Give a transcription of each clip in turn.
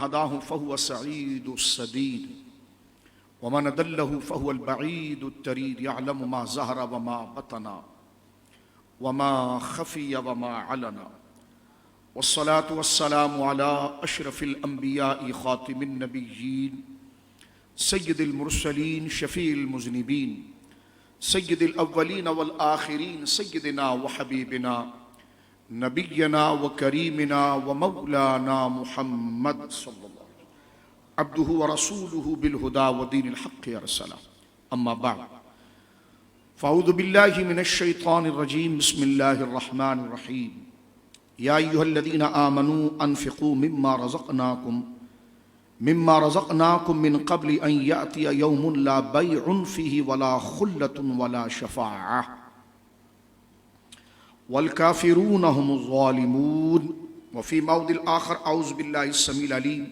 हदाहु फहुव सईदुस सदीद वमन अदल्लहु फहुवल बईदुत तरीद यअलमु मा ज़हरा व मा बतना वमा खफिया वमा अलना वस्सलातु वस्सलामु अला अशरफिल अंबिया'i खातिमिन नबिय्यीन सय्यिदिल मुरसलीन शफीइल मुज़निबीन सय्यिदिल अव्वलीन वल आखिरीन सय्यिदिना व हबीबिना नबिय्यना व करीमिना व मौलाना मुहम्मद सल्लल्लाहु अलैहि वसल्लम अब्दुहु व रसूलुहु बिल हुदा व दीनिल हक़्क़ि अरसला अम्मा बअद फ़अऊज़ु बिल्लाहि मिनश शैतानिर रजीम बिस्मिल्लाहिर रहमानिर रहीम या अय्युहल्लज़ीना आमनू अनफ़िक़ू मिम्मा रज़क़नाकुम मिन क़ब्लि अन यातिया यौमुन ला बैउन फ़ीहि वला ख़ुल्लतुन वला शफ़ाअह वल काफ़िरून हुमुज़ ज़ालिमून व फ़ी मौदिल आख़र अऊज़ु बिल्लाहिस समीइल अलीम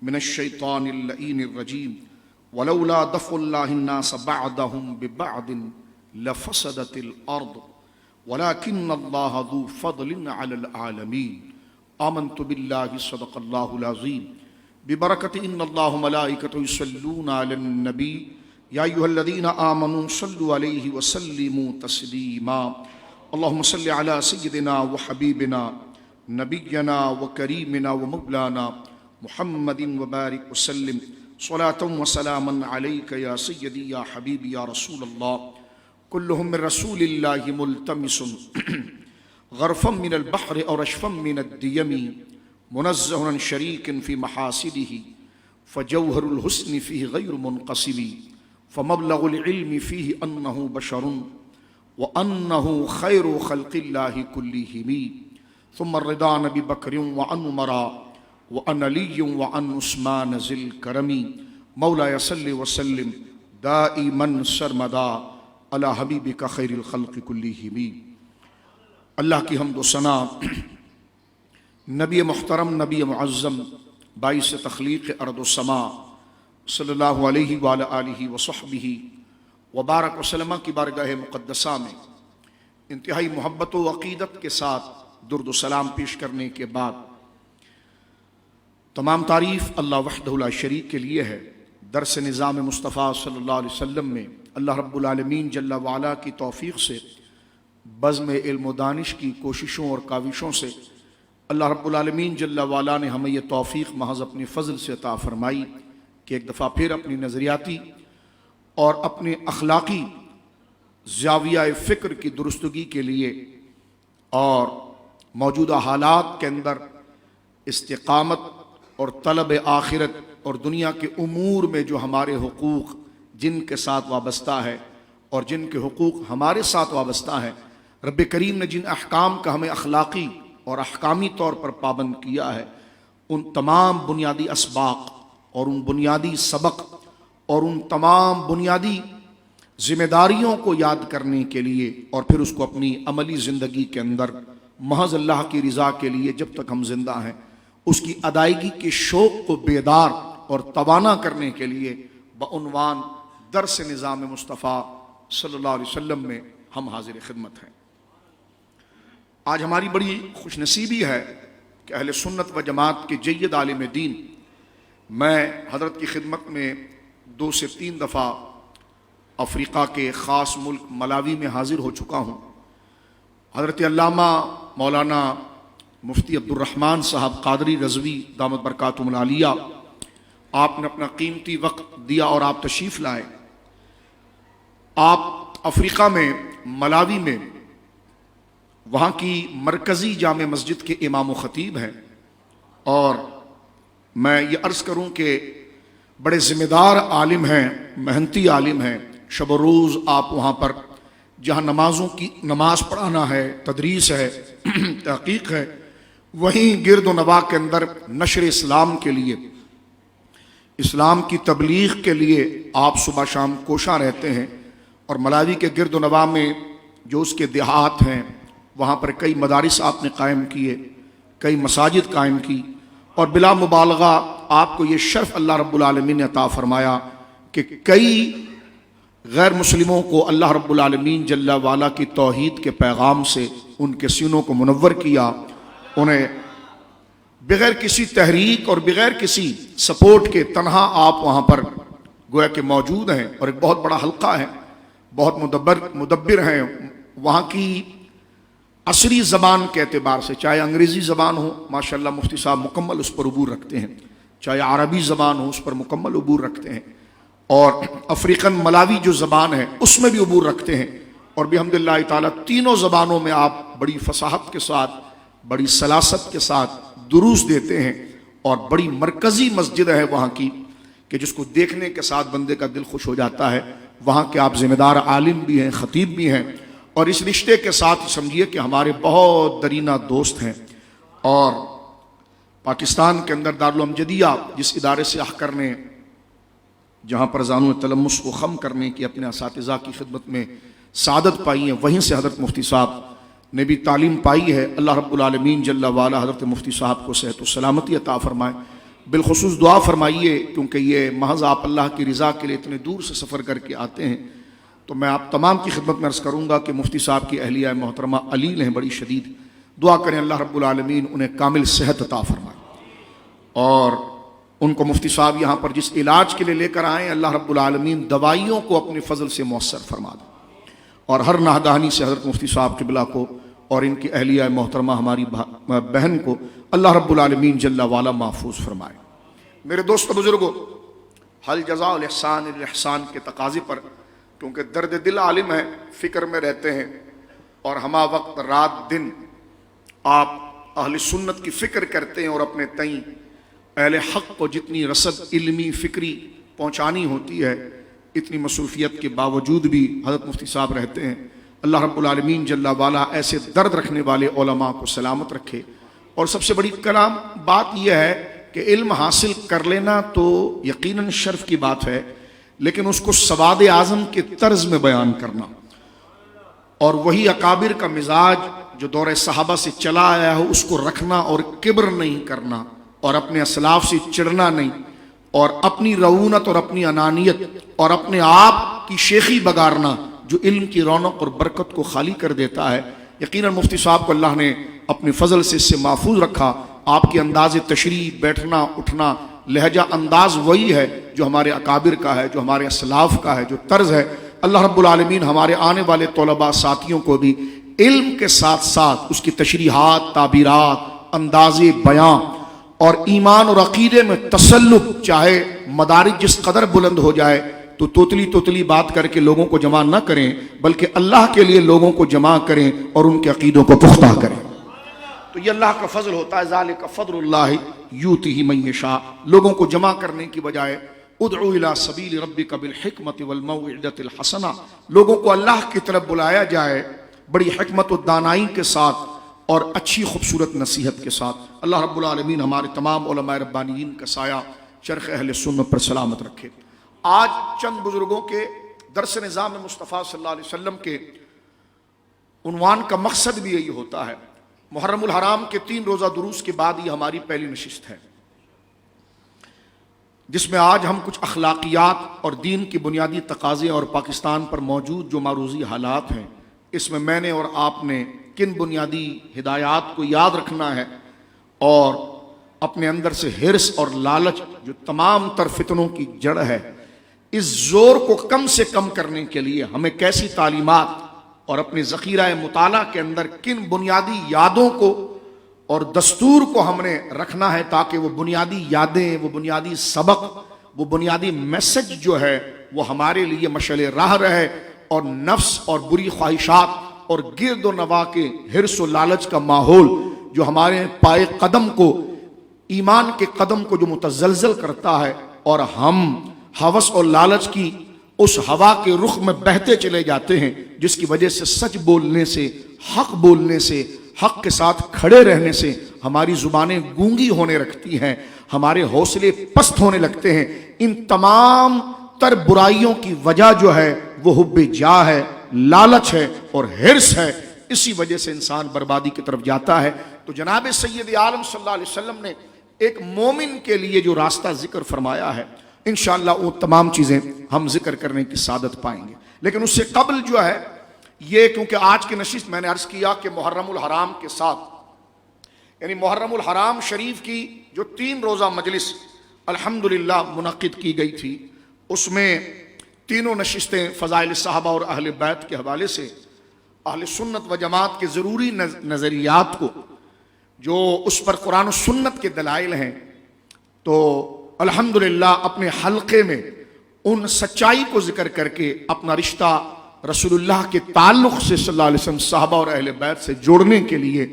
मिनश शैतानिर लईनिर रजीम वलौला दफ़्उल्लाहि अन्नास बअदहुम बिबअदिन लफ़सदतिल अर्द वलाकिन्नल्लाह ज़ू फ़ज़लिन अलल आलमीन आमन्तु बिल्लाहि सदक़ल्लाहुल अज़ीम बिबरकति इन्नल्लाह व मलाइकतहु युसल्लूना अलन नबी या अय्युहल्लज़ीना आमनू सल्लु अलैहि व सल्लिमू तस्लीमा अल्लाहुम्मा सल्लि अला सय्यिदिना व हबीबिना नबिय्यना व करीमिना व मौलाना मुहम्मदिन व बारिक व सल्लिम सलातन व सलामन अलैका या सय्यदी या हबीबी या रसूलल्लाह कुल्लुहुम मिन रसूलिल्लाहि मुल्तमिसुन गरफ़म मिनल बहरि और अशफ़म मिनद दियमी मुनज़्ज़हुन अन शरीकिन फ़ी महासिदिही फ़जौहरुल हुस्नि फ़ीहि गैरु मुनक़सिमी फ़मबलगुल इल्मि फ़ीहि अन्नहु बशरुन व अन्नहु खैरु ख़ल्क़िल्लाहि कुल्लिहिमी सुम्मा रिदा नबी बकरिन व अन उमरा व अन अलिय्यिन व अन उस्मान ज़िल करमी मौलाया सल्लि व सल्लिम दाइमन सरमदा अला हबीबिका खैरिल खल्क़ि कुल्लिहिमी। अल्लाह की हम्द व सना नबी मुहतरम नबी मुअज़्ज़म बाइस तख़लीक़ अर्द व समा सल्लल्लाहु अलैहि व अला आलिहि व सहबिही व बारक वसल्लम की बारगाह मुक़द्दसा में इंतहाई मोहब्बत व अक़ीदत के साथ दुर्द व सलाम पेश करने के बाद तमाम तारीफ़ अल्लाह वहदहु ला शरीक के लिए है। दरस निज़ाम मुस्तफ़ा सल्लल्लाहु अलैहि वसल्लम में अल्लाह रब्बुल आलमीन जल्ला व अला की तौफ़ीक़ से बज़्म इल्म व दानिश की कोशिशों और काविशों से अल्लाह रब्बुल आलमीन जल्ला व अला ने हमें यह तौफ़ीक़ महज़ अपने फ़ज़ल से अता फ़रमाई कि एक दफ़ा फिर अपनी नज़रियाती और अपने अखलाक़ी ज़ाविया फ़िक्र की दुरुस्तगी के लिए और मौजूदा हालात के अंदर इस्तिक़ामत और तलब आखिरत और दुनिया के उमूर में जो हमारे हुकूक़ जिनके साथ वाबस्ता है और जिनके हुकूक़ हमारे साथ वाबस्ता है, रब्बे करीम ने जिन अहकाम का हमें अखलाक़ी और अहकामी तौर पर पाबंद किया है, उन तमाम बुनियादी असबाक़ और उन बुनियादी सबक और उन तमाम बुनियादी ज़िम्मेदारियों को याद करने के लिए और फिर उसको अपनी अमली ज़िंदगी के अंदर महज़ अल्लाह की रज़ा के लिए जब तक हम जिंदा हैं उसकी अदायगी के शौक़ को बेदार और तवाना करने के लिए बउन्वान दर्स निज़ाम मुस्तफ़ा सल्लल्लाहु अलैहि वसल्लम में हम हाजिर खिदमत हैं। आज हमारी बड़ी खुशनसीबी है कि अहले सुन्नत व जमात के जय्यद आलिम दीन, मैं हज़रत की खिदमत में 2 से 3 दफ़ा अफ्रीका के ख़ास मुल्क मलावी में हाजिर हो चुका हूँ। हज़रत अल्लामा मौलाना मुफ्ती अब्दुर्रहमान साहब क़ादरी रज़वी दामत बरकातुहुल आलिया, आपने अपना कीमती वक्त दिया और आप तशरीफ़ लाए। आप अफ्रीका में मलावी में वहाँ की मरकज़ी जामे मस्जिद के इमाम व ख़तीब हैं और मैं ये अर्ज़ करूँ कि बड़े ज़िम्मेदार आलिम हैं, मेहनती आलिम हैं। शब व रोज़ आप वहाँ पर जहाँ नमाज पढ़ाना है, तदरीस है, तहक़ीक़ है, वहीं गिरद व नवाह के अंदर नशर इस्लाम के लिए, इस्लाम की तबलीग के लिए आप सुबह शाम कोशा रहते हैं। और मलावी के गिरद व नवाह में जो उसके देहात हैं वहाँ पर कई मदारिस आपने कायम किए, कई मसाजिद कायम की और बिला मुबालगा आपको ये शर्फ अल्लाह रब्बुल आलमीन ने अता फरमाया कि कई गैर मुस्लिमों को अल्लाह रब्बुल आलमीन जल्ला वाला की तौहीद के पैगाम से उनके सीनों को मुनव्वर किया, उन्हें बगैर किसी तहरीक और बगैर किसी सपोर्ट के तनहा आप वहाँ पर गोया के मौजूद हैं, और एक बहुत बड़ा हल्का है, बहुत मुदब्बिर हैं। वहाँ की असरी ज़बान के एतबार से, चाहे अंग्रेज़ी ज़बान हो, माशाल्लाह मुफ्ती साहब मुकम्मल उस पर अबूर रखते हैं, चाहे अरबी ज़बान हो उस पर मुकम्मल अबूर रखते हैं, और अफ्रीकन मलावी जो ज़बान है उसमें भी अबूर रखते हैं। और बिहम्दिल्लाह ताला तीनों ज़बानों में आप बड़ी फसाहत के साथ, बड़ी सलासत के साथ दुरूस देते हैं, और बड़ी मरकज़ी मस्जिद है वहाँ की कि जिसको देखने के साथ बंदे का दिल खुश हो जाता है। वहाँ के आप ज़िम्मेदार आलिम भी हैं, ख़तीब भी हैं, और इस रिश्ते के साथ समझिए कि हमारे बहुत दरीना दोस्त हैं। और पाकिस्तान के अंदर दारुल अमजदिया जिस इदारे से अहकर ने, जहाँ पर ज़ानु तलम्मुस को ख़म करने की अपने असातिज़ा की खिदमत में सादत पाई है, वहीं से हज़रत मुफ्ती साहब ने भी तालीम पाई है। अल्लाह रब्बुल आलमीन जल्ला वाला हज़रत मुफ्ती साहब को सेहत व सलामती अता फ़रमाए। बिलखुसूस दुआ फरमाइए, क्योंकि ये महज आप अल्लाह की रज़ा के लिए इतने दूर से सफ़र करके आते हैं। तो मैं आप तमाम की खिदमत में अर्ज़ करूँगा कि मुफ्ती साहब की अहलिया मोहतरमा अलील हैं बड़ी शदीद, दुआ करें अल्लाह रब्बुल आलमीन उन्हें कामिल सेहत अता फ़रमाए, और उनको मुफ्ती साहब यहाँ पर जिस इलाज के लिए लेकर आएँ, अल्लाह रब्बुल आलमीन दवाइयों को अपने फ़ज़ल से मुयस्सर फरमा दें, और हर नाहदानी से हज़रत मुफ्ती साहब क़िबला को और इनकी अहलिया मोहतरमा हमारी बहन को अल्लाह रब्बुल आलमीन जल्ला वाला महफूज फरमाए। मेरे दोस्तों बुजुर्गों, हल जज़ाउल इहसान इल्ल इहसान के तकाज़े पर, क्योंकि दर्द दिल आलिम है, फ़िक्र में रहते हैं, और हमा वक्त रात दिन आप अहले सुन्नत की फ़िक्र करते हैं, और अपने तईं अहले हक़ को जितनी रसद इल्मी फ़िक्री पहुँचानी होती है, इतनी मसरूफ़ियत के बावजूद भी हज़रत मुफ्ती साहब रहते हैं। अल्लाह रब्बुल आलमीन जल्ला वाला ऐसे दर्द रखने वाले उलमा को सलामत रखे। और सबसे बड़ी कलाम बात यह है कि इल्म हासिल कर लेना तो यकीनन शर्फ की बात है, लेकिन उसको सवाद आज़म के तर्ज में बयान करना, और वही अकाबिर का मिजाज जो दौरे सहाबा से चला आया हो उसको रखना, और किब्र नहीं करना, और अपने असलाफ से चिढ़ना नहीं, और अपनी रऊनत और अपनी अनानियत और अपने आप की शेखी बगारना जो इल्म की रौनक और बरकत को खाली कर देता है। यकीनन मुफ्ती साहब को अल्लाह ने अपने फजल से इससे महफूज रखा। आपकी अंदाज़ तशरी, बैठना उठना, लहजा अंदाज वही है जो हमारे अकाबिर का है, जो हमारे असलाफ का है, जो तर्ज है। अल्लाह रब्बुल आलमीन हमारे आने वाले तलबा साथियों को भी इल्म के साथ साथ उसकी तशरीहात, ताबीरात, अंदाज़े बयां और ईमान और अकीदे में तसल्लुक, चाहे मदारिज जिस कदर बुलंद हो जाए तो तोतली तोतली बात करके लोगों को जमा न करें, बल्कि अल्लाह के लिए लोगों को जमा करें और उनके अकीदों को पुख्ता करें। तो ये अल्लाह का फजल होता है, ज़ालिका फ़ज़लुल्लाहि यूतिही मन यशा। लोगों को जमा करने की बजाय उदउ इला सबील रब्बिका बिल हिकमति वल मौइदतिल हसना, लोगों को अल्लाह की तरफ बुलाया जाए बड़ी हिकमत और दानाई के साथ और अच्छी खूबसूरत नसीहत के साथ। अल्लाह रब्बुल आलमीन हमारे तमाम उलमाए रब्बानियीन का साया चरख़ अहले सुन्नत पर सलामत रखे। आज चंद बुजुर्गों के दर्स निज़ाम मुस्तफ़ा सल्लल्लाहु अलैहि वसल्लम के उन्वान का मकसद भी यही होता है। मुहर्रमुल हराम के 3 रोज़ा दुरूस के बाद ये हमारी पहली नशिस्त है, जिसमें आज हम कुछ अखलाकियात और दीन की बुनियादी तकाज़े और पाकिस्तान पर मौजूद जो मारूज़ी हालात हैं, इसमें मैंने और आपने किन बुनियादी हिदायत को याद रखना है, और अपने अंदर से हिर्स और लालच जो तमाम तर फितनों की जड़ है, इस जोर को कम से कम करने के लिए हमें कैसी तालीमात और अपने ज़ख़ीरा मुताला के अंदर किन बुनियादी यादों को और दस्तूर को हमने रखना है, ताकि वो बुनियादी यादें, वो बुनियादी सबक, वो बुनियादी मैसेज जो है वो हमारे लिए मशअले राह रहे, और नफ्स और बुरी ख्वाहिशात और गिरद व नवा के हिर्स व लालच का माहौल जो हमारे पाए कदम को, ईमान के कदम को जो मुतज़लज़ल करता है, और हम हवस और लालच की उस हवा के रुख में बहते चले जाते हैं, जिसकी वजह से सच बोलने से, हक बोलने से, हक के साथ खड़े रहने से हमारी ज़ुबानें गूंगी होने लगती हैं, हमारे हौसले पस्त होने लगते हैं। इन तमाम तर बुराइयों की वजह जो है वो हुब्बे जा है, लालच है और हिर्स है। इसी वजह से इंसान बर्बादी की तरफ जाता है। तो जनाब सैयद आलम सल्लल्लाहु अलैहि वसल्लम ने एक मोमिन के लिए जो रास्ता जिक्र फरमाया है, इंशाअल्लाह वो तमाम चीज़ें हम जिक्र करने की सादत पाएंगे। लेकिन उससे कबल जो है ये, क्योंकि आज की नशिस्त मैंने अर्ज़ किया कि मुहर्रमुल हराम के साथ यानी मुहर्रमुल हराम शरीफ की जो 3 रोज़ा मजलिस अल्हम्दुलिल्लाह मुनक़िद की गई थी, उसमें तीनों नशिस्तें फ़ज़ाइल सहाबा और अहले बैत के हवाले से अहले सुन्नत व जमात के ज़रूरी नज़रियात को, जो उस पर कुरान और सुन्नत के दलाइल हैं, तो अल्हम्दुलिल्लाह अपने हल्के में उन सच्चाई को जिक्र करके अपना रिश्ता रसूलुल्लाह के ताल्लुक़ से सल्लल्लाहु अलैहि वसल्लम सहाबा और अहले बैत से जोड़ने के लिए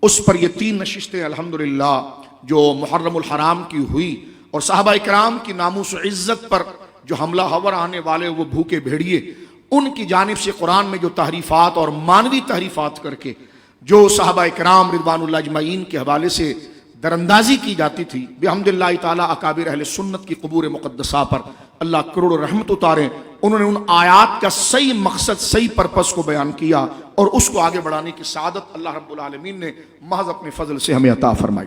उस पर ये 3 नशिस्तें अल्हम्दुलिल्लाह जो मुहर्रमुल हराम की हुई और सहाबा इकराम की नामूस इज़्ज़त पर जो हमला हवर आने वाले वो भूखे भेड़िए, उनकी जानिब से कुरान में जो तहरीफ़ात और मानवी तहरीफ़ात करके जो सहाबा इकराम रिदवानुल्लाह अजमईन के हवाले से दरअंदाजी की जाती थी, बिहम्दिल्लाह ताला अकाबिर अहले सुन्नत की क़ुबूर मुक़द्दसा पर अल्लाह करोड़ रहमत उतारे। उन्होंने उन आयात का सही मकसद, सही पर्पस को बयान किया और उसको आगे बढ़ाने की सआदत अल्लाह रब्बुल आलमीन ने महज अपने फजल से हमें अता फरमाई।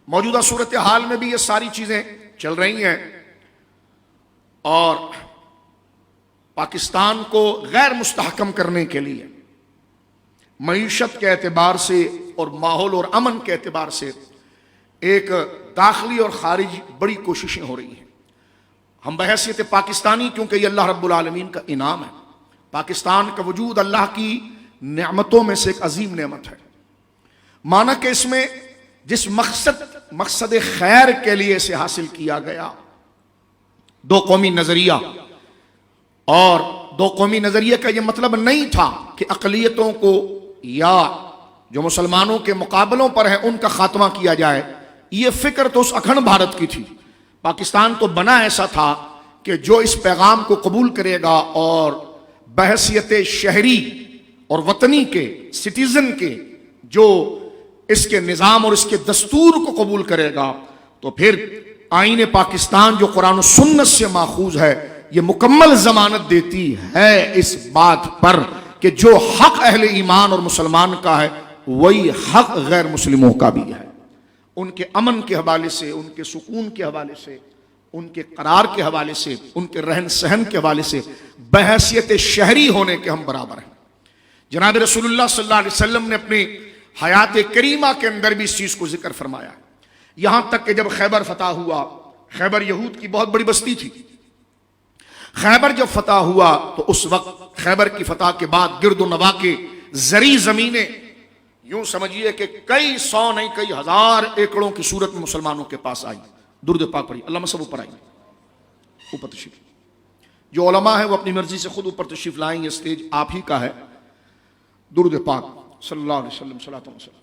मौजूदा सूरत हाल में भी ये सारी चीज़ें चल रही हैं और पाकिस्तान को गैर मुस्तहकम करने के लिए मईशत के एतबार से और माहौल और अमन के एतबार से एक दाखिली और खारिजी बड़ी कोशिशें हो रही हैं। हम बहैसियत पाकिस्तानी, क्योंकि ये अल्लाह रब्बुल आलमीन का इनाम है, पाकिस्तान का वजूद अल्लाह की नेमतों में से एक अजीम नेमत है। माना कि इसमें जिस मकसद खैर के लिए इसे हासिल किया गया, 2 कौमी नजरिया, और 2 कौमी नजरिए का यह मतलब नहीं था कि अक़लियतों को या जो मुसलमानों के मुकाबलों पर है उनका खात्मा किया जाए। ये फिक्र तो उस अखंड भारत की थी। पाकिस्तान तो बना ऐसा था कि जो इस पैगाम को कबूल करेगा और बहसियत शहरी और वतनी के, सिटीजन के, जो इसके निज़ाम और इसके दस्तूर को कबूल करेगा, तो फिर आईन पाकिस्तान जो कुरान और सुन्नत से माखूज है, ये मुकम्मल जमानत देती है इस बात पर कि जो हक अहले ईमान और मुसलमान का है वही हक गैर मुस्लिमों का भी है। उनके अमन के हवाले से, उनके सुकून के हवाले से, उनके करार के हवाले से, उनके रहन सहन के हवाले से बहैसियत शहरी होने के हम बराबर हैं। जनाब रसूलुल्लाह सल्लल्लाहु अलैहि वसल्लम ने अपनी हयात करीमा के अंदर भी इस चीज़ को जिक्र फरमाया। यहां तक कि जब खैबर फतह हुआ, खैबर यहूद की बहुत बड़ी बस्ती थी, खैबर जब फतह हुआ तो उस वक्त खैबर की फतह के बाद गिरदो नवा के जरी जमीनें, यूं समझिए कि कई 100 नहीं कई 1000 एकड़ों की सूरत में मुसलमानों के पास आई। दुरूद पाक पढ़ी, अल्लाह सब ऊपर आई, ऊपर तशरीफ। जो उलमा है वो अपनी मर्जी से खुद ऊपर तशरीफ लाएंगे, स्टेज आप ही का है। दुरूद पाक सल्लल्लाहु अलैहि वसल्लम, सल्लल्लाहु अलैहि वसल्लम।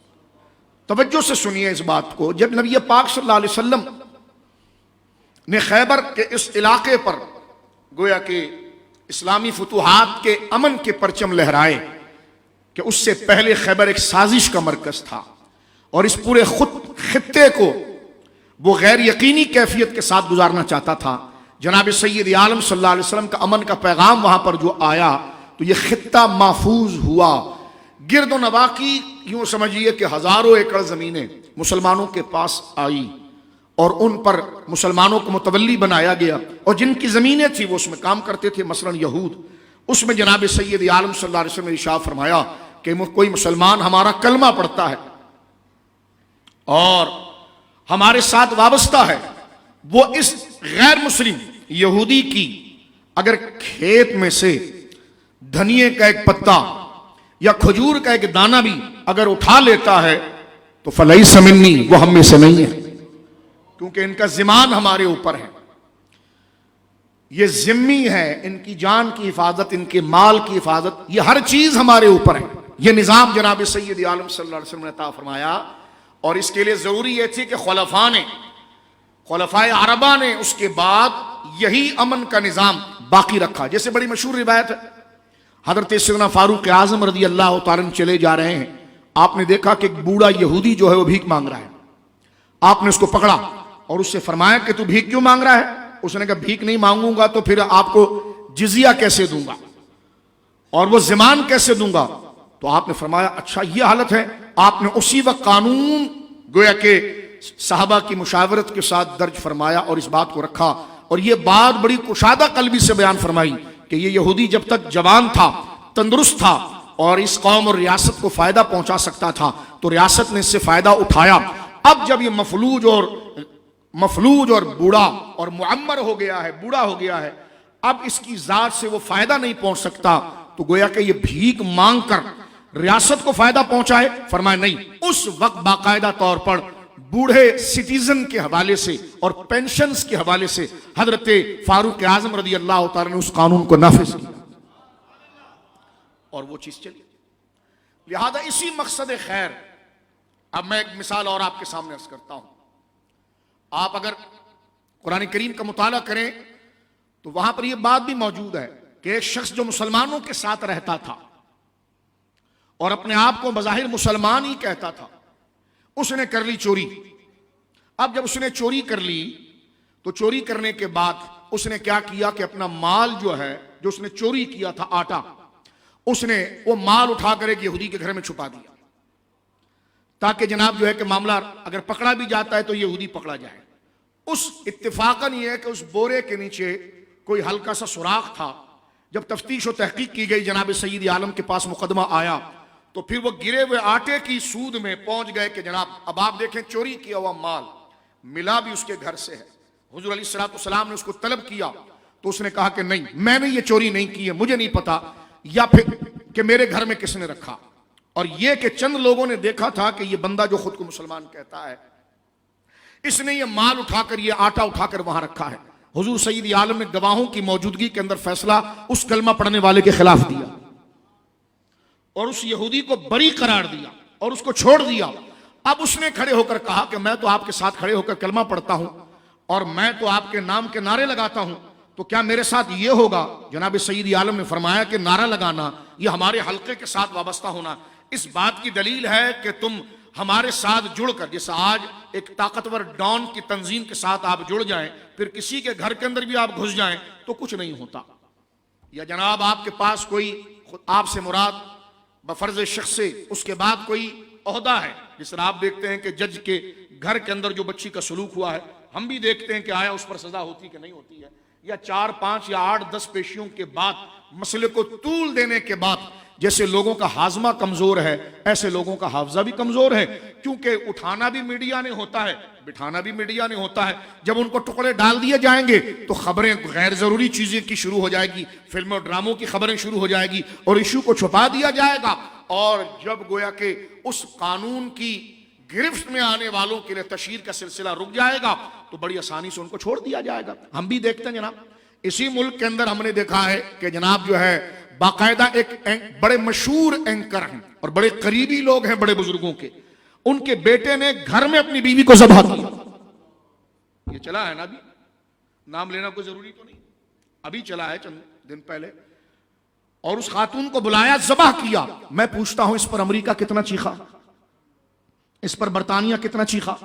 तवज्जो से सुनिए इस बात को। जब नबी पाक सल्लल्लाहु अलैहि वसल्लम ने खैबर के इस इलाके पर गोया कि इस्लामी फुतूहात के अमन के परचम लहराए कि उससे पहले खैबर एक साजिश का मरकज था और इस पूरे खुद खित्ते को वो गैर यकीनी कैफियत के साथ गुजारना चाहता था। जनाब सैयद आलम सल्लल्लाहु अलैहि वसल्लम का अमन का पैगाम वहां पर जो आया तो ये खित्ता महफूज हुआ। गिरदो नवा की यूं समझिए कि हजारों एकड़ जमीनें मुसलमानों के पास आई और उन पर मुसलमानों को मुतवल्ली बनाया गया और जिनकी ज़मीनें थी वो उसमें काम करते थे, मसलन यहूद। उसमें जनाब सैयद आलम सल्लल्लाहु अलैहि वसल्लम ने इरशाद फरमाया कि कोई मुसलमान हमारा कलमा पढ़ता है और हमारे साथ वाबस्ता है, वो इस गैर मुस्लिम यहूदी की अगर खेत में से धनिये का एक पत्ता या खजूर का एक दाना भी अगर उठा लेता है तो फलई समिन्नी, वो हम में से नहीं है, क्योंकि इनका जिमान हमारे ऊपर है। ये जिम्मी है, इनकी जान की हिफाजत, इनके माल की हिफाजत, ये हर चीज हमारे ऊपर है। ये निज़ाम जनाब सैयद आलम सल्लल्लाहु अलैहि वसल्लम ने अता फरमाया और इसके लिए जरूरी यह थी कि खुलफाए अरबा ने उसके बाद यही अमन का निज़ाम बाकी रखा। जैसे बड़ी मशहूर रिवायत है, हजरत सैयदना फारूक आज़म रज़ी अल्लाह तआला अन्हु चले जा रहे हैं, आपने देखा कि एक बूढ़ा यहूदी जो है वो भीख मांग रहा है। आपने उसको पकड़ा और उससे फरमाया कि तू भीख क्यों मांग रहा है? उसने कहा भीख नहीं मांगूंगा तो फिर आपको जिजिया कैसे दूंगा और वो ज़िमान कैसे दूंगा? तो आपने फरमाया अच्छा ये हालत है। आपने उसी वक्त कानून गोया के साहबा की मुशावरत के साथ दर्ज फरमाया और इस बात को रखा और ये बात बड़ी कुशादा कल्बी से बयान फरमाई कि ये यहूदी जब तक जवान था, तंदुरुस्त था और इस कौम और रियासत को फायदा पहुंचा सकता था, तो रियासत ने इससे फायदा उठाया। अब जब ये मफलूज और बूढ़ा और मुअम्मर हो गया है, बूढ़ा हो गया है, अब इसकी जात से वो फायदा नहीं पहुंच सकता, तो गोया कि ये भीख मांग कर रियासत को फायदा पहुंचाए। फरमाया नहीं, उस वक्त बाकायदा तौर पर बूढ़े सिटीजन के हवाले से और पेंशन्स के हवाले से हजरत फारूक आजम रदी अल्लाह तआला ने उस कानून को नाफिज किया और वो चीज चली। लिहाजा इसी मकसद खैर, अब मैं एक मिसाल और आपके सामने अर्ज करता हूं। आप अगर कुरान करीम का मुताला करें तो वहां पर यह बात भी मौजूद है कि एक शख्स जो मुसलमानों के साथ रहता था और अपने आप को बज़ाहिर मुसलमान ही कहता था, उसने कर ली चोरी। अब जब उसने चोरी कर ली तो चोरी करने के बाद उसने क्या किया कि अपना माल जो है, जो उसने चोरी किया था आटा, उसने वो माल उठाकर एक यहूदी के घर में छुपा दिया, ताकि जनाब जो है कि मामला अगर पकड़ा भी जाता है तो यहूदी पकड़ा जाए। उस इत्तेफाकन ये है कि उस बोरे के नीचे कोई हल्का सा सुराख था। जब तफ्तीश और तहकीक की गई, जनाब सईद आलम के पास मुकदमा आया, तो फिर वो गिरे हुए आटे की सूद में पहुंच गए कि जनाब अब आप देखें चोरी किया हुआ माल मिला भी उसके घर से है। हुजूर अलैहिस्सलाम ने उसको तलब किया तो उसने कहा कि नहीं, मैंने ये चोरी नहीं की है, मुझे नहीं पता, या फिर कि मेरे घर में किसने रखा। और यह कि चंद लोगों ने देखा था कि यह बंदा जो खुद को मुसलमान कहता है, इसने ये माल उठाकर, ये आटा उठाकर वहां रखा है। हुजूर सईद आलम ने गवाहों की मौजूदगी के अंदर फैसला उस कलमा पढ़ने वाले के खिलाफ दिया और उस यहूदी को बरी करार दिया और उसको छोड़ दिया। अब उसने खड़े होकर कहा कि मैं तो आपके साथ खड़े होकर कलमा पढ़ता हूं और मैं तो आपके नाम के नारे लगाता हूं, तो क्या मेरे साथ ये होगा? जनाब सईद आलम ने फरमाया कि नारा लगाना यह हमारे हल्के के साथ वाबस्ता होना इस बात की दलील है कि तुम हमारे साथ जुड़कर, जैसे आज एक ताकतवर डॉन की तंजीम के साथ आप जुड़ जाएं, फिर किसी के घर के अंदर भी आप घुस जाएं तो कुछ नहीं होता। या जनाब आपके पास कोई, आपसे मुराद बफर्ज शख्स से उसके बाद कोई ओहदा है, जिस तरह आप देखते हैं कि जज के घर के अंदर जो बच्ची का सलूक हुआ है, हम भी देखते हैं कि आया उस पर सजा होती कि नहीं होती है, या 4, 5 या 8, 10 पेशियों के बाद मसले को तूल देने के बाद जैसे लोगों का हाजमा कमजोर है, ऐसे लोगों का हाफजा भी कमजोर है, क्योंकि उठाना भी मीडिया ने होता है, बिठाना भी मीडिया ने होता है। जब उनको टुकड़े डाल दिए जाएंगे तो खबरें गैर जरूरी चीजें की शुरू हो जाएगी, फिल्मों और ड्रामों की खबरें शुरू हो जाएगी और इशू को छुपा दिया जाएगा। और जब गोया के उस कानून की गिरफ्त में आने वालों के लिए तशहीर का सिलसिला रुक जाएगा तो बड़ी आसानी से उनको छोड़ दिया जाएगा। हम भी देखते हैं जनाब, इसी मुल्क के अंदर हमने देखा है कि जनाब जो है बाकायदा एक बड़े मशहूर एंकर हैं और बड़े करीबी लोग हैं बड़े बुजुर्गों के, उनके बेटे ने घर में अपनी बीवी को ज़बह किया। ये चला है ना, अभी नाम लेना कोई जरूरी तो नहीं, अभी चला है चंद दिन पहले, और उस खातून को बुलाया, ज़बह किया। मैं पूछता हूं इस पर अमेरिका कितना चीखा, इस पर बरतानिया कितना चीखा,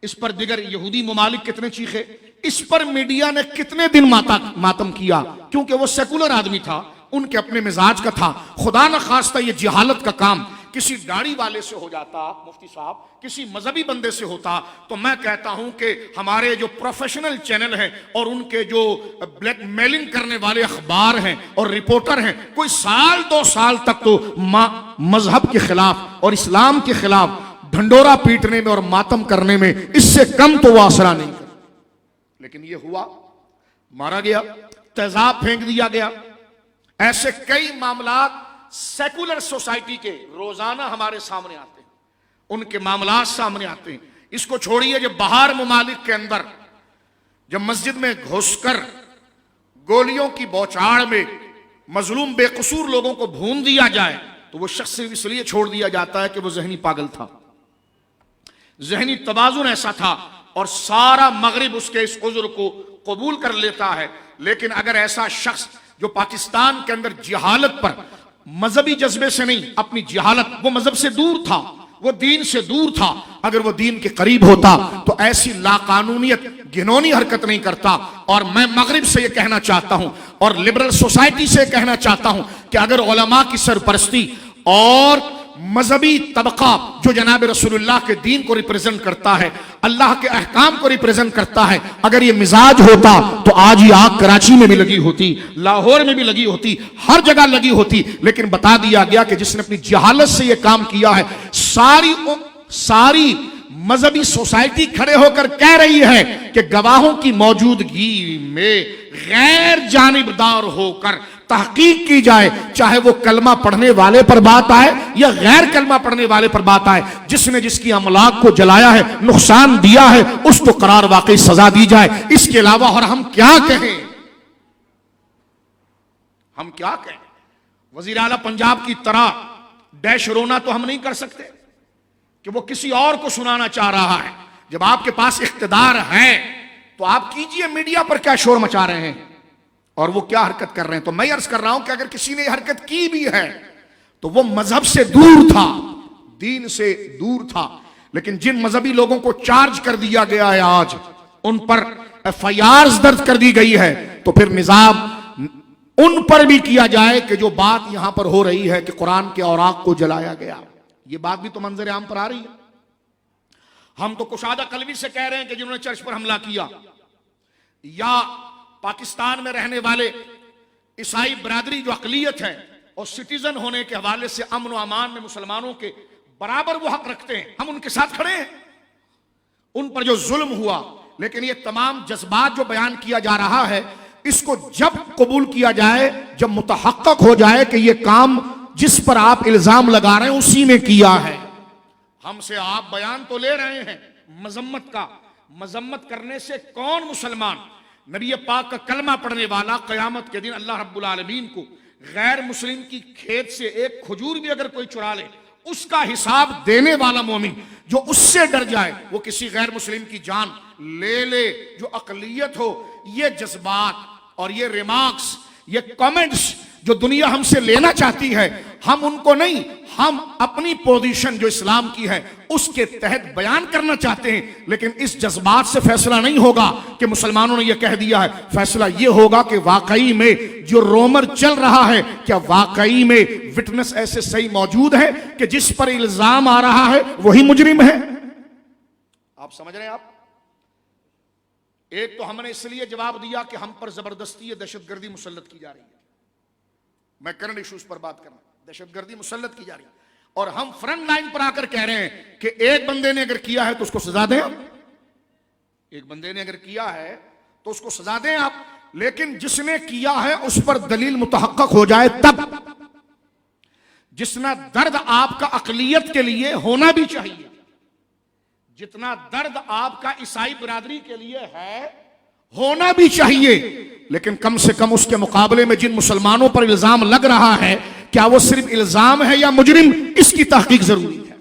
इस पर दिगर यहूदी ममालिक कितने चीखे, इस पर मीडिया ने कितने दिन मातम किया, क्योंकि वो सेकुलर आदमी था, उनके अपने मिजाज का था। खुदा न खास्ता ये जिहालत का काम किसी दाढ़ी वाले से हो जाता, मुफ्ती साहब, किसी मजहबी बंदे से होता, तो मैं कहता हूं कि हमारे जो प्रोफेशनल चैनल हैं और उनके जो ब्लैकमेलिंग करने वाले अखबार हैं और रिपोर्टर हैं, कोई 1-2 साल तक तो मजहब के खिलाफ और इस्लाम के खिलाफ ढंडोरा पीटने में और मातम करने में इससे कम तो वो आसरा नहीं कर। लेकिन ये हुआ, मारा गया, तेजाब फेंक दिया गया। ऐसे कई मामलात सेकुलर सोसाइटी के रोजाना हमारे सामने आते हैं, उनके मामलात सामने आते हैं। इसको छोड़िए, जब बाहर ममालिक के अंदर जब मस्जिद में घुसकर गोलियों की बौछार में मजलूम बेकसूर लोगों को भून दिया जाए तो वो शख्स इसलिए छोड़ दिया जाता है कि वो जहनी पागल था, जहनी तवाजुन ऐसा था, और सारा मगरिब उसके इस उज़्र को कबूल कर लेता है। लेकिन अगर ऐसा शख्स जो पाकिस्तान के अंदर जिहालत पर, मजहबी जज्बे से नहीं, अपनी जिहालत, वो मजहब से दूर था, वो दीन से दूर था, अगर वो दीन के करीब होता तो ऐसी लाकानूनियत, घिनौनी हरकत नहीं करता। और मैं मगरिब से ये कहना चाहता हूं और लिबरल सोसाइटी से कहना चाहता हूं कि अगर उलमा की सरपरस्ती और मजहबी तबका जो जनाब रसूलुल्लाह के दीन को रिप्रेजेंट करता है, अल्लाह के अहकाम को रिप्रेजेंट करता है, अगर ये मिजाज होता तो आज ये आग कराची में भी लगी होती, लाहौर में भी लगी होती, हर जगह लगी होती। लेकिन बता दिया गया कि जिसने अपनी जहालत से ये काम किया है, सारी मजहबी सोसाइटी खड़े होकर कह रही है कि गवाहों की मौजूदगी में गैर जानिबदार होकर तहकीक की जाए, चाहे वो कलमा पढ़ने वाले पर बात आए या गैर कलमा पढ़ने वाले पर बात आए। जिसने जिसकी अमलाक को जलाया है, नुकसान दिया है, उसको करार वाकई सजा दी जाए। इसके अलावा और हम क्या कहें, हम क्या कहें। वजीर आला पंजाब की तरह डैश रोना तो हम नहीं कर सकते कि वो किसी और को सुनाना चाह रहा है। जब आपके पास इख्तिदार है तो आप कीजिए, मीडिया पर क्या शोर मचा रहे हैं और वो क्या हरकत कर रहे हैं। तो मैं अर्ज कर रहा हूं कि अगर किसी ने हरकत की भी है तो वो मजहब से दूर था, दीन से दूर था। लेकिन जिन मजहबी लोगों को चार्ज कर दिया गया है, आज उन पर FIRs दर्ज कर दी गई है, तो फिर निजाम उन पर भी किया जाए कि जो बात यहां पर हो रही है कि कुरान के औराक को जलाया गया। ये बात भी तो मंजर आम पर आ रही है। हम तो कुशादा कलवी से कह रहे हैं कि जिन्होंने चर्च पर हमला किया, या पाकिस्तान में रहने वाले ईसाई बरादरी जो अकलियत है और सिटीजन होने के हवाले से अमन व अमान में मुसलमानों के बराबर वो हक रखते हैं, हम उनके साथ खड़े हैं। उन पर जो जुल्म हुआ, लेकिन ये तमाम जज्बात जो बयान किया जा रहा है, इसको जब कबूल किया जाए, जब मुतहक्कक हो जाए कि ये काम जिस पर आप इल्जाम लगा रहे हैं उसी ने किया है। हमसे आप बयान तो ले रहे हैं मजम्मत का, मजम्मत करने से कौन मुसलमान, नबी पाक का कलमा पढ़ने वाला क़यामत के दिन अल्लाह रब्बुल आलमीन को गैर मुस्लिम की खेत से एक खजूर भी अगर कोई चुरा ले, उसका हिसाब देने वाला मोमिन जो उससे डर जाए, वो किसी गैर मुस्लिम की जान ले जो अकलियत हो। ये जज्बात और ये रिमार्क्स, ये कमेंट्स जो दुनिया हमसे लेना चाहती है, हम उनको नहीं, हम अपनी पोजीशन जो इस्लाम की है उसके तहत बयान करना चाहते हैं। लेकिन इस जज्बात से फैसला नहीं होगा कि मुसलमानों ने यह कह दिया है। फैसला यह होगा कि वाकई में जो रोमर चल रहा है, क्या वाकई में विटनेस ऐसे सही मौजूद है कि जिस पर इल्जाम आ रहा है वही मुजरिम है। आप समझ रहे हैं। आप एक तो हमने इसलिए जवाब दिया कि हम पर जबरदस्ती दहशतगर्दी मुसल्लत की जा रही है। मैं करंट इश्यूज पर बात कर रहा हूं, दहशतगर्दी मुसल्लत की जा रही है और हम फ्रंट लाइन पर आकर कह रहे हैं कि एक बंदे ने अगर किया है तो उसको सजा दें आप। एक बंदे ने अगर किया है तो उसको सजा दें आप, लेकिन जिसने किया है उस पर दलील मुतहक्कक हो जाए तब। जितना दर्द आपका अकलियत के लिए होना भी चाहिए, जितना दर्द आपका ईसाई बिरादरी के लिए है होना भी चाहिए, लेकिन कम से कम उसके मुकाबले में जिन मुसलमानों पर इल्जाम लग रहा है, क्या वो सिर्फ इल्जाम है या मुजरिम, इसकी तहकीक जरूरी है।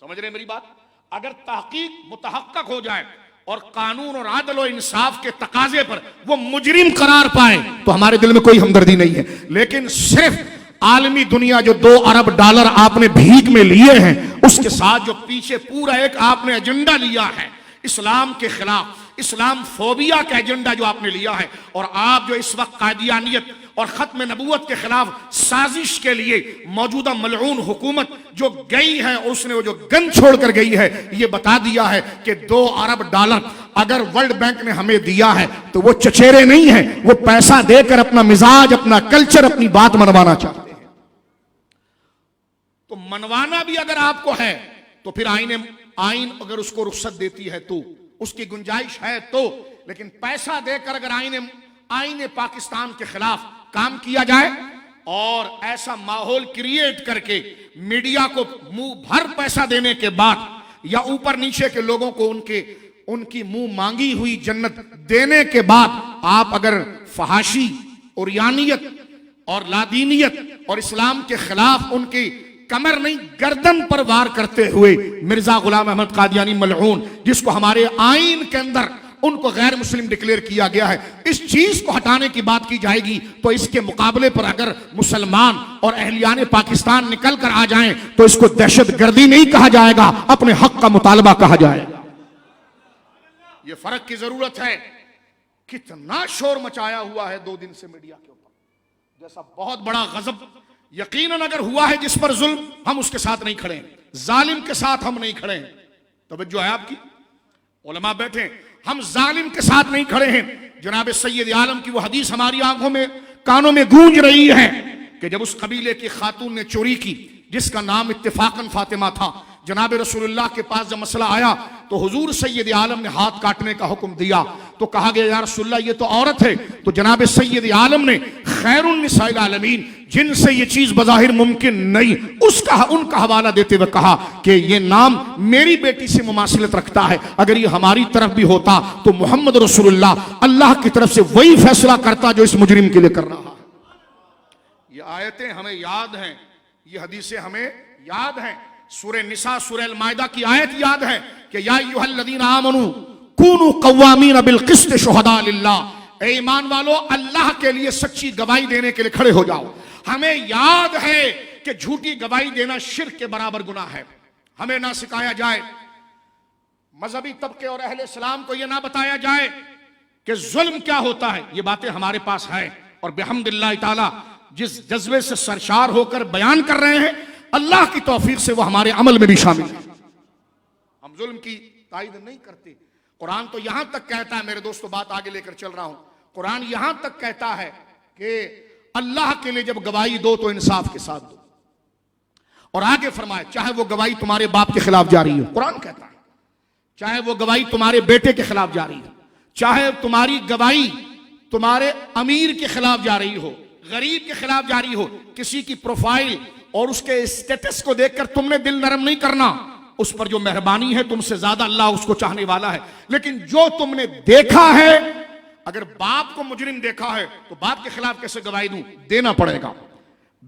समझ रहे मेरी बात। अगर तहकीक मुतहक्कक हो जाए और कानून और आदल और इंसाफ के तकाजे पर वो मुजरिम करार पाए तो हमारे दिल में कोई हमदर्दी नहीं है। लेकिन सिर्फ आलमी दुनिया जो $2 अरब आपने भीख में लिए हैं, उसके साथ जो पीछे पूरा एक आपने एजेंडा लिया है इस्लाम के खिलाफ, इस्लाम फोबिया का एजेंडा जो आपने लिया है, और आप जो इस वक्त कादियानियत और खत्म नबूवत के खिलाफ साजिश के लिए मौजूदा मलऊन हुकूमत जो गई है और उसने वो जो गन छोड़कर गई है, ये बता दिया है कि $2 अरब अगर वर्ल्ड बैंक ने हमें दिया है तो वो चचेरे नहीं है, वो पैसा देकर अपना मिजाज, अपना कल्चर, अपनी बात मनवाना चाहते हैं। तो मनवाना भी अगर आपको है तो फिर आइन अगर उसको रुख्सत देती है तो उसकी गुंजाइश है तो, लेकिन पैसा देकर अगर आईने पाकिस्तान के खिलाफ काम किया जाए और ऐसा माहौल क्रिएट करके मीडिया को मुंह भर पैसा देने के बाद या ऊपर नीचे के लोगों को उनकी मुंह मांगी हुई जन्नत देने के बाद आप अगर फहाशी और यानियत और लादीनियत और इस्लाम के खिलाफ उनकी कमर नहीं गर्दन पर वार करते हुए मिर्जा गुलाम अहमद कादियानी मलऊन, जिसको हमारे आइन के अंदर उनको गैर मुस्लिम डिक्लेयर किया गया है, इस चीज को हटाने की बात की जाएगी तो इसके मुकाबले पर अगर मुसलमान और अहलियाने पाकिस्तान निकल कर आ जाएं तो इसको दहशतगर्दी नहीं कहा जाएगा, अपने हक का मुतालबा कहा जाएगा। यह फर्क की जरूरत है। कितना शोर मचाया हुआ है 2 दिन से मीडिया के ऊपर, जैसा बहुत बड़ा गजब यकीनन अगर हुआ है जिस पर जुल्म, हम उसके साथ नहीं खड़े, जालिम के साथ हम नहीं खड़े। तवज्जो है आपकी, उलमा बैठे, हम जालिम के साथ नहीं खड़े हैं। जनाब सैयद आलम की वो हदीस हमारी आंखों में कानों में गूंज रही है कि जब उस कबीले की खातून ने चोरी की जिसका नाम इत्तेफाकन फातिमा था, जनाब रसूलुल्लाह के पास जब मसला आया तो हुजूर सैयद आलम ने हाथ काटने का हुक्म दिया। तो कहा गया या रसूलुल्लाह ये तो औरत है। तो जनाब सैयद आलम ने खैरुन निसाइल आलमीन, जिनसे ये चीज बज़ाहिर मुमकिन नहीं, उनका हवाला देते हुए कहा कि ये नाम मेरी बेटी से मुमासिलत रखता है, अगर ये हमारी तरफ भी होता तो मोहम्मद रसूलुल्लाह अल्लाह की तरफ से वही फैसला करता जो इस मुजरिम के लिए कर रहा है। ये आयतें हमें याद हैं, ये हदीसें हमें याद हैं। सूरह निसा, सूरह अल-माइदा की आयत याद है कि या अय्युहल्लज़ीना आमनू कूनू कव्वामीन बिल क़िस्त शुहदा लिल्लाह, ए ईमान वालो अल्लाह के लिए सच्ची गवाही देने के लिए खड़े हो जाओ। हमें याद है कि झूठी गवाही देना शिर्क के बराबर गुनाह है। हमें ना सिखाया जाए, मजहबी तबके और अहले इस्लाम को यह ना बताया जाए कि जुल्म क्या होता है। ये बातें हमारे पास है और बिहम्दिल्लाह ताला जिस जज्बे से सरशार होकर बयान कर रहे हैं, अल्लाह की तौफीक से वो हमारे अमल में भी शामिल है। हम जुल्म की तायद नहीं करते। कुरान तो यहां तक कहता है, मेरे दोस्तों बात आगे लेकर चल रहा हूं, कुरान यहां तक कहता है कि अल्लाह के लिए जब गवाही दो तो इंसाफ के साथ दो। और आगे फरमाए चाहे वो गवाही तुम्हारे बाप के खिलाफ जा रही हो, कुरान कहता है, चाहे वो गवाही तुम्हारे बेटे के खिलाफ जा रही हो, चाहे तुम्हारी गवाही तुम्हारे अमीर के खिलाफ जा रही हो, गरीब के खिलाफ जा रही हो, किसी की प्रोफाइल और उसके स्टेटस को देखकर तुमने दिल नरम नहीं करना। उस पर जो मेहरबानी है तुमसे ज्यादा अल्लाह उसको चाहने वाला है। लेकिन जो तुमने देखा है, अगर बाप को मुजरिम देखा है तो बाप के खिलाफ कैसे गवाही दूं? देना पड़ेगा।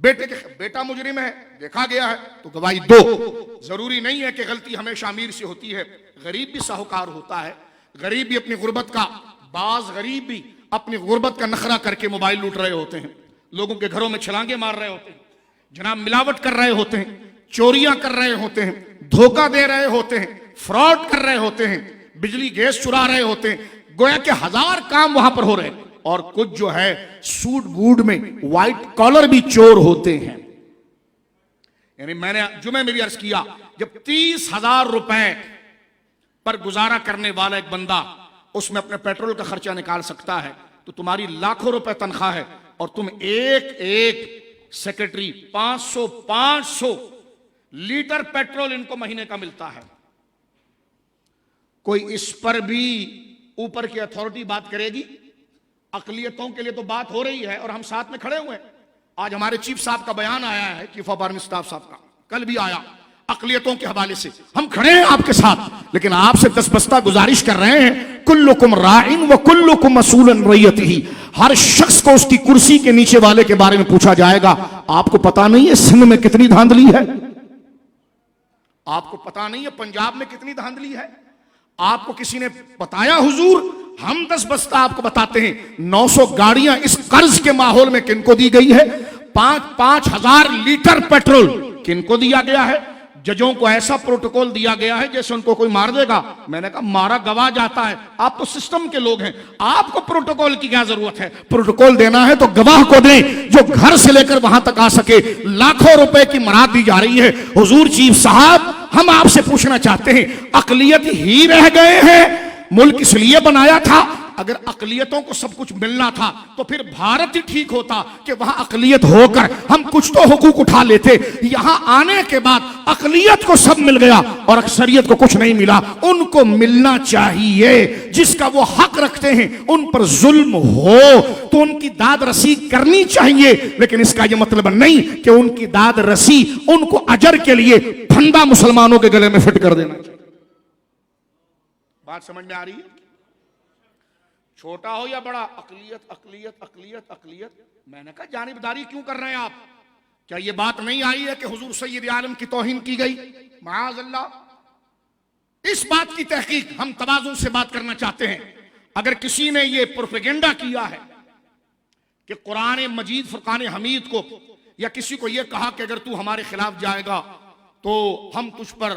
बेटा मुजरिम है, देखा गया है, तो गवाही दो। जरूरी नहीं है कि गलती हमेशा अमीर से होती है, गरीब भी साहूकार होता है। गरीब भी अपनी गुर्बत का, बाज गरीब भी अपनी गुर्बत का नखरा करके मोबाइल लूट रहे होते हैं, लोगों के घरों में छलांगे मार रहे होते हैं, जनाब मिलावट कर रहे होते हैं, चोरियां कर रहे होते हैं, धोखा दे रहे होते हैं, फ्रॉड कर रहे होते हैं, बिजली गैस चुरा रहे होते हैं, गोया के हजार काम वहां पर हो रहे हैं। और कुछ जो है सूट बूट में व्हाइट कॉलर भी चोर होते हैं। यानी मैंने जुमे में भी अर्ज किया, जब 30,000 रुपए पर गुजारा करने वाला एक बंदा उसमें अपने पेट्रोल का खर्चा निकाल सकता है, तो तुम्हारी लाखों रुपए तनख्वाह है और तुम एक सेक्रेटरी 500 लीटर पेट्रोल इनको महीने का मिलता है। कोई इस पर भी ऊपर की अथॉरिटी बात करेगी? अकलियतों के लिए तो बात हो रही है और हम साथ में खड़े हुए हैं। आज हमारे चीफ साहब का बयान आया है, चीफ ऑफ आर्मी स्टाफ साहब का, कल भी आया, अकलियतों के हवाले से हम खड़े हैं आपके साथ। लेकिन आपसे दसबस्ता गुजारिश कर रहे हैं, कुल्लुकुम राइन व कुल्लुकुम मसूलन रय्यतिही, हर शख्स को उसकी कुर्सी के नीचे वाले के बारे में पूछा जाएगा। आपको पता नहीं है सिंध में कितनी धांधली है? आपको पता नहीं है पंजाब में कितनी धांधली है? आपको किसी ने बताया? हुजूर हम 10 बस्ता आपको बताते हैं। 900 गाड़ियां इस कर्ज के माहौल में किनको दी गई है? 5,000 लीटर पेट्रोल किनको दिया गया है? जजों को ऐसा प्रोटोकॉल दिया गया है जैसे उनको कोई मार देगा। मैंने कहा मारा गवा जाता है, आप तो सिस्टम के लोग हैं, आपको प्रोटोकॉल की क्या जरूरत है? प्रोटोकॉल देना है तो गवाह को दें जो घर से लेकर वहां तक आ सके। लाखों रुपए की मराद दी जा रही है। हुजूर चीफ साहब, हम आपसे पूछना चाहते हैं, अकलियत ही रह गए हैं? मुल्क इसलिए बनाया था, अगर अकलियतों को सब कुछ मिलना था तो फिर भारत ही ठीक होता कि वहां अकलियत होकर हम कुछ तो हुकूक उठा लेते। यहां आने के बाद अकलियत को सब मिल गया और अक्सरियत को कुछ नहीं मिला। उनको मिलना चाहिए, जिसका वो हक रखते हैं उन पर जुल्म हो तो उनकी दाद रसी करनी चाहिए। लेकिन इसका यह मतलब नहीं कि उनकी दाद रसी उनको अजर के लिए फंदा मुसलमानों के गले में फिट कर देना चाहिए। बात समझ में आ रही है? छोटा हो या बड़ा, अकलियत अकलियत अकलियत अकलियत। मैंने कहा जानिबदारी क्यों कर रहे हैं आप? क्या ये बात नहीं आई है कि हुजूर सैयद आलम की तौहीन की गई? माअज़ल्लाह। इस बात की तहकीक हम तवाज़ुन से बात करना चाहते हैं। अगर किसी ने ये प्रोपेगेंडा किया है कि कुरान मजीद फुरकान हमीद को, या किसी को यह कहा कि अगर तू हमारे खिलाफ जाएगा तो हम तुझ पर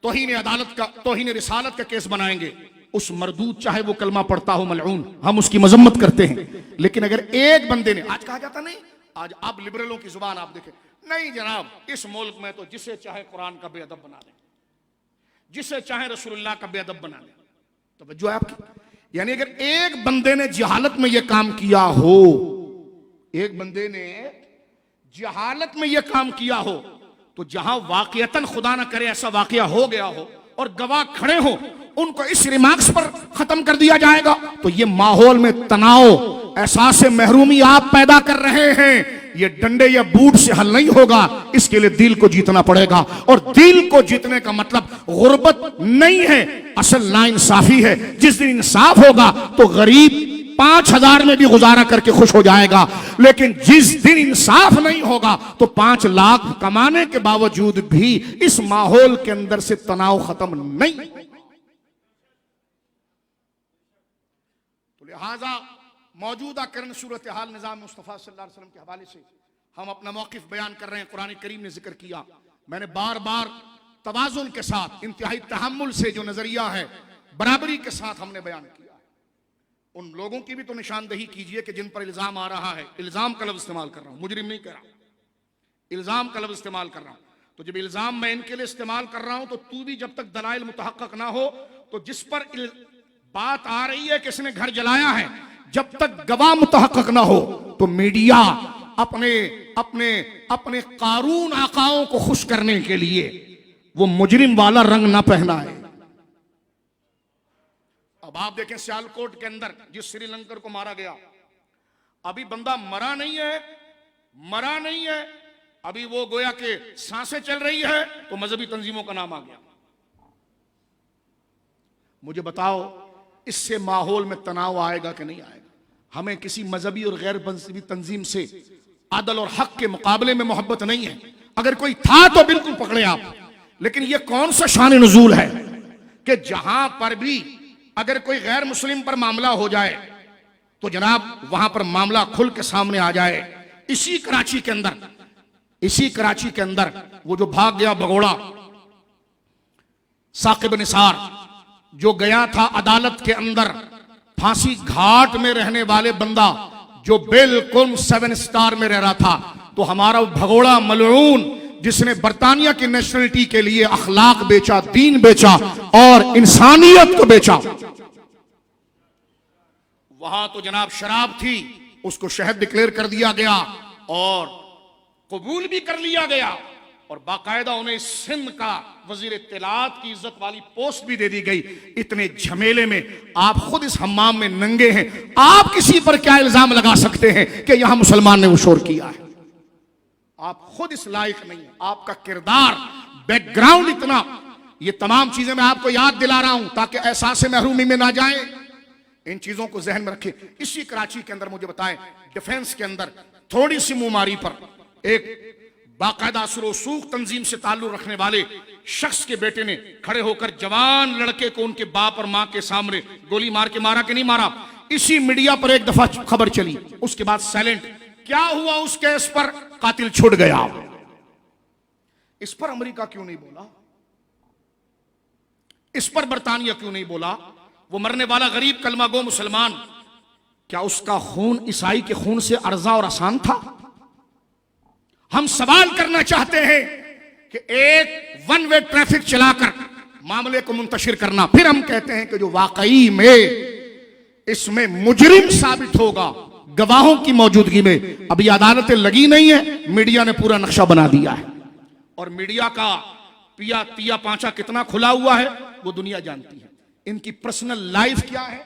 तौहीन अदालत का, तौहीन रिसालत का केस बनाएंगे, उस मरदूद चाहे वो कलमा पढ़ता हो मलऊन, हम उसकी मजम्मत करते हैं। लेकिन अगर एक बंदे ने, आज कहा जाता नहीं आज अब लिबरलों की जुबान आप देखें, नहीं जनाब, इस मुल्क में तो जिसे चाहे कुरान का बेअदब बना दें, जिसे चाहे रसूलुल्लाह का बेअदब बना दें। तो जो आपकी, यानी अगर एक बंदे ने जहालत में यह काम किया हो, एक बंदे ने जहालत में यह काम किया हो, तो जहां वाकयतन खुदा ना करे ऐसा वाकया हो गया हो और गवाह खड़े हो, उनको इस रिमार्क्स पर खत्म कर दिया जाएगा। तो ये माहौल में तनाव, एहसास महरूमी आप पैदा कर रहे हैं। ये डंडे या बूट से हल नहीं होगा, इसके लिए दिल को जीतना पड़ेगा। और दिल को जीतने का मतलब गुर्बत नहीं है, असल नाइंसाफी है। जिस दिन इंसाफ होगा तो गरीब 5,000 में भी गुजारा करके खुश हो जाएगा, लेकिन जिस दिन इंसाफ नहीं होगा तो 5 लाख कमाने के बावजूद भी इस माहौल के अंदर से तनाव खत्म नहीं। तो लिहाजा मौजूदा करन सूरत हाल निज़ाम मुस्तफ़ा सल्लल्लाहु अलैहि वसल्लम के हवाले से हम अपना मौक़िफ़ बयान कर रहे हैं। कुरान करीम ने जिक्र किया, मैंने बार बार तवाज़ुन के साथ, इंतहाई तहम्मुल से जो नजरिया है, बराबरी के साथ हमने बयान किया। उन लोगों की भी तो निशानदेही कीजिए कि जिन पर इल्जाम आ रहा है, इल्जाम का लफ्ज़ इस्तेमाल कर रहा हूं, मुजरिम नहीं कर रहा, इल्जाम का लफ्ज़ इस्तेमाल कर रहा हूं। तो जब इल्जाम मैं इनके लिए इस्तेमाल कर रहा हूं, तो तू भी जब तक दलाइल मुतहक्कक ना हो, तो जिस पर बात आ रही है कि इसने घर जलाया है, जब तक गवाह मुतहक्कक ना हो, तो मीडिया अपने अपने अपने कारून आकाओं को खुश करने के लिए वो मुजरिम वाला रंग ना पहनाए। अब आप देखें सियालकोट के अंदर जिस श्रीलंकर को मारा गया, अभी बंदा मरा नहीं है, मरा नहीं है, अभी वो गोया के सांसें चल रही है, तो मजहबी तंजीमों का नाम आ गया। मुझे बताओ, इससे माहौल में तनाव आएगा कि नहीं आएगा? हमें किसी मजहबी और गैर मजहबी तंजीम से अदल और हक के मुकाबले में मोहब्बत नहीं है। अगर कोई था तो बिल्कुल पकड़े आप, लेकिन यह कौन सा शान नुज़ूल है कि जहां पर भी अगर कोई गैर मुस्लिम पर मामला हो जाए तो जनाब वहां पर मामला खुल के सामने आ जाए। इसी कराची के अंदर वो जो भाग गया भगोड़ा साकिब निसार, जो गया था अदालत के अंदर, फांसी घाट में रहने वाले बंदा जो बिल्कुल 7 स्टार में रह रहा था, तो हमारा भगोड़ा मलऊन जिसने बर्तानिया की नेशनलिटी के लिए अखलाक बेचा, दीन बेचा और इंसानियत को बेचा, वहां तो जनाब शराब थी, उसको शहद डिक्लेयर कर दिया गया और कबूल भी कर लिया गया, और बाकायदा उन्हें सिंध का वजीर इत्तलात की इज्जत वाली पोस्ट भी दे दी गई। इतने झमेले में आप खुद इस हम्माम में नंगे हैं, आप किसी पर क्या इल्जाम लगा सकते हैं कि यहां मुसलमान ने वो शोर किया है? आप खुद इस लायक नहीं है। आपका किरदार, बैकग्राउंड इतना, ये तमाम चीजें मैं आपको याद दिला रहा हूं ताकि एहसास महरूमी में ना जाए। इन चीजों को जहन में रखें। इसी कराची के अंदर मुझे बताएं, डिफेंस के अंदर थोड़ी सी मुंहमारी पर एक बाकायदा असर-ओ-सूख तंजीम से ताल्लुक रखने वाले शख्स के बेटे ने खड़े होकर जवान लड़के को उनके बाप और मां के सामने गोली मार के मारा कि नहीं मारा, इसी मीडिया पर एक दफा खबर चली, उसके बाद साइलेंट। क्या हुआ उस केस पर? कातिल छुट गया। इस पर अमेरिका क्यों नहीं बोला? इस पर बर्तानिया क्यों नहीं बोला? वो मरने वाला गरीब कलमागो मुसलमान, क्या उसका खून ईसाई के खून से अर्जा और आसान था? हम सवाल करना चाहते हैं कि एक वन वे ट्रैफिक चलाकर मामले को मुंतशिर करना, फिर हम कहते हैं कि जो वाकई में इसमें मुजरिम साबित होगा गवाहों की मौजूदगी में, अभी अदालतें लगी नहीं है, मीडिया ने पूरा नक्शा बना दिया है। और मीडिया का पिया तिया पांचा कितना खुला हुआ है वो दुनिया जानती है। इनकी पर्सनल लाइफ क्या है,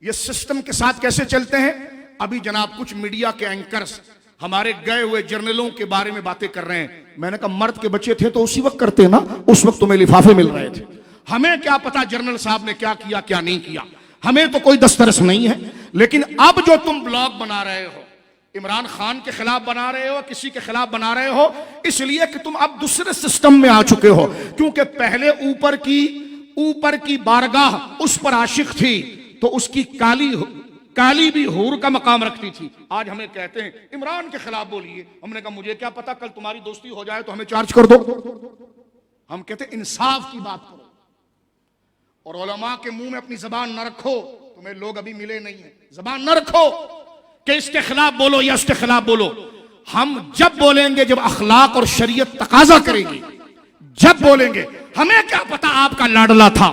ये सिस्टम के साथ कैसे चलते हैं। अभी जनाब कुछ मीडिया के एंकर्स हमारे गए हुए जर्नलों के बारे में बातें कर रहे हैं। मैंने कहा मर्द के बच्चे थे तो उसी वक्त करते ना, उस वक्त तुम्हें लिफाफे मिल रहे थे। हमें क्या पता जर्नल साहब ने क्या किया क्या नहीं किया, हमें तो कोई दस्तरस नहीं है। लेकिन अब जो तुम ब्लॉग बना रहे हो, इमरान खान के खिलाफ बना रहे हो, किसी के खिलाफ बना रहे हो, इसलिए कि तुम अब दूसरे सिस्टम में आ चुके हो। क्योंकि पहले ऊपर की बारगाह उस पर आशिक थी तो उसकी काली भी हूर का मकाम रखती थी। आज हमें कहते हैं इमरान के खिलाफ बोलिए, हमने कहा मुझे क्या पता, कल तुम्हारी दोस्ती हो जाए तो हमें चार्ज कर दो। हम कहते हैं इंसाफ की बात करो और उलमा के मुंह में अपनी जबान न रखो। तुम्हें लोग अभी मिले नहीं है, जबान न रखो कि इसके खिलाफ बोलो या उसके खिलाफ बोलो। हम जब बोलेंगे जब अखलाक और शरीयत तकाजा करेगी, जब बोलेंगे। हमें क्या पता आपका लाडला था,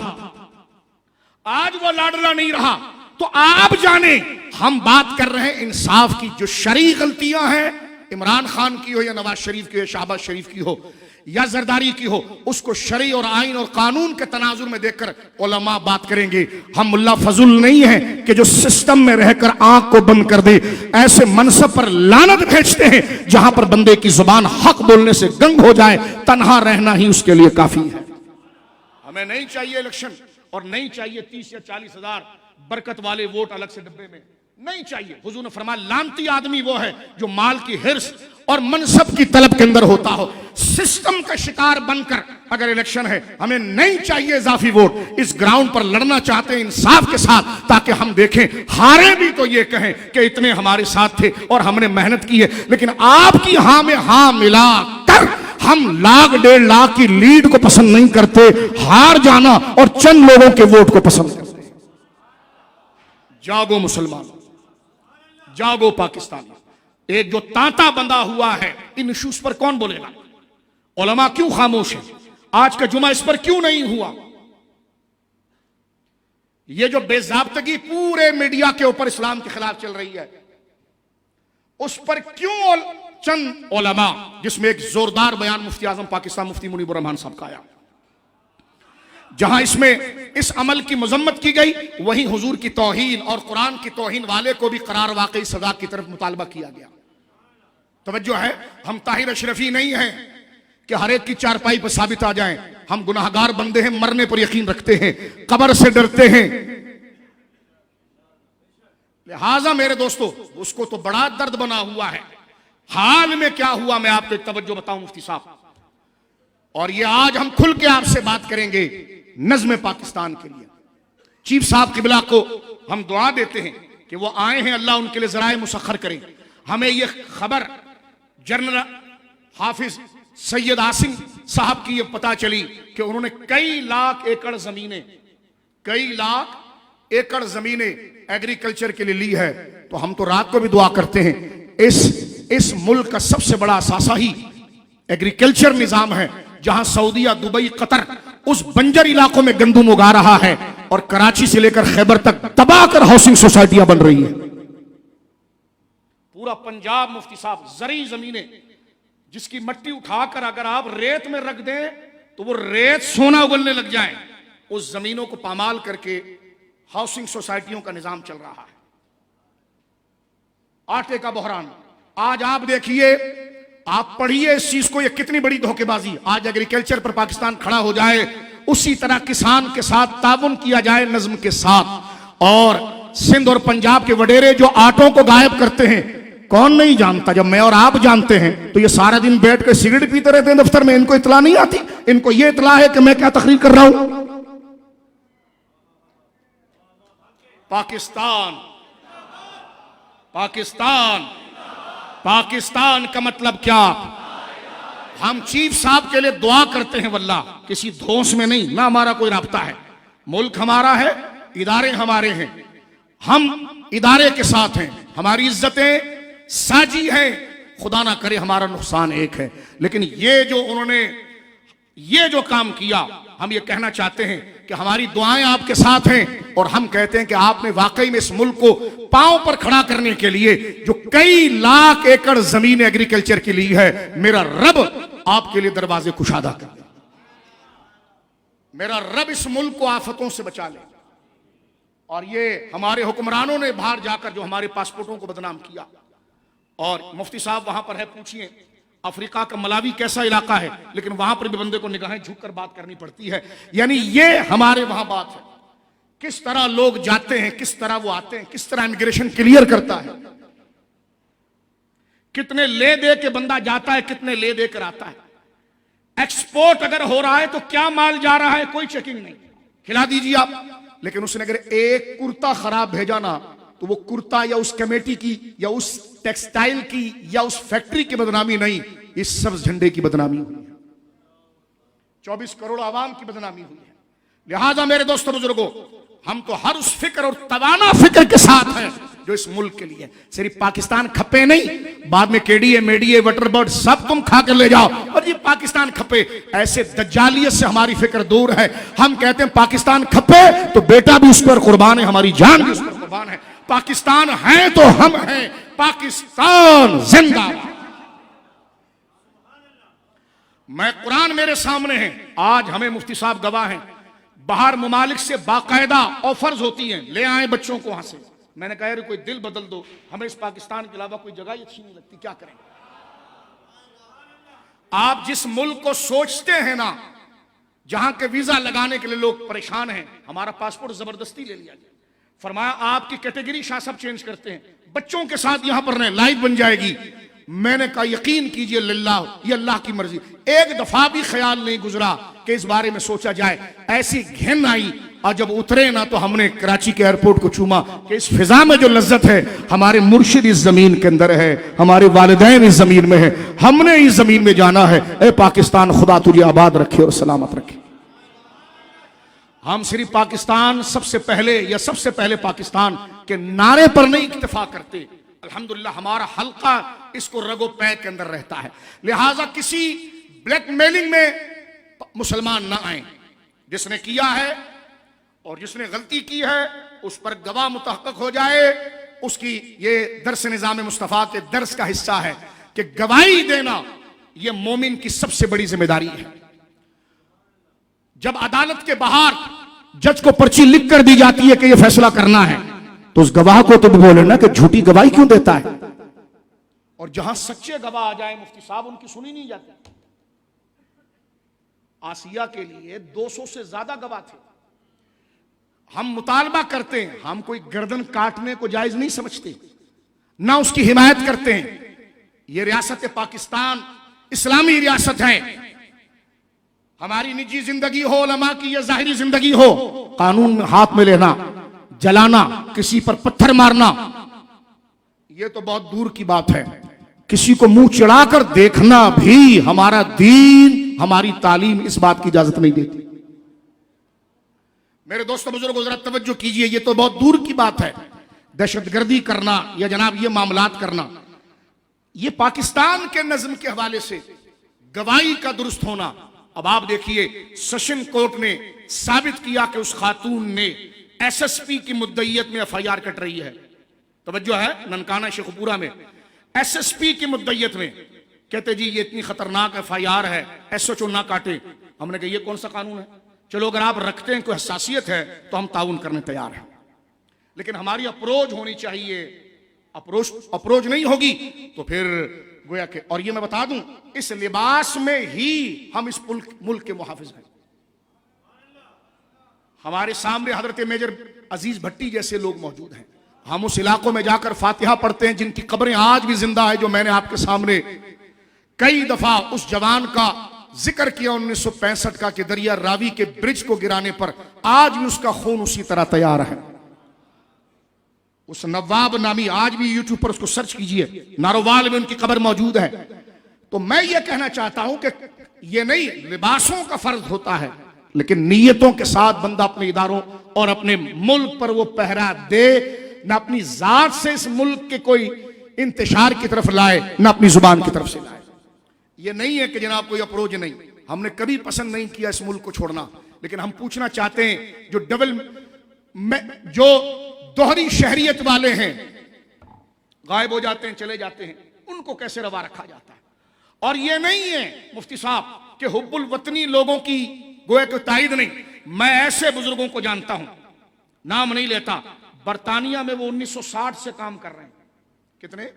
आज वो लाडला नहीं रहा, तो आप जाने। हम बात कर रहे हैं इंसाफ की। जो शरई गलतियां हैं, इमरान खान की हो या नवाज शरीफ की हो, शहबाज शरीफ की हो या जरदारी की हो, उसको शरई और आइन और कानून के तनाजुर में देखकर उलमा बात करेंगे। हम मुल्ला फजुल नहीं हैं कि जो सिस्टम में रहकर आंख को बंद कर दे। ऐसे मनसब पर लानत भेजते हैं जहां पर बंदे की जुबान हक बोलने से गंग हो जाए, तन्हा रहना ही उसके लिए काफी है। हमें नहीं चाहिए इलेक्शन, और नहीं चाहिए 30 या 40 हजार बरकत वाले वोट अलग से डब्बे में, नहीं चाहिए। हुजूर ने फरमाया, लानती आदमी वो है जो माल की हिर्स और मनसब की तलब के अंदर होता हो। सिस्टम का शिकार बनकर अगर इलेक्शन है, हमें नहीं चाहिए इजाफी वोट। इस ग्राउंड पर लड़ना चाहते हैं इंसाफ के साथ, ताकि हम देखें, हारे भी तो ये कहें कि इतने हमारे साथ थे और हमने मेहनत की है। लेकिन आपकी हां में हां मिला कर हम 1,00,000 1,50,000 लाख की लीड को पसंद नहीं करते, हार जाना और चंद लोगों के वोट को पसंद करते। जागो मुसलमान, जागो पाकिस्तानी। एक जो तांता बंधा हुआ है, इन इश्यूज पर कौन बोलेगा? उलमा क्यों खामोश है? आज का जुमा इस पर क्यों नहीं हुआ? ये जो बेजाब्तगी पूरे मीडिया के ऊपर इस्लाम के खिलाफ चल रही है, उस पर क्यों चंद उलमा, जिसमें एक जोरदार बयान मुफ्ती आजम पाकिस्तान मुफ्ती मुनीबुर रहमान साहब का आया, जहां इसमें इस अमल की मजम्मत की गई, वहीं हुजूर की तौहीन और कुरान की तौहीन वाले को भी करार वाकई सजा की तरफ मुतालबा किया गया। तवज्जो है, हम ताहिर अशरफी नहीं हैं कि हर एक की चारपाई पर साबित आ जाएं। हम गुनाहगार बंदे हैं, मरने पर यकीन रखते हैं, कब्र से डरते हैं। लिहाजा मेरे दोस्तों, उसको तो बड़ा दर्द बना हुआ है। हाल में क्या हुआ, मैं आपको एक तवज्जो बताऊं मुफ्ती साहब, और ये आज हम खुल के आपसे बात करेंगे नज़्म पाकिस्तान के लिए। चीफ साहब किबला को हम दुआ देते हैं कि वो आए हैं, अल्लाह उनके लिए ज़राए मुसख्खर करें। हमें ये खबर जनरल हाफिज सैयद आसिम साहब की ये पता चली कि उन्होंने कई लाख एकड़ जमीनें एग्रीकल्चर के लिए ली है। तो हम तो रात को भी दुआ करते हैं, इस मुल्क का सबसे बड़ा असासा ही एग्रीकल्चर निजाम है, जहां सऊदीया, दुबई, कतर उस बंजर इलाकों में गंदुम उगा रहा है और कराची से लेकर खैबर तक दबाकर हाउसिंग सोसाइटियां बन रही है। पूरा पंजाब मुफ्ती साहब जरी जमीनें, जिसकी मट्टी उठाकर अगर आप रेत में रख दें तो वो रेत सोना उगलने लग जाए, उस जमीनों को पामाल करके हाउसिंग सोसाइटियों का निजाम चल रहा है। आटे का बहरान, आज आप देखिए, आप पढ़िए इस चीज को, ये कितनी बड़ी धोखेबाजी। आज एग्रीकल्चर पर पाकिस्तान खड़ा हो जाए, उसी तरह किसान के साथ ताउन किया जाए नज्म के साथ। और सिंध और पंजाब के वडेरे जो आटों को गायब करते हैं, कौन नहीं जानता? जब मैं और आप जानते हैं तो ये सारा दिन बैठ कर सिगरेट पीते रहते हैं दफ्तर में, इनको इतला नहीं आती। इनको ये इतला है कि मैं क्या तकरीर कर रहा हूं। पाकिस्तान, पाकिस्तान, पाकिस्तान का मतलब क्या? हम चीफ साहब के लिए दुआ करते हैं, वल्लाह किसी धौंस में नहीं, ना हमारा कोई राब्ता है। मुल्क हमारा है, इदारे हमारे हैं, हम इदारे के साथ हैं, हमारी इज्जतें साजी हैं, खुदा ना करे हमारा नुकसान एक है। लेकिन ये जो उन्होंने ये जो काम किया, हम ये कहना चाहते हैं कि हमारी दुआएं आपके साथ हैं, और हम कहते हैं कि आपने वाकई में इस मुल्क को पांव पर खड़ा करने के लिए जो कई लाख एकड़ जमीन एग्रीकल्चर की ली है, मेरा रब आपके लिए दरवाजे कुशादा कर दे। मेरा रब इस मुल्क को आफतों से बचा ले। और ये हमारे हुक्मरानों ने बाहर जाकर जो हमारे पासपोर्टों को बदनाम किया, और मुफ्ती साहब वहां पर है, पूछिए अफ्रीका का मलावी कैसा इलाका है, लेकिन वहां पर भी बंदे को निगाहें झुककर बात करनी पड़ती है। यानी ये हमारे वहां बात है, किस तरह लोग जाते हैं, किस तरह वो आते हैं, किस तरह इमिग्रेशन क्लियर करता है, कितने ले दे के बंदा जाता है, कितने ले दे कर आता है। एक्सपोर्ट अगर हो रहा है तो क्या माल जा रहा है, कोई चेकिंग नहीं, खिला दीजिए आप। लेकिन उसने अगर एक कुर्ता खराब भेजा ना, तो वो कुर्ता या उस कमेटी की या उस टेक्सटाइल की या उस फैक्ट्री की बदनामी नहीं, इस सब्ज झंडे की बदनामी हुई है, 24 करोड़ आवाम की बदनामी हुई है। लिहाजा मेरे दोस्तों बुजुर्गों, हम तो हर उस फिक्र और तवाना फिक्र के साथ हैं जो इस मुल्क के लिए। सिर्फ पाकिस्तान खपे नहीं, बाद में केडीए मेडीए वटरबर्ड सब तुम खा कर ले जाओ, और ये पाकिस्तान खपे, ऐसे दज्जालियत से हमारी फिक्र दूर है। हम कहते हैं पाकिस्तान खपे तो बेटा भी उस पर कुर्बान है, हमारी जान भी उस पर कुर्बान है। पाकिस्तान है तो हम हैं, पाकिस्तान जिंदाबाद। मैं कुरान मेरे सामने है, आज हमें मुफ्ती साहब गवाह हैं, बाहर ममालिक से बाकायदा ऑफर्स होती हैं, ले आए बच्चों को वहां से। मैंने कहा कोई दिल बदल दो, हमें इस पाकिस्तान के अलावा कोई जगह ही अच्छी नहीं लगती, क्या करें। आप जिस मुल्क को सोचते हैं ना, जहां के वीजा लगाने के लिए लोग परेशान हैं, हमारा पासपोर्ट जबरदस्ती ले लिया गया, फरमाया आपकी कैटेगरी शाह सब चेंज करते हैं, बच्चों के साथ यहां पर रहें, लाइफ बन जाएगी। मैंने कहा यकीन कीजिए लिल्लाह, ये अल्लाह की मर्जी, एक दफा भी ख्याल नहीं गुजरा कि इस बारे में सोचा जाए। ऐसी घिन आई, और जब उतरे ना तो हमने कराची के एयरपोर्ट को चूमा कि इस फिजा में जो लज्जत है, हमारे मुर्शिद इस जमीन के अंदर है, हमारे वालिदैन इस जमीन में है, हमने इस जमीन में जाना है। ए पाकिस्तान, खुदा तुझे आबाद रखे और सलामत रखे। हम सिर्फ पाकिस्तान सबसे पहले पाकिस्तान के नारे पर नहीं इक्तफा करते। अल्हम्दुलिल्लाह हमारा हल्का इसको रगो पैर के अंदर रहता है, लिहाजा किसी ब्लैकमेलिंग में मुसलमान ना आए। जिसने किया है और जिसने गलती की है उस पर गवाह मुतहक्कक हो जाए, उसकी ये दर्स निज़ाम मुस्तफ़ा के दर्स का हिस्सा है कि गवाही देना ये मोमिन की सबसे बड़ी जिम्मेदारी है। जब अदालत के बाहर जज को पर्ची लिख कर दी जाती है कि यह फैसला करना है, तो उस गवाह को तो बोले ना कि झूठी गवाही क्यों देता है। और जहां सच्चे गवाह आ जाए मुफ्ती साहब, उनकी सुनी नहीं जाती। आसिया के लिए 200 से ज्यादा गवाह थे। हम मुतालबा करते हैं, हम कोई गर्दन काटने को जायज नहीं समझते, ना उसकी हिमायत करते हैं। यह रियासत पाकिस्तान इस्लामी रियासत है। हमारी निजी जिंदगी हो, उलमा की या जाहिरी जिंदगी हो, कानून हाथ में लेना, जलाना, किसी पर पत्थर मारना, यह तो बहुत दूर की बात है। किसी को मुंह चिढ़ाकर देखना भी हमारा दीन, हमारी तालीम इस बात की इजाजत नहीं देती। मेरे दोस्तों बुजुर्गों, जरा तवज्जो कीजिए, यह तो बहुत दूर की बात है। दहशतगर्दी करना या जनाब ये मामलात करना, यह पाकिस्तान के नज्म के हवाले से गवाही का दुरुस्त होना। अब आप देखिए, सेशन कोर्ट ने साबित किया कि उस खातून ने एसएसपी की मुद्दईयत में एफआईआर कट रही है। तवज्जो है, ननकाना शेखपुरा में एसएसपी की मुद्दईयत में कहते जी ये इतनी खतरनाक एफआईआर है, एसएचओ ना काटे। हमने कहा ये कौन सा कानून है? चलो अगर आप रखते हैं कोई हसासियत है तो हम ताउन करने तैयार हैं, लेकिन हमारी अप्रोच होनी चाहिए। अप्रोच नहीं होगी तो फिर गोया के, और ये मैं बता दूं, इस लिबास में ही हम इस मुल्क के मुहाफिज हैं। हमारे सामने हजरत मेजर अजीज भट्टी जैसे लोग मौजूद हैं। हम उस इलाकों में जाकर फातिहा पढ़ते हैं जिनकी कब्रें आज भी जिंदा है। जो मैंने आपके सामने कई दफा उस जवान का जिक्र किया 1965 का, कि दरिया रावी के ब्रिज को गिराने पर आज भी उसका खून उसी तरह तैयार है। उस नवाब नामी, आज भी यूट्यूब पर उसको सर्च कीजिए, नारोवाल में उनकी कब्र मौजूद है। तो मैं ये कहना चाहता हूं कि ये नहीं, लिबासों का फर्ज होता है, लेकिन नीयतों के साथ बंदा अपने इदारों और अपने मुल्क पर वो पहरा दे, ना अपनी जात से इस मुल्क के कोई इंतशार की तरफ लाए, ना अपनी जुबान की तरफ से लाए। ये नहीं है कि जनाब कोई अप्रोच नहीं, हमने कभी पसंद नहीं किया इस मुल्क को छोड़ना, लेकिन हम पूछना चाहते हैं जो दोहरी शहरियत वाले हैं, गायब हो जाते हैं, चले जाते हैं, उनको कैसे रवा रखा जाता है। और ये नहीं है मुफ्ती साहब कि हुब्बुल वतनी लोगों की गोया को तायद नहीं। मैं ऐसे बुजुर्गों को जानता हूं, नाम नहीं लेता, बरतानिया में वो 1960 से काम कर रहे हैं। कितने?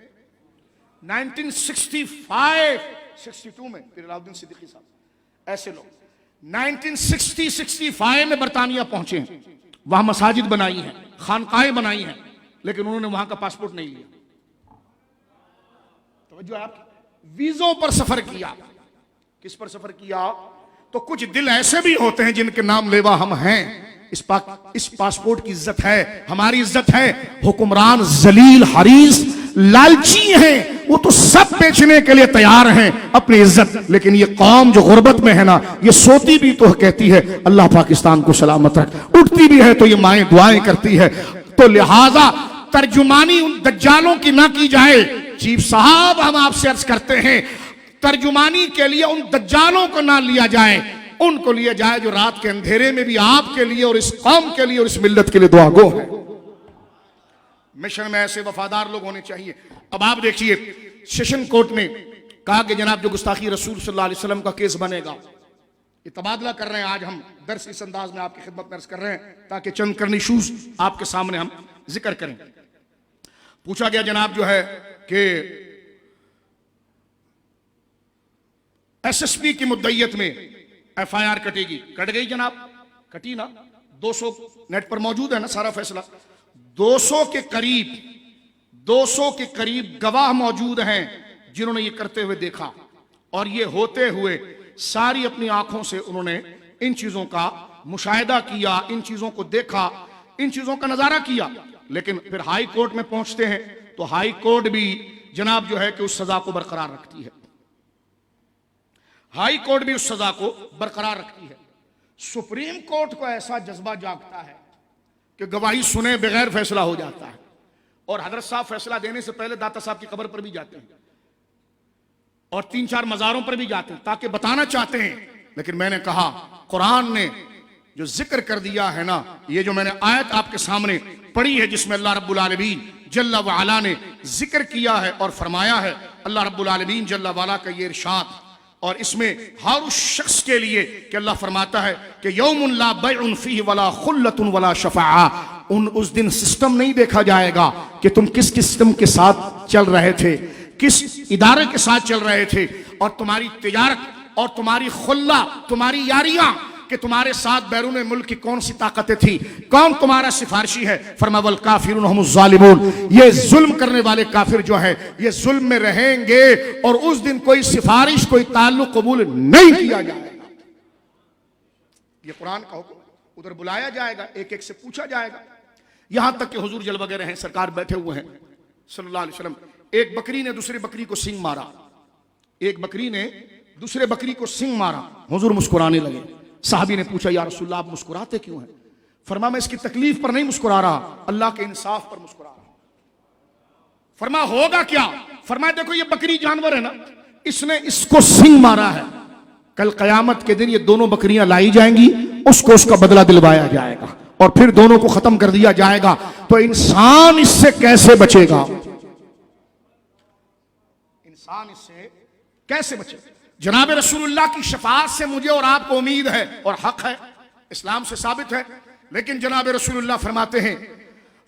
1965 62 में फिर अलाउद्दीन सिद्दीकी साहब, ऐसे लोग 1960-65 में बरतानिया पहुंचे हैं, वहां मसाजिद बनाई हैं, खानकाहें बनाई हैं, लेकिन उन्होंने वहां का पासपोर्ट नहीं लिया। तो जो आप वीजों पर सफर किया, किस पर सफर किया? तो कुछ दिल ऐसे भी होते हैं जिनके नाम लेवा हम हैं। इस पासपोर्ट की इज्जत है, हमारी इज्जत है। हुक्मरान जलील हरीस लालची हैं, वो तो सब बेचने के लिए तैयार हैं अपनी इज्जत, लेकिन ये कौम जो गुर्बत में है ना, ये सोती भी तो कहती है अल्लाह पाकिस्तान को सलामत रख, उठती भी है तो ये माएं दुआएं करती है। तो लिहाजा तर्जुमानी उन दज्जालों की ना की जाए। चीफ साहब, हम आपसे अर्ज करते हैं, तर्जुमानी के लिए उन दज्जालों को ना लिया जाए, उनको लिया जाए जो रात के अंधेरे में भी आपके लिए और इस कौम के लिए और इस मिल्लत के लिए दुआ गो है। मिशन में ऐसे वफादार लोग होने चाहिए। अब आप देखिए, सेशन कोर्ट ने कहा कि जनाब जो गुस्ताखी रसूल सल्लल्लाहु अलैहि वसल्लम का केस बनेगा, ये तबादला कर रहे हैं। आज हम दर्स इस अंदाज में आपकी खिदमत में अर्ज कर रहे हैं ताकि चंद करनी इशूज आपके सामने हम जिक्र करें। पूछा गया जनाब जो है कि एसएसपी की मुद्दईयत में एफआईआर कटेगी, कट गई जनाब, कटी ना। 200 नेट पर मौजूद है ना सारा फैसला। 200 के करीब गवाह मौजूद हैं जिन्होंने ये करते हुए देखा, और ये होते हुए सारी अपनी आंखों से उन्होंने इन चीजों का मुशाहिदा किया, इन चीजों को देखा, इन चीजों का नजारा किया। लेकिन फिर हाई कोर्ट में पहुंचते हैं तो हाई कोर्ट भी जनाब जो है कि उस सजा को बरकरार रखती है। हाई कोर्ट भी उस सजा को बरकरार रखती है। सुप्रीम कोर्ट को ऐसा जज्बा जागता है कि गवाही सुने बगैर फैसला हो जाता है, और हजरत साहब फैसला देने से पहले दाता साहब की कब्र पर भी जाते हैं और 3-4 मज़ारों पर भी जाते हैं ताकि बताना चाहते हैं। लेकिन मैंने कहा, कुरान ने जो जिक्र कर दिया है ना, ये जो मैंने आयत आपके सामने पढ़ी है जिसमें अल्लाह रब्बुल आलमीन जल्ला व अला ने जिक्र किया है और फरमाया है, अल्लाह रब्बुल आलमीन जल्ला व अला का ये इरशाद, और इसमें हर उस शख्स के लिए कि अल्लाह फरमाता है कि यौमुन ला बैउन फीह वला खुल्लतुन वला शफाआ, उस दिन सिस्टम नहीं देखा जाएगा कि तुम किस सिस्टम के साथ चल रहे थे, किस इदारे के साथ चल रहे थे, और तुम्हारी तिजारत और तुम्हारी खुल्ला, तुम्हारी यारियां, कि तुम्हारे साथ बैरून मुल्क की कौन सी ताकतें थी, कौन तुम्हारा सिफारिशी है। फरमावल काफिरून हुमुज़ ज़ालिमून, ये जुल्म करने वाले काफिर जो है ये जुल्म में रहेंगे, और उस दिन कोई सिफारिश, कोई ताल्लुक कबूल नहीं किया जाएगा। ये कुरान का हुक्म, उधर बुलाया जाएगा, एक एक से पूछा जाएगा, यहां तक कि हुजूर जल वगैरह हैं, सरकार बैठे हुए हैं सल्लल्लाहु अलैहि वसल्लम। एक बकरी ने दूसरी बकरी को सिंग मारा, एक बकरी ने दूसरे बकरी को सिंग मारा, हुजूर मुस्कुराने लगे। साहबी ने पूछा, या रसूलल्लाह आप मुस्कुराते क्यों हैं? फरमा, मैं इसकी तकलीफ पर नहीं मुस्कुरा रहा, अल्लाह के इंसाफ पर मुस्कुरा रहा। फरमा, होगा क्या? फरमाया, देखो ये बकरी जानवर है ना, इसने इसको सिंग मारा है, कल कयामत के दिन ये दोनों बकरियां लाई जाएंगी, उसको उसका बदला दिलवाया जाएगा और फिर दोनों को खत्म कर दिया जाएगा। तो इंसान इससे कैसे बचेगा? इंसान इससे कैसे बचेगा? जनाब रसूलुल्लाह की शफाअत से मुझे और आपको उम्मीद है और हक है, इस्लाम से साबित है। लेकिन जनाब रसूलुल्लाह फरमाते हैं,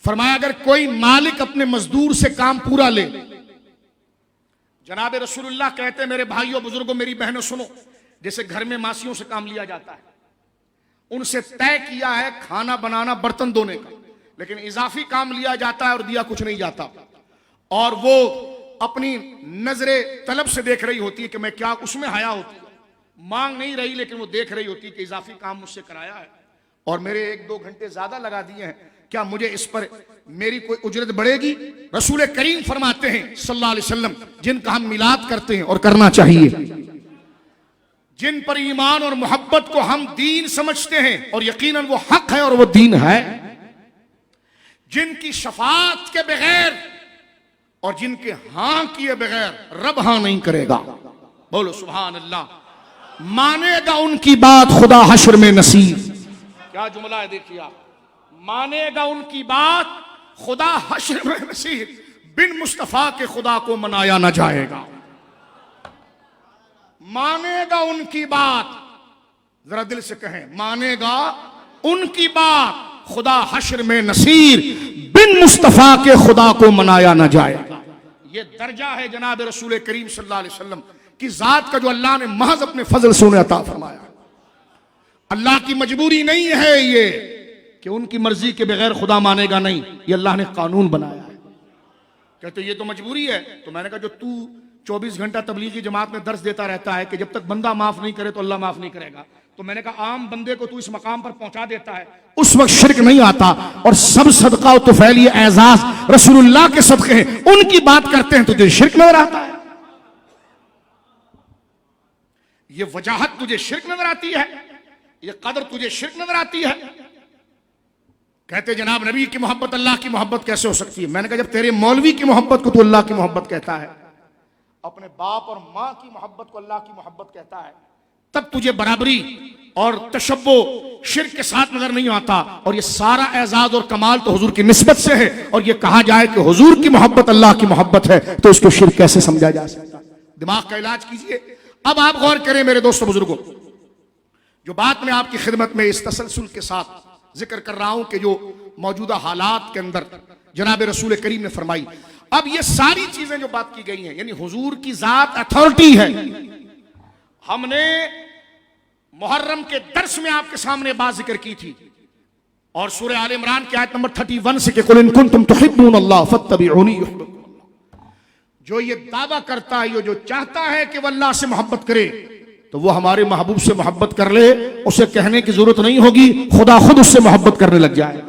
फरमाया अगर कोई मालिक अपने मजदूर से काम पूरा ले, जनाब रसूलुल्लाह कहते हैं, मेरे भाइयों बुजुर्गों मेरी बहनों सुनो, जैसे घर में मासियों से काम लिया जाता है, उनसे तय किया है खाना बनाना बर्तन धोने का, लेकिन इजाफी काम लिया जाता है और दिया कुछ नहीं जाता, और वो अपनी नजरे तलब से देख रही होती है कि मैं क्या, उसमें हया होती है, मांग नहीं रही लेकिन वो देख रही होती है कि इजाफी काम मुझसे कराया है और मेरे 1-2 घंटे ज्यादा लगा दिए हैं, क्या मुझे इस पर मेरी कोई उजरत बढ़ेगी? रसूल करीम फरमाते हैं सल्लल्लाहु अलैहि वसल्लम, जिनका हम मिलाद करते हैं और करना चाहिए, जिन पर ईमान और मोहब्बत को हम दीन समझते हैं और यकीनन वो हक है और वो दीन है, जिनकी शफाअत के बगैर और जिनके हां किए बगैर रब हां नहीं करेगा, बोलो सुभान अल्लाह, मानेगा उनकी बात खुदा हश्र में नसीर। क्या जुमला है देखिए आप, मानेगा उनकी बात खुदा हश्र में नसीर, बिन मुस्तफा के खुदा को मनाया ना जाएगा। मानेगा उनकी बात, जरा दिल से कहें, मानेगा उनकी बात खुदा हश्र में नसीर, बिन मुस्तफा के खुदा को मनाया ना जाएगा। ये दर्जा है जनाब रसूल करीम सल्लल्लाहु अलैहि वसल्लम की जात का, जो अल्लाह ने महज अपने फजल से उन्हें अता फरमाया। अल्लाह की मजबूरी नहीं है ये कि उनकी मर्जी के बगैर खुदा मानेगा नहीं, ये अल्लाह ने कानून बनाया है। कहते ये तो मजबूरी है, तो मैंने कहा जो तू 24 घंटा तबलीगी जमात में दर्स देता रहता है कि जब तक बंदा माफ नहीं करे तो अल्लाह माफ नहीं करेगा, तो मैंने कहा आम बंदे को तू इस मकाम पर पहुंचा देता है, उस वक्त शिरक नहीं आता, और सब सदका और तुफैल ये एजाज रसूलुल्लाह के सदके हैं, उनकी बात करते हैं तुझे शिरक नजर आता है, ये वजाहत तुझे शिरक नजर आती है, ये कदर तुझे शिरक नजर आती है। कहते जनाब नबी की मोहब्बत अल्लाह की मोहब्बत कैसे हो सकती है? मैंने कहा जब तेरे मौलवी की मोहब्बत को तू अल्लाह की मोहब्बत कहता है, अपने बाप और माँ की मोहब्बत को अल्लाह की मोहब्बत कहता है, तब तुझे बराबरी और तशब्बो शिर्क के साथ नजर नहीं आता। और ये सारा एजाज और कमाल तो हुजूर की निस्बत से है। और ये कहा जाए कि हुजूर की मोहब्बत अल्लाह की मोहब्बत है तो इसको शिर्क कैसे समझा जा सकता? दिमाग का इलाज कीजिए। अब आप गौर करें मेरे दोस्तों बुजुर्गों, जो बात मैं आपकी खिदमत में इस तसलसल के साथ जिक्र कर रहा हूं कि जो मौजूदा हालात के अंदर जनाब रसूल करीम ने फरमाई, अब ये सारी चीजें जो बात की गई हैं, यानी हुजूर की जात अथॉरिटी है। हमने मुहर्रम के दर्स में आपके सामने बात जिक्र की थी और सूरह आल इमरान की आयत नंबर 31 से कि कुल इन कुंतुम तुहिब्बूनल्लाह फत्तबिऊनी युहिब्बुकुमुल्लाह, जो ये दावा करता है, जो चाहता है कि वह अल्लाह से मोहब्बत करे तो वो हमारे महबूब से मोहब्बत कर ले, उसे कहने की जरूरत नहीं होगी, खुदा खुद उससे मोहब्बत करने लग जाए।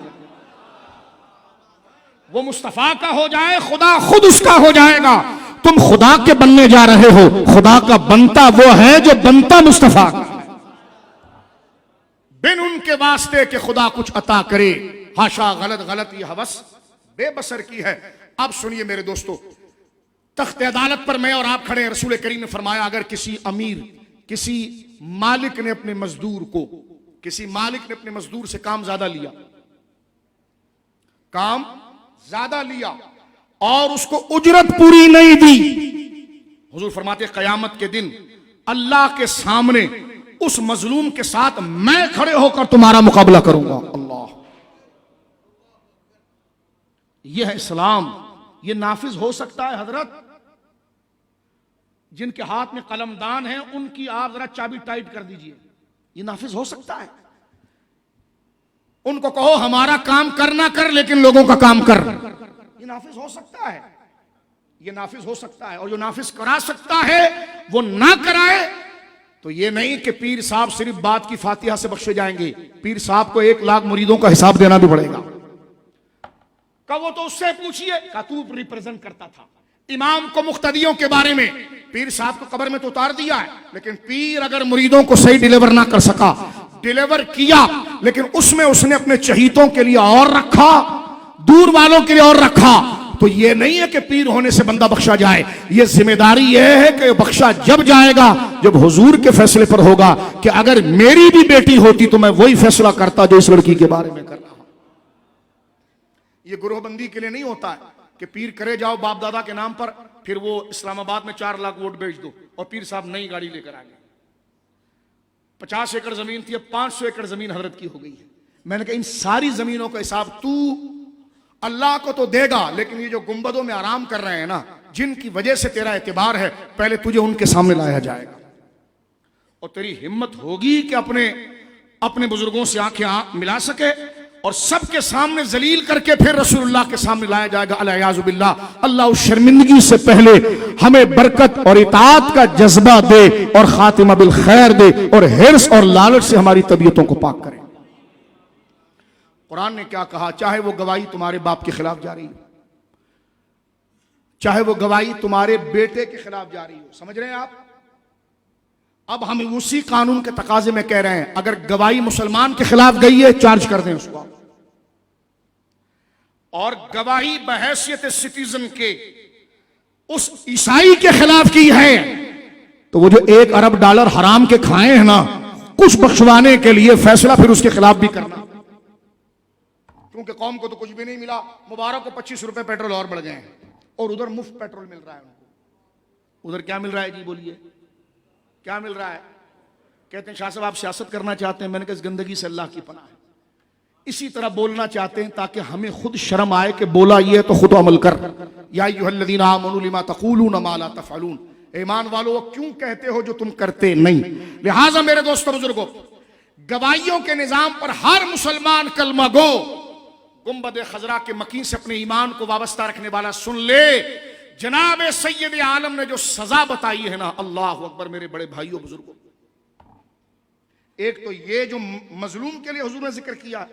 वो मुस्तफा का हो जाए, खुदा खुद उसका हो जाएगा। तुम खुदा के बनने जा रहे हो, खुदा का बनता वो है जो बनता मुस्तफा का, बिन उनके वास्ते के खुदा कुछ अता करे। हाशा, गलत गलत ये हवस बेबसर की है। अब सुनिए मेरे दोस्तों, तख्त अदालत पर मैं और आप खड़े हैं। रसूल करीम ने फरमाया अगर किसी अमीर, किसी मालिक ने अपने मजदूर को, किसी मालिक ने अपने मजदूर से काम ज्यादा लिया, काम ज्यादा लिया और उसको उजरत पूरी नहीं दी, हुजूर फरमाते कयामत के दिन अल्लाह के सामने उस मजलूम के साथ मैं खड़े होकर तुम्हारा मुकाबला करूंगा। अल्लाह, यह है इस्लाम। यह नाफिज हो सकता है हजरत? जिनके हाथ में कलमदान है उनकी आप जरा चाबी टाइट कर दीजिए, ये नाफिज हो सकता है? उनको कहो हमारा काम कर ना कर लेकिन लोगों का काम कर, ये नाफिज हो सकता है? ये नाफिज हो सकता है। और जो नाफिज करा सकता है वो ना कराए तो ये नहीं कि पीर साहब सिर्फ बात की फातिहा से बख्शे जाएंगे, पीर साहब को 1 लाख मुरीदों का हिसाब देना भी पड़ेगा। कब वो तो उससे पूछिए का तू रिप्रेजेंट करता था इमाम को मुख्तदियों के बारे में, पीर साहब को कब्र में तो उतार दिया है, लेकिन पीर अगर मुरीदों को सही डिलीवर ना कर सका, डिलीवर किया लेकिन उसमें उसने अपने चहीतों के लिए और रखा, दूर वालों के लिए और रखा, तो ये नहीं है कि पीर होने से बंदा बख्शा जाए। ये जिम्मेदारी यह है कि बख्शा जब जाएगा जब हुजूर के फैसले पर होगा कि अगर मेरी भी बेटी होती तो मैं वही फैसला करता जो इस लड़की के बारे में कर रहा हूं। ये ग्रोहबंदी के लिए नहीं होता है कि पीर करे जाओ बाप दादा के नाम पर, फिर वो इस्लामाबाद में 4 लाख वोट बेच दो और पीर साहब नई गाड़ी लेकर आ गए। 50 एकड़ जमीन थी, अब 500 एकड़ जमीन हजरत की हो गई है। मैंने कहा इन सारी जमीनों का हिसाब तू अल्लाह को तो देगा, लेकिन ये जो गुंबदों में आराम कर रहे हैं ना, जिनकी वजह से तेरा एतबार है, पहले तुझे उनके सामने लाया जाएगा। और तेरी हिम्मत होगी कि अपने बुजुर्गों से आंखें मिला सके और सबके सामने जलील करके फिर रसूलुल्लाह के सामने लाया जाएगा। अलियाज़ु बिल्लाह। अल्लाह उस शर्मिंदगी से पहले हमें बरकत और इताअत का जज्बा दे और खातिमा बिल खैर दे और हिर्स और लालच से हमारी तबीयतों को पाक करे। कुरान ने क्या कहा? चाहे वो गवाही तुम्हारे बाप के खिलाफ जारी हो, चाहे वो गवाही तुम्हारे बेटे के खिलाफ जारी हो। समझ रहे हैं आप? अब हम उसी कानून के तकाजे में कह रहे हैं, अगर गवाही मुसलमान के खिलाफ गई है चार्ज कर दें उसको, और गवाही बहैसियत सिटीजन के उस ईसाई के खिलाफ की है तो वो जो $1 अरब हराम के खाए हैं ना, कुछ बख्शवाने के लिए फैसला फिर उसके खिलाफ भी करना, क्योंकि कौम को तो कुछ भी नहीं मिला। मुबारक को 25 रुपए पेट्रोल और बढ़ गए हैं और उधर मुफ्त पेट्रोल मिल रहा है उनको। उधर क्या मिल रहा है जी? बोलिए क्या मिल रहा है? कहते हैं शाह साहब आप सियासत करना चाहते हैं। मैंने कहा इस गंदगी से अल्लाह की पनाह है। इसी तरह बोलना चाहते हैं ताकि हमें खुद शर्म आए कि बोला ये तो खुद अमल कर। या अय्युहल्लज़ीना आमनू लिमा तक़ूलूना मा ला तफ़अलून, ईमान वालों वो क्यों कहते हो जो तुम करते नहीं। लिहाजा मेरे दोस्तों बुजुर्गों, गवाहियों के निजाम पर हर मुसलमान कलमा गो गुंबद खजरा के मकीन से अपने ईमान को वाबस्ता रखने वाला सुन ले, जनाब सैयद आलम ने जो सजा बताई है ना, अल्लाह अकबर मेरे बड़े भाइयों बुजुर्गों। एक तो ये जो मजलूम के लिए हुजूर ने जिक्र किया,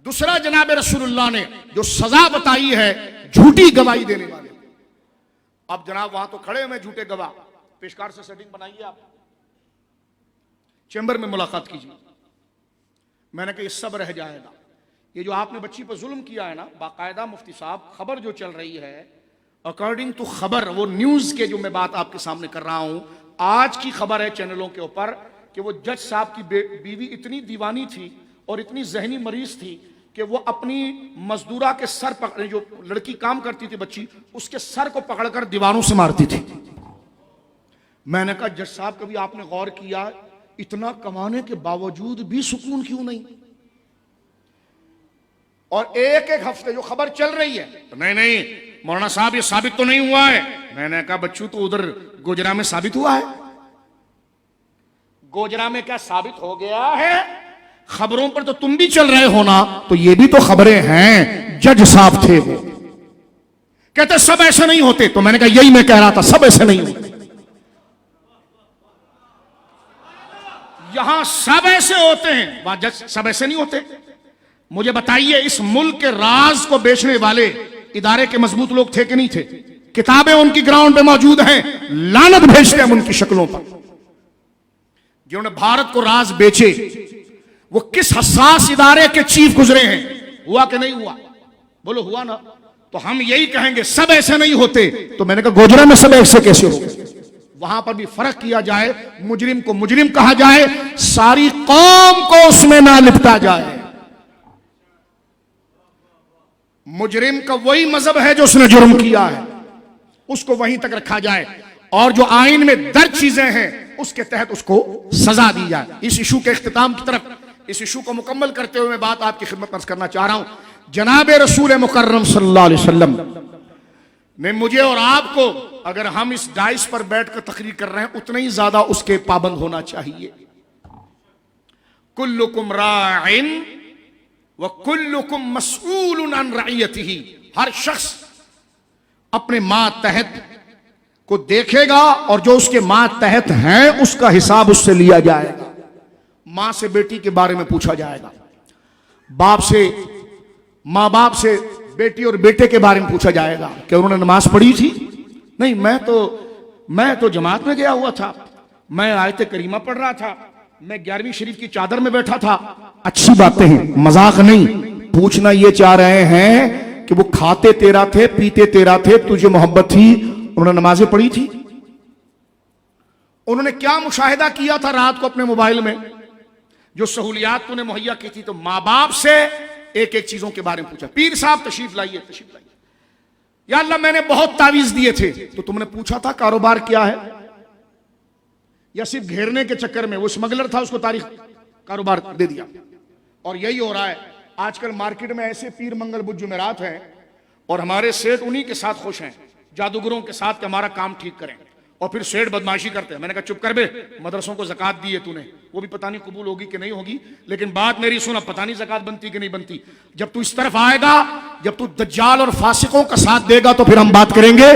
दूसरा जनाब रसूलुल्लाह ने जो सजा बताई है झूठी गवाही देने वाले। अब जनाब वहां तो खड़े हुए झूठे गवाह, पेशकार से सेटिंग बनाइए, आप चैम्बर में मुलाकात कीजिए। मैंने कहा ये सब रह जाएगा, ये जो आपने बच्ची पर जुल्म किया है ना, बाकायदा मुफ्ती साहब खबर जो चल रही है, अकॉर्डिंग टू खबर, वो न्यूज के जो मैं बात आपके सामने कर रहा हूं, आज की खबर है चैनलों के ऊपर कि वो जज साहब की बीवी इतनी दीवानी थी और इतनी जहनी मरीज थी कि वो अपनी मजदूरा के सर पकड़, जो लड़की काम करती थी बच्ची, उसके सर को पकड़कर दीवारों से मारती थी। मैंने कहा जज साहब कभी आपने गौर किया इतना कमाने के बावजूद भी सुकून क्यों नहीं? और एक एक हफ्ते जो खबर चल रही है, तो नहीं मौलाना साहब ये साबित तो नहीं हुआ है। मैंने कहा बच्चू तो उधर गोजरा में साबित हुआ है। गोजरा में क्या साबित हो गया है? खबरों पर तो तुम भी चल रहे हो ना, तो ये भी तो खबरें हैं। जज साहब थे वो, कहते सब ऐसे नहीं होते। तो मैंने कहा यही मैं कह रहा था, सब ऐसे नहीं होते। यहां सब ऐसे होते हैं, वहां जज सब ऐसे नहीं होते। मुझे बताइए इस मुल्क के राज को बेचने वाले इदारे के मजबूत लोग थे कि नहीं थे? किताबें उनकी ग्राउंड पे मौजूद हैं, लानत भेजते हैं उनकी शक्लों पर। जिन्होंने भारत को राज बेचे वो किस हसास इदारे के चीफ गुजरे हैं? हुआ कि नहीं हुआ? बोलो हुआ ना। तो हम यही कहेंगे सब ऐसे नहीं होते। तो मैंने कहा गोजरा में सब ऐसे कैसे हो? वहां पर भी फर्क किया जाए, मुजरिम को मुजरिम कहा जाए, सारी कौम को उसमें ना लिपटा जाए। मुजरिम का वही मजहब है जो उसने जुर्म किया है, उसको वहीं तक रखा जाए, और जो आइन में दर्ज चीजें हैं उसके तहत उसको सजा दी जाए। इस इशू के इख्तिताम की तरफ, इस इशू को मुकम्मल करते हुए मैं बात आपकी खिदमत में अर्ज करना चाह रहा हूं। जनाब रसूल मुकर्रम सल्लल्लाहु अलैहि वसल्लम ने मुझे और आपको, अगर हम इस डाइस पर बैठकर तकरीर कर रहे हैं, उतना ही ज्यादा उसके पाबंद होना चाहिए। कुल्लुकुम राइन व कुल्लुकुम मसऊलुन अन रइयतिही। हर शख्स अपने मातहत को देखेगा और जो उसके मातहत हैं उसका हिसाब उससे लिया जाएगा। मां से बेटी के बारे में पूछा जाएगा, बाप से, मां बाप से बेटी और बेटे के बारे में पूछा जाएगा कि उन्होंने नमाज पढ़ी थी? नहीं, मैं तो जमात में गया हुआ था, मैं आयत करीमा पढ़ रहा था, मैं 11वीं शरीफ की चादर में बैठा था। अच्छी बातें हैं, मजाक नहीं। पूछना ये चाह रहे हैं कि वो खाते तेरा थे, पीते तेरा थे, तुझे मोहब्बत थी, उन्होंने नमाजें पढ़ी थी? उन्होंने क्या मुशाहिदा किया था रात को अपने मोबाइल में, जो सहूलियात तूने मुहैया की थी? तो मां बाप से एक एक चीजों के बारे में पूछा। पीर साहब तशरीफ लाइए, तशरीफ लाइए। या अल्लाह मैंने बहुत तावीज दिए थे, तो तुमने पूछा था कारोबार क्या है? या सिर्फ घेरने के चक्कर में वो स्मगलर था, उसको तारीख कारोबार दे दिया? और यही हो रहा है आजकल मार्केट में। ऐसे पीर मंगल बुध जुमेरात हैं और हमारे सेठ उन्हीं के साथ खुश हैं, जादूगरों के साथ, कि हमारा काम ठीक करें, और फिर सेठ बदमाशी करते हैं। मैंने कहा चुप कर बे, मदरसों को ज़कात दी है तूने, वो भी पता नहीं कबूल होगी कि नहीं होगी, लेकिन बात मेरी सुना, पता नहीं ज़कात बनती कि नहीं बनती। जब तू इस तरफ आएगा, जब तू दज्जाल और फासिकों का साथ देगा, तो फिर हम बात करेंगे।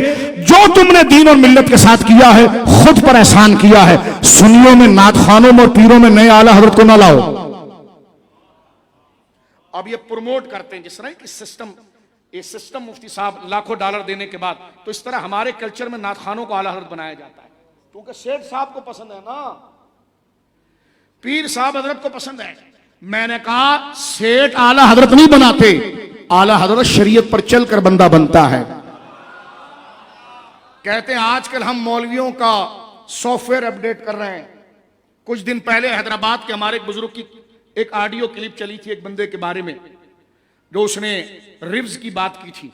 जो तुमने दीन और मिल्लत के साथ किया है, खुद पर एहसान किया है। सुन्नियों में, नातखानों में और पीरों में नए आला हजरत को ना लाओ। अब ये प्रमोट करते हैं जिस तरह कि सिस्टम, ये सिस्टम मुफ्ती साहब लाखों डॉलर देने के बाद, तो इस तरह हमारे कल्चर में नातखानों को आला हजरत बनाया जाता है, क्योंकि सेठ साहब को पसंद है ना, पीर साहब हजरत को पसंद है। मैंने कहा सेठ आला हजरत नहीं बनाते, आला हजरत शरीयत पर चलकर बंदा बनता है। कहते हैं आजकल हम मौलवियों का सॉफ्टवेयर अपडेट कर रहे हैं। कुछ दिन पहले हैदराबाद के हमारे एक बुजुर्ग की एक ऑडियो क्लिप चली थी, एक बंदे के बारे में जो उसने रिब्स की बात की थी।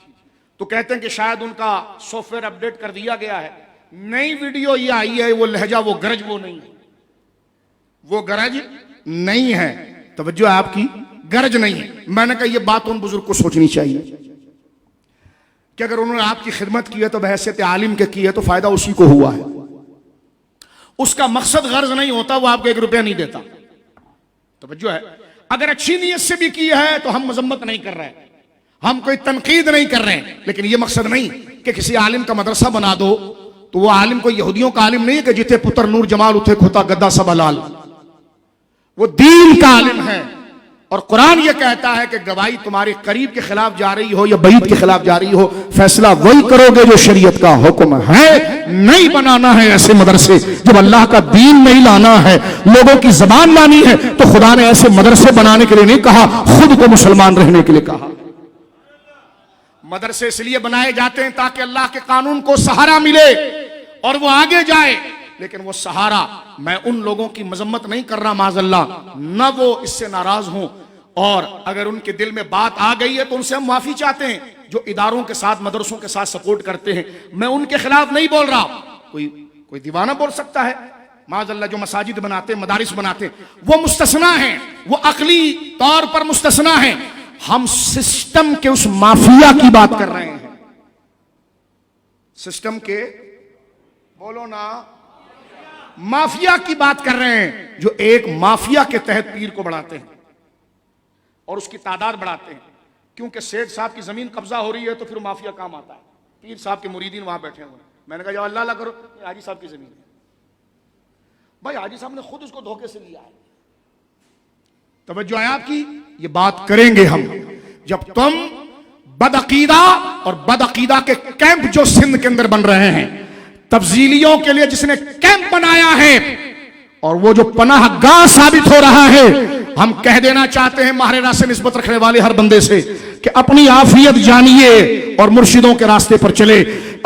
तो कहते हैं कि शायद उनका सॉफ्टवेयर अपडेट कर दिया गया है, नई वीडियो ये आई है, वो लहजा, वो गरज वो नहीं है, वो गरज नहीं है। तवज्जो है आपकी, गरज नहीं है। मैंने कहा ये बात उन बुजुर्ग को सोचनी चाहिए कि अगर उन्होंने आपकी खिदमत की है तो बहैसियत आलिम के की है, तो फायदा उसी को हुआ है। उसका मकसद गर्ज नहीं होता, वो आपको 1 रुपया नहीं देता। तवज्जो है। अगर अच्छी नीयत से भी की है तो हम मजम्मत नहीं कर रहे हैं, हम कोई तनकीद नहीं कर रहे हैं, लेकिन यह मकसद नहीं कि किसी आलिम का मदरसा बना दो तो वो आलिम कोई यहूदियों का आलिम नहीं है कि जिथे पुत्र नूर जमाल उठे खुदा गद्दा सब हलाल। वो दीन का आलिम है, और कुरान ये कहता है कि गवाही तुम्हारे करीब के खिलाफ जा रही हो या बईद के खिलाफ जा रही हो, फैसला वही करोगे जो शरीयत का हुक्म है। नहीं बनाना है ऐसे मदरसे, जब अल्लाह का दीन नहीं लाना है, लोगों की जबान लानी है, तो खुदा ने ऐसे मदरसे बनाने के लिए नहीं कहा, खुद को मुसलमान रहने के लिए कहा। मदरसे इसलिए बनाए जाते हैं ताकि अल्लाह के कानून को सहारा मिले और वो आगे जाए, लेकिन वो सहारा, मैं उन लोगों की मजम्मत नहीं कर रहा माज़अल्लाह, न वो इससे नाराज हों, और अगर उनके दिल में बात आ गई है तो उनसे हम माफी चाहते हैं। जो इदारों के साथ, मदरसों के साथ सपोर्ट करते हैं, मैं उनके खिलाफ नहीं बोल रहा। कोई दीवाना बोल सकता है, माज़अल्लाह जो मसाजिद बनाते हैं, मदारिस बनाते हैं, वो मुस्तस्ना है, वो अकली तौर पर मुस्तस्ना है। हम सिस्टम के उस माफिया की बात कर रहे हैं, सिस्टम के, बोलो ना, माफिया की बात कर रहे हैं, जो एक माफिया के तहत पीर को बढ़ाते हैं और उसकी तादाद बढ़ाते हैं। क्योंकि सेठ साहब की जमीन कब्जा हो रही है तो फिर माफिया काम आता है। पीर साहब के मुरीदीन वहां बैठे हुए, मैंने कहा अल्लाह अल्लाह करो, हाजी साहब की जमीन है। भाई हाजी साहब ने खुद उसको धोखे से लिया है। तवज्जो है आपकी, ये बात करेंगे हम जब तुम बदअकीदा और बदअकीदा के कैंप जो सिंध के अंदर बन रहे हैं, तब्जीलियों के लिए जिसने कैंप बनाया है और वो जो पनाहगाह साबित हो रहा है, हम कह देना चाहते हैं माहरेरा से निस्बत रखने वाले हर बंदे से कि अपनी आफियत जानिए और मुर्शिदों के रास्ते पर चले।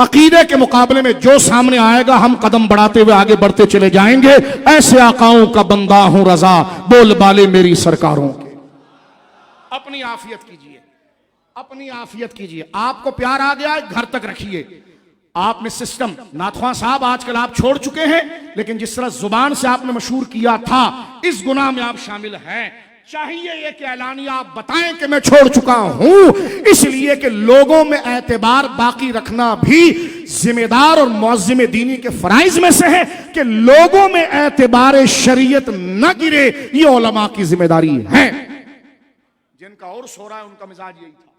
अकीदे के मुकाबले में जो सामने आएगा हम कदम बढ़ाते हुए आगे बढ़ते चले जाएंगे। ऐसे आकाओं का बंदा हूं रजा, बोल बाले मेरी सरकारों के। अपनी आफियत कीजिए, अपनी आफियत कीजिए। आपको प्यार आ गया है, घर तक रखिए। आपने सिस्टम, नाथवा साहब आजकल आप छोड़ चुके हैं, लेकिन जिस तरह जुबान से आपने मशहूर किया था, इस गुनाह में आप शामिल हैं। चाहिए ये कि ऐलानिया आप बताएं कि मैं छोड़ चुका हूं, इसलिए कि लोगों में एतबार बाकी रखना भी जिम्मेदार और मुअज्जिम दीनी के फराइज में से है कि लोगों में एतबार शरीयत न गिरे। ये उलमा की जिम्मेदारी है। जिनका और सो रहा है उनका मिजाज यही था।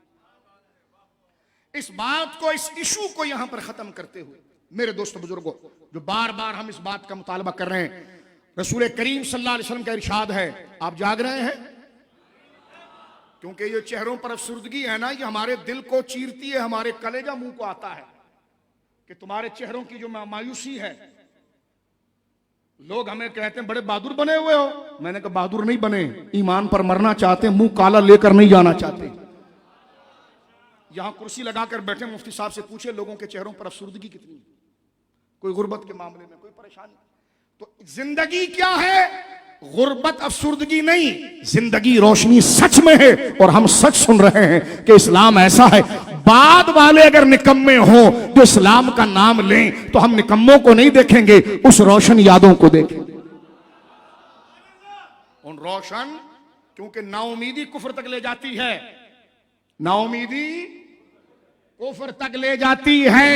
इस बात को, इस इशू को यहां पर खत्म करते हुए मेरे दोस्तों बुजुर्गों, जो बार बार हम इस बात का मुतालबा कर रहे हैं, रसूल करीम सल्लल्लाहु अलैहि वसल्लम का इरशाद है, आप जाग रहे हैं? क्योंकि ये चेहरों पर अफसुर्दगी है ना, ये हमारे दिल को चीरती है, हमारे कलेजा मुंह को आता है कि तुम्हारे चेहरों की जो मायूसी है। लोग हमें कहते हैं बड़े बहादुर बने हुए हो। मैंने कहा बहादुर नहीं बने, ईमान पर मरना चाहते, मुंह काला लेकर नहीं जाना चाहते। यहां कुर्सी लगाकर बैठे मुफ्ती साहब से पूछे लोगों के चेहरों पर अफसुर्दगी कितनी है, कोई गुर्बत के मामले में कोई परेशानी। तो जिंदगी क्या है? गुर्बत अफसुर्दगी नहीं, जिंदगी रोशनी सच में है। और हम सच सुन रहे हैं कि इस्लाम ऐसा है। बाद वाले अगर निकम्मे हो तो इस्लाम का नाम लें तो हम निकम्मों को नहीं देखेंगे, उस रोशन यादों को देखेंगे। उन रोशन, क्योंकि नाउमीदी कुफ्र तक ले जाती है, नाउमीदी कुफ्र तक ले जाती है।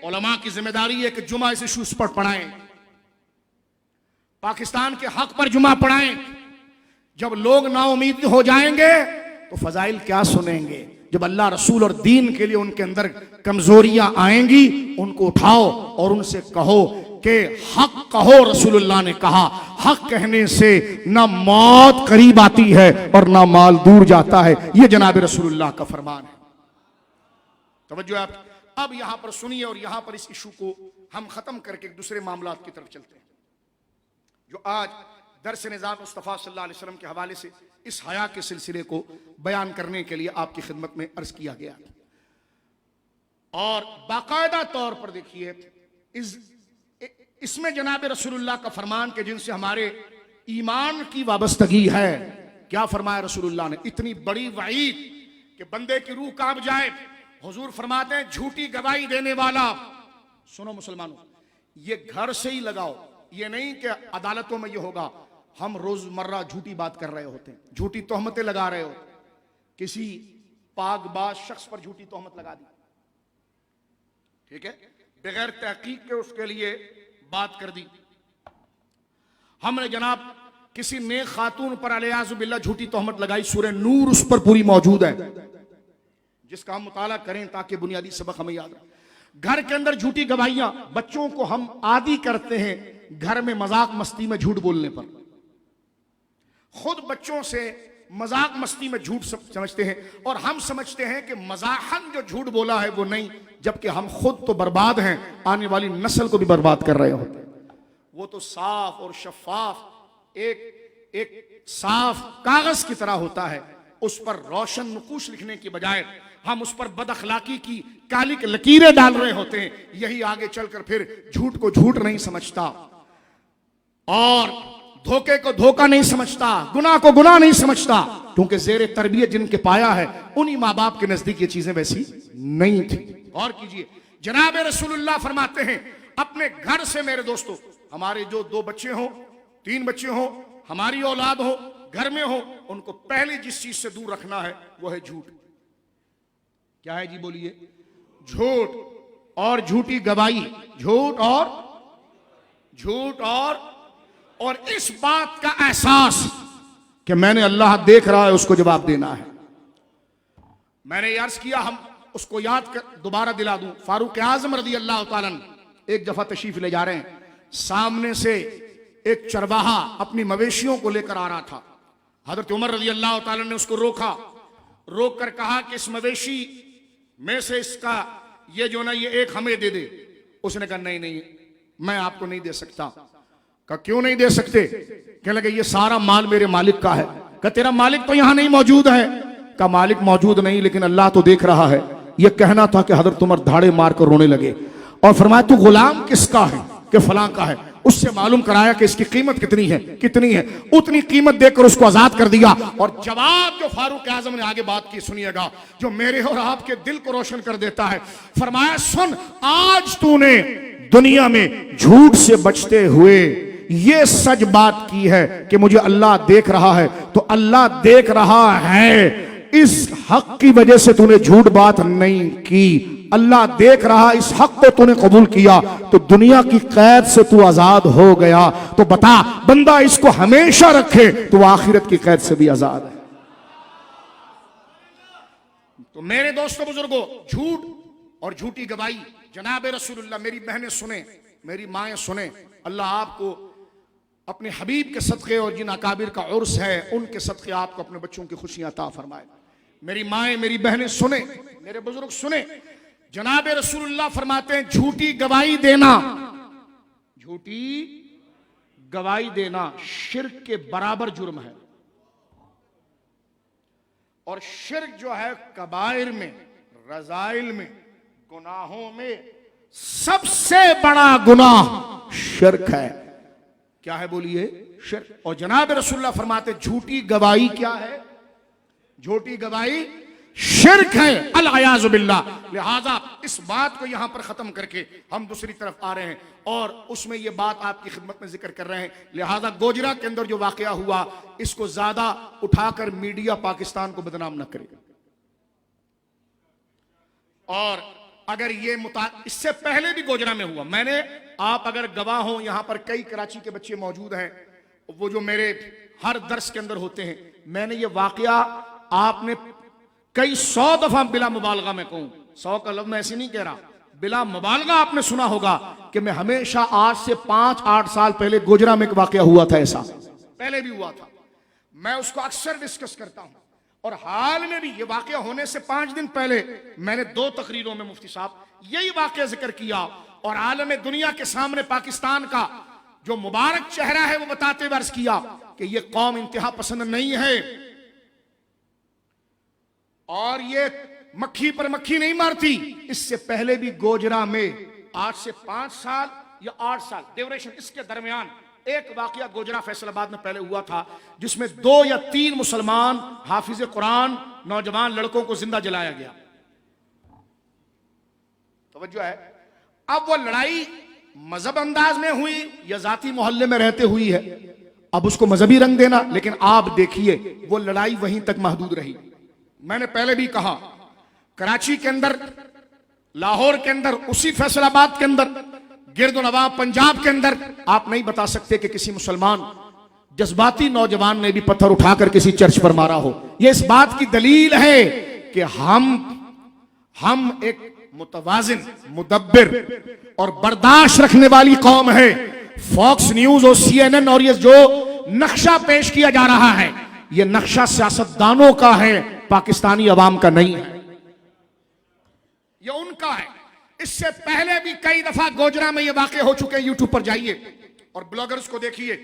उलमा की जिम्मेदारी है कि जुमा इस इशूज पर पढ़ाएं, पाकिस्तान के हक पर जुमा पढ़ाएं। जब लोग नाउमीद हो जाएंगे तो फजाइल क्या सुनेंगे? जब अल्लाह रसूल और दीन के लिए उनके अंदर कमजोरियां आएंगी, उनको उठाओ और उनसे कहो कि हक कहो। रसूलुल्लाह ने कहा, हक कहने से ना मौत करीब आती है और ना माल दूर जाता है। यह जनाब रसूलुल्लाह का फरमान है। तवज्जो आप अब यहां पर सुनिए और यहां पर इस इशू को हम खत्म करके एक दूसरे मामलात की तरफ चलते हैं, जो आज दर्स निज़ाम मुस्तफ़ा सल्लल्लाहु अलैहि वसल्लम के हवाले से इस हया के सिलसिले को बयान करने के लिए आपकी खिदमत में अर्ज किया गया। और बाकायदा तौर पर देखिए, इसमें जनाब रसूलुल्लाह का फरमान के जिनसे हमारे ईमान की वाबस्तगी है। क्या फरमाया रसूलुल्लाह ने? इतनी बड़ी वईद कि बंदे की रूह कांप जाए। हुजूर फरमाते हैं, झूठी गवाही देने वाला, सुनो मुसलमानों, ये घर से ही लगाओ। ये नहीं कि अदालतों में ये होगा, हम रोजमर्रा झूठी बात कर रहे होते हैं, झूठी तोहमतें लगा रहे होते, किसी पाकबाज शख्स पर झूठी तोहमत लगा दी, ठीक है, बगैर तहकीक के उसके लिए बात कर दी। हमने जनाब किसी नेक खातून पर अलियाज़ु बिल्लाह झूठी तोहमत लगाई, सूरह नूर उस पर पूरी मौजूद है, जिसका हम मुताला करें ताकि बुनियादी सबक हमें याद रहे। घर के अंदर झूठी गवाहियां, बच्चों को हम आदी करते हैं घर में मजाक मस्ती में झूठ बोलने पर। खुद बच्चों से मजाक मस्ती में झूठ समझते हैं, और हम समझते हैं कि मजाहन जो झूठ बोला है वो नहीं, जबकि हम खुद तो बर्बाद हैं, आने वाली नस्ल को भी बर्बाद कर रहे होते हैं। वो तो साफ और शफाफ एक साफ कागज की तरह होता है, उस पर रोशन नकूश लिखने की बजाय हम उस पर बदअखलाकी की काली लकीरें डाल रहे होते हैं। यही आगे चलकर फिर झूठ को झूठ नहीं समझता, और धोखे को धोखा नहीं समझता, गुनाह को गुनाह नहीं समझता, क्योंकि जेर तरबियत जिनके पाया है उन्हीं माँ बाप के नजदीक ये चीजें वैसी नहीं थी। और कीजिए, जनाब रसूलुल्लाह फरमाते हैं, अपने घर से मेरे दोस्तों, हमारे जो 2 बच्चे हों, 3 बच्चे हों, हमारी औलाद हो, घर में हो, उनको पहले जिस चीज से दूर रखना है वो है झूठ। क्या है जी, बोलिए? झूठ और झूठी गवाही, झूठ और इस बात का एहसास कि मैंने अल्लाह देख रहा है, उसको जवाब देना है। मैंने अर्ज किया, हम उसको याद कर दोबारा दिला दूं, फारूक आजम रज़ी अल्लाह तआला एक दफा तशरीफ ले जा रहे हैं, सामने से एक चरवाहा अपनी मवेशियों को लेकर आ रहा था। हजरत उमर रज़ी अल्लाह तआला ने उसको रोक कर कहा कि इस मवेशी में से इसका ये जो ना ये एक हमें दे दे। उसने कहा नहीं मैं आपको नहीं दे सकता। कहा क्यों नहीं दे सकते? कहने लगे ये सारा माल मेरे मालिक का है। कहा तेरा मालिक तो यहां नहीं मौजूद है। कहा मालिक मौजूद नहीं, लेकिन अल्लाह तो देख रहा है। यह कहना था कि हजरत उमर धाड़े मार कर रोने लगे और फरमाया तू गुलाम किसका है? कि फलां का है। उससे मालूम कराया कि इसकी कीमत कितनी है। उतनी कीमत देकर उसको आजाद कर दिया। और जवाब जो फारूक आजम ने आगे बात की, सुनिएगा, जो मेरे और आपके दिल को रोशन कर देता है। फरमाया सुन, आज तूने दुनिया में झूठ से बचते हुए ये सच बात की है कि मुझे अल्लाह देख रहा है, तो अल्लाह देख रहा है इस हक की वजह से तूने झूठ बात नहीं की। अल्लाह देख रहा, इस हक को तूने कबूल किया, तो दुनिया की कैद से तू आजाद हो गया। तो बता, बंदा इसको हमेशा रखे तो आखिरत की कैद से भी आजाद है। तो मेरे दोस्तों बुजुर्गों, झूठ और झूठी गवाही, जनाब रसूलुल्लाह, मेरी बहनें सुने, मेरी माएं सुने, अल्लाह आपको अपने हबीब के सदक़े और जिन अकाबिर का उर्स है उनके सदक़े आपको अपने बच्चों की खुशियां अता फरमाए। मेरी माएं, मेरी बहनें सुने, मेरे बुजुर्ग सुने, जनाब रसूलुल्लाह फरमाते हैं झूठी गवाही देना शिर्क के बराबर जुर्म है। और शिर्क जो है कबाइर में, रज़ाइल में, गुनाहों में सबसे बड़ा गुनाह शिर्क है। क्या है बोलिए? शिर्क। और जनाब रसूलुल्लाह फरमाते झूठी गवाही क्या है? झूठी गवाही शिर्क है, अल-अयाज़ु बिल्लाह। लिहाजा इस बात को यहां पर खत्म करके हम दूसरी तरफ आ रहे हैं और उसमें यह बात आपकी खिदमत में जिक्र कर रहे हैं। लिहाजा गोजरा के अंदर जो वाकया हुआ, इसको ज्यादा उठाकर मीडिया पाकिस्तान को बदनाम न करे। और अगर ये इससे पहले भी गोजरा में हुआ, मैंने, आप अगर गवाह हो, यहां पर कई कराची के बच्चे मौजूद हैं, वो जो मेरे हर दर्स के अंदर होते हैं, मैंने ये वाकया आपने कई 100 दफा बिला मुबालगा में कहूं, 100 का लफ्ज़ मैं ऐसे नहीं कह रहा, बिला मुबालगा आपने सुना होगा कि मैं हमेशा आज से 5-8 साल पहले गोजरा में एक वाकया हुआ था, ऐसा पहले भी हुआ था, मैं उसको अक्सर डिस्कस करता हूं। और हाल में भी ये वाकया होने से 5 दिन पहले मैंने 2 तकरीरों में मुफ्ती साहब यही वाकया जिक्र किया और आलम दुनिया के सामने पाकिस्तान का जो मुबारक चेहरा है वो बताते हुए अर्ज किया कि ये कौम इंतहा पसंद नहीं है और ये मक्खी पर मक्खी नहीं मारती। इससे पहले भी गोजरा में आज से 5 साल या 8 साल ड्यूरेशन, इसके दरमियान एक वाकया गोजरा फैसलाबाद में पहले हुआ था जिसमें 2 या 3 मुसलमान हाफिज कुरान नौजवान लड़कों को जिंदा जलाया गया। तवज्जो है। अब वो लड़ाई मजहब अंदाज में हुई या जाती मोहल्ले में रहते हुई है, अब उसको मजहबी रंग देना, लेकिन आप देखिए वो लड़ाई वहीं तक महदूद रही। मैंने पहले भी कहा, कराची के अंदर, लाहौर के अंदर, उसी फैसलाबाद के अंदर, गिरदो नवाब पंजाब के अंदर आप नहीं बता सकते कि किसी मुसलमान जज्बाती नौजवान ने भी पत्थर उठाकर किसी चर्च पर मारा हो। यह इस बात की दलील है कि हम एक मुतवाजिन, मुदब्बिर और बर्दाश्त रखने वाली कौम है। फॉक्स न्यूज और CNN और ये जो नक्शा पेश किया जा रहा है, ये नक्शा सियासतदानों का है, पाकिस्तानी अवाम का नहीं है, ये उनका है। इससे पहले भी कई दफा गोजरा में ये वाकये हो चुके हैं। यूट्यूब पर जाइए और ब्लॉगर्स को देखिए।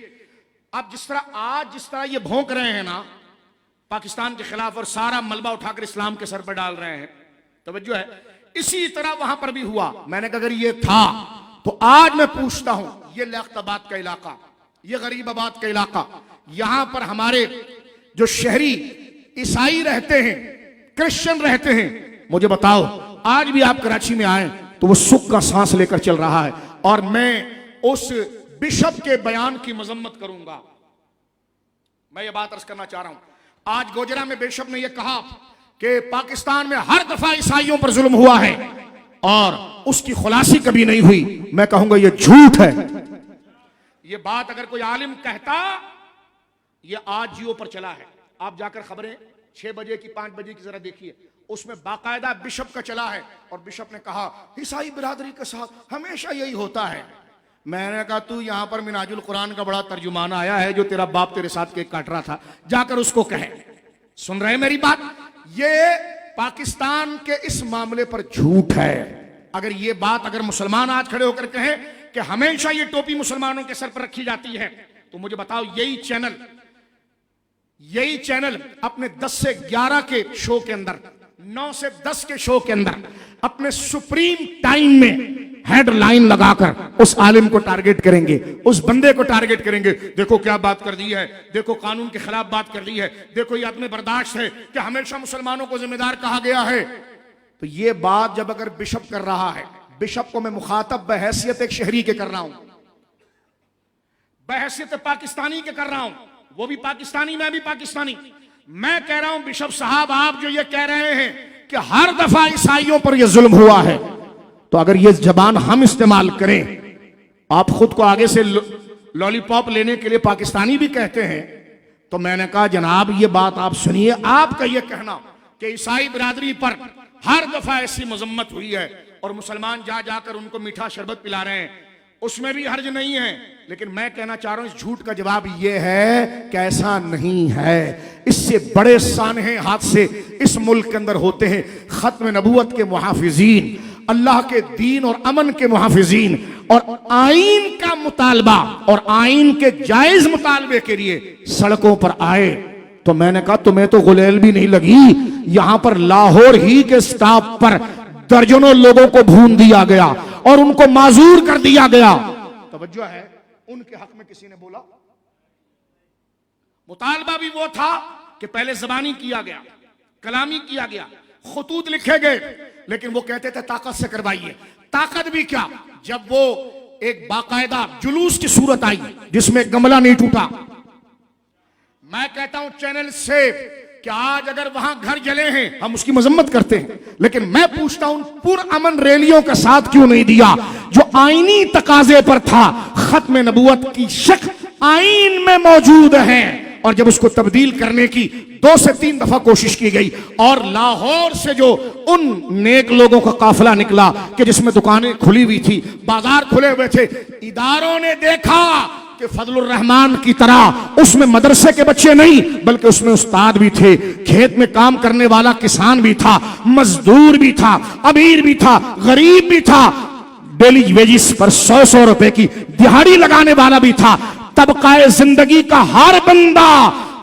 अब जिस तरह ये भौंक रहे हैं ना पाकिस्तान के खिलाफ और सारा मलबा उठाकर इस्लाम के सर पर डाल रहे हैं, तवज्जो है, इसी तरह वहां पर भी हुआ। मैंने कहा अगर ये था तो आज मैं पूछता हूं, ये लियाकताबाद का इलाका, ये गरीबाबाद का इलाका, यहां पर हमारे जो शहरी ईसाई रहते हैं, क्रिश्चियन रहते हैं, मुझे बताओ आज भी आप कराची में आए तो वो सुख का सांस लेकर चल रहा है। और मैं उस बिशप के बयान की मजम्मत करूंगा। मैं ये बात अर्ज करना चाह रहा हूं, आज गोजरा में बिशप ने यह कहा कि पाकिस्तान में हर दफा ईसाइयों पर जुल्म हुआ है और उसकी खुलासी कभी नहीं हुई। मैं कहूंगा यह झूठ है। यह बात अगर कोई आलिम कहता, यह आज जियो पर चला है, आप जाकर खबरें 6 बजे की 5 बजे की जरा देखिए, उसमें बाकायदा बिशप का चला है और बिशप ने कहा ईसाई बिरादरी के साथ हमेशा यही होता है। मैंने कहा तू यहां पर मिनाजुल कुरान का बड़ा तर्जुमान आया है, जो तेरा बाप तेरे साथ केक काट रहा था, जाकर उसको कहे। सुन रहे मेरी बात? ये पाकिस्तान के इस मामले पर झूठ है। अगर ये बात अगर मुसलमान आज खड़े होकर कहें कि हमेशा ये टोपी मुसलमानों के सर पर रखी जाती है, तो मुझे बताओ यही चैनल अपने 10 से 11 के शो के अंदर, 9 से 10 के शो के अंदर अपने सुप्रीम टाइम में हेडलाइन लगाकर उस आलिम को टारगेट करेंगे, उस बंदे को टारगेट करेंगे। देखो क्या बात कर दी है, देखो कानून के खिलाफ बात कर दी है, देखो ये आदमी बर्दाश्त है कि हमेशा मुसलमानों को जिम्मेदार कहा गया है। तो ये बात जब अगर बिशप कर रहा है, बिशप को मैं मुखातब बहैसियत एक शहरी के कर रहा हूं, बहैसियत पाकिस्तानी के कर रहा हूं, वो भी पाकिस्तानी मैं भी पाकिस्तानी। मैं कह रहा हूं बिशप साहब, आप जो ये कह रहे हैं कि हर दफा ईसाइयों पर यह जुल्म हुआ है, तो अगर ये जबान हम इस्तेमाल करें, आप खुद को आगे से लॉलीपॉप लेने के लिए पाकिस्तानी भी कहते हैं, तो मैंने कहा जनाब ये बात आप सुनिए, आपका ये कहना कि ईसाई बिरादरी पर हर दफा ऐसी मजम्मत हुई है और मुसलमान जा जाकर उनको मीठा शरबत पिला रहे हैं, उसमें भी हर्ज नहीं है। लेकिन मैं कहना चाह रहा हूं इस झूठ का जवाब यह है कि ऐसा नहीं है। इससे बड़े सानहे हादसे इस मुल्क के अंदर होते हैं। खत्म नबूवत के मुहाफिजीन, अल्लाह के दीन और अमन के मुहाफिजीन और आईन का मुतालबा और आईन के जायज मुतालबे के लिए सड़कों पर आए, तो मैंने कहा तुम्हें तो गुलेल भी नहीं लगी। यहां पर लाहौर ही के स्टाफ पर दर्जनों लोगों को भून दिया गया और उनको माजूर कर दिया गया। तवज्जो है, उनके हक में किसी ने बोला? मुतालबा भी वो था कि पहले जबानी किया गया, कलामी किया गया, खुतूत लिखे गए, लेकिन वो कहते थे ताकत से करवाइए। ताकत भी क्या, जब वो एक बाकायदा जुलूस की सूरत आई जिसमें गमला नहीं टूटा। मैं कहता हूं चैनल से कि आज अगर वहां घर जले हैं हम उसकी मजम्मत करते हैं, लेकिन मैं पूछता हूं पुरअमन रैलियों का साथ क्यों नहीं दिया जो आईनी तकाजे पर था। खत्म नबूवत की शक आईन में मौजूद है और जब उसको तब्दील करने की 2 से 3 दफा कोशिश की गई और लाहौर से जो उन नेक लोगों का काफिला निकला कि जिसमें दुकानें खुली हुई थी, बाजार खुले हुए थे, इदारों ने देखा कि फजलुर रहमान की तरह उसमें मदरसे के बच्चे नहीं बल्कि उसमें उस्ताद भी थे, खेत में काम करने वाला किसान भी था, मजदूर भी था, अमीर भी था, गरीब भी था, डेली वेजिस पर 100-100 रुपए की दिहाड़ी लगाने वाला भी था। तबकाए जिंदगी का हर बंदा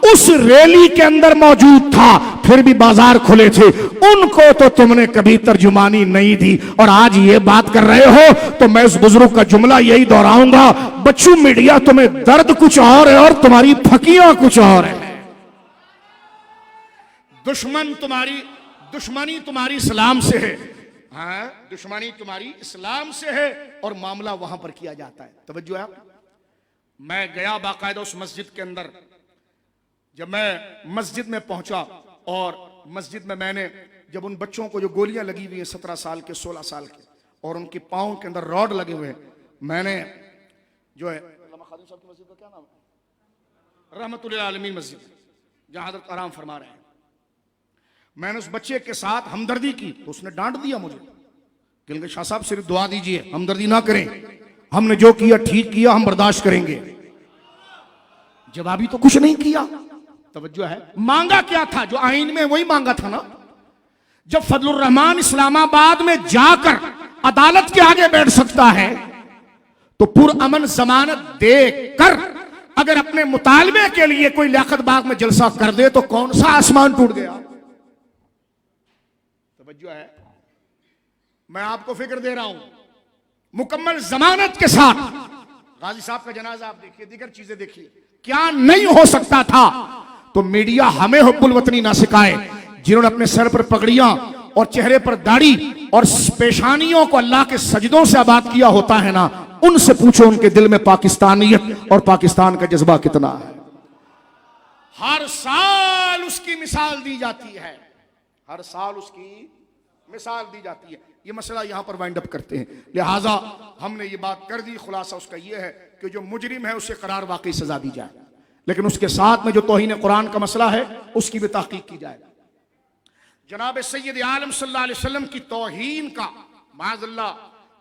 उस रैली के अंदर मौजूद था, फिर भी बाजार खुले थे। उनको तो तुमने कभी तर्जुमानी नहीं दी और आज ये बात कर रहे हो। तो मैं उस बुजुर्ग का जुमला यही दोहराऊंगा, बच्चों मीडिया तुम्हें दर्द कुछ और है और तुम्हारी फकियां कुछ और है। दुश्मनी तुम्हारी इस्लाम से है। हाँ, दुश्मनी तुम्हारी इस्लाम से है और मामला वहां पर किया जाता है। तवज्जो है। मैं गया बाकायदा उस मस्जिद के अंदर। जब मैं मस्जिद में पहुंचा और मस्जिद में मैंने जब उन बच्चों को जो गोलियां लगी हुई हैं 17 साल के 16 साल के और उनके पाँव के अंदर रॉड लगे हुए हैं, मैंने जो है खादिम साहब की मस्जिद का क्या नाम है, रहमतुल्लिल आलमीन मस्जिद, जहां हज़रत आराम फरमा रहे हैं, मैंने उस बच्चे के साथ हमदर्दी की तो उसने डांट दिया मुझे कि शाह साहब सिर्फ दुआ दीजिए, हमदर्दी ना करें, हमने जो किया ठीक किया, हम बर्दाश्त करेंगे। जवाबी तो कुछ नहीं किया। तवज्जो है, मांगा क्या था? जो आईन में वही मांगा था ना। जब फजलुर रहमान इस्लामाबाद में जाकर अदालत के आगे बैठ सकता है तो पुरअमन जमानत देकर अगर अपने मुतालबे के लिए कोई लियाकत बाग में जलसा कर दे तो कौन सा आसमान टूट गया? तवज्जो है, मैं आपको फिक्र दे रहा हूं। मुकम्मल जमानत के साथ गाजी साहब का जनाजा आप देखिए, दीगर चीजें देखिए, क्या नहीं हो सकता था। तो मीडिया हमें हुब्बुल वतनी ना सिखाए। जिन्होंने अपने सर पर पगड़ियां और चेहरे पर दाढ़ी और पेशानियों को अल्लाह के सजदों से आबाद किया होता है ना, उनसे पूछो उनके दिल में पाकिस्तानियत और पाकिस्तान का जज्बा कितना है। हर साल उसकी मिसाल दी जाती है, हर साल उसकी मिसाल दी जाती है। ये मसला यहां पर वाइंड अप करते हैं। लिहाजा हमने ये बात कर दी, खुलासा उसका ये है कि जो मुजरिम है उसे करार वाकई सजा दी जाए, लेकिन उसके साथ में जो तौहीन कुरान का मसला है उसकी भी तहकीक की जाए। जनाब सैयद आलम सल्लल्लाहु अलैहि वसल्लम की तौहीन का माज़अल्लाह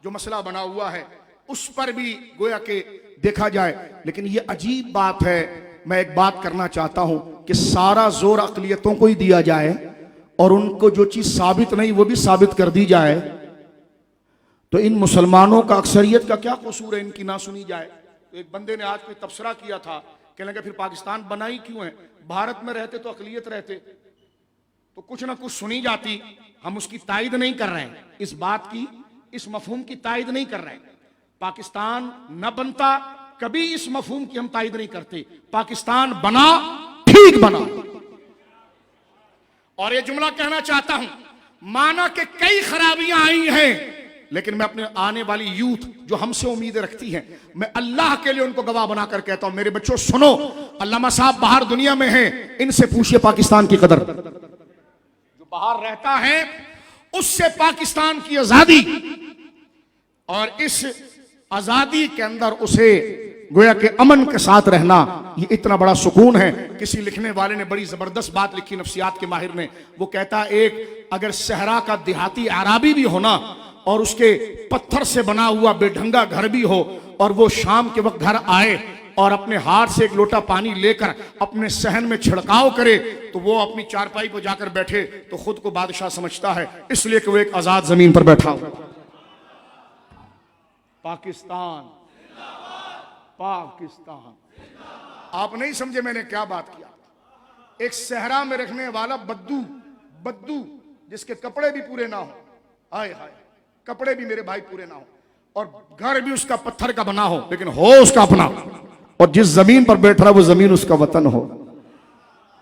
जो मसला बना हुआ है उस पर भी गोया के देखा जाए। लेकिन ये अजीब बात है, मैं एक बात करना चाहता हूं कि सारा जोर अक़लियतों को ही दिया जाए और उनको जो चीज साबित नहीं वो भी साबित कर दी जाए, तो इन मुसलमानों का अक्सरियत का क्या कसूर है इनकी ना सुनी जाए। तो एक बंदे ने आज कोई तबसरा किया था, कहने लगे फिर पाकिस्तान बना ही क्यों है, भारत में रहते तो अक़लियत रहते, तो कुछ ना कुछ सुनी जाती। हम उसकी तायद नहीं कर रहे हैं, इस बात की, इस मफहूम की तायद नहीं कर रहे हैं। पाकिस्तान न बनता कभी इस मफहूम की हम तायद नहीं करते। पाकिस्तान बना, ठीक बना। और ये जुमला कहना चाहता हूं, माना कि कई खराबियां आई हैं, लेकिन मैं अपने आने वाली यूथ जो हमसे उम्मीदें रखती हैं, मैं अल्लाह के लिए उनको गवाह बनाकर कहता हूं, मेरे बच्चों सुनो, अल्लामा साहब बाहर दुनिया में हैं, इनसे पूछिए पाकिस्तान की कदर। जो बाहर रहता है उससे पाकिस्तान की आजादी और इस आजादी के अंदर उसे गोया के अमन के साथ रहना, ये इतना बड़ा सुकून है। किसी लिखने वाले ने बड़ी जबरदस्त बात लिखी, नफ्सियात के माहिर ने, वो कहता है एक अगर सहरा का देहाती आराबी भी हो ना और उसके पत्थर से बना हुआ बेढंगा घर भी हो और वो शाम के वक्त घर आए और अपने हाथ से एक लोटा पानी लेकर अपने सहन में छिड़काव करे तो वो अपनी चारपाई पर जाकर बैठे तो खुद को बादशाह समझता है, इसलिए कि वो एक आजाद जमीन पर बैठा हो। पाकिस्तान, पाकिस्तान। आप नहीं समझे मैंने क्या बात किया। एक सहरा में रखने वाला बद्दू जिसके कपड़े भी पूरे ना हो, हाय हाय, कपड़े भी मेरे भाई पूरे ना हो और घर भी उसका पत्थर का बना हो, लेकिन हो उसका अपना, और जिस जमीन पर बैठ रहा वो जमीन उसका वतन हो,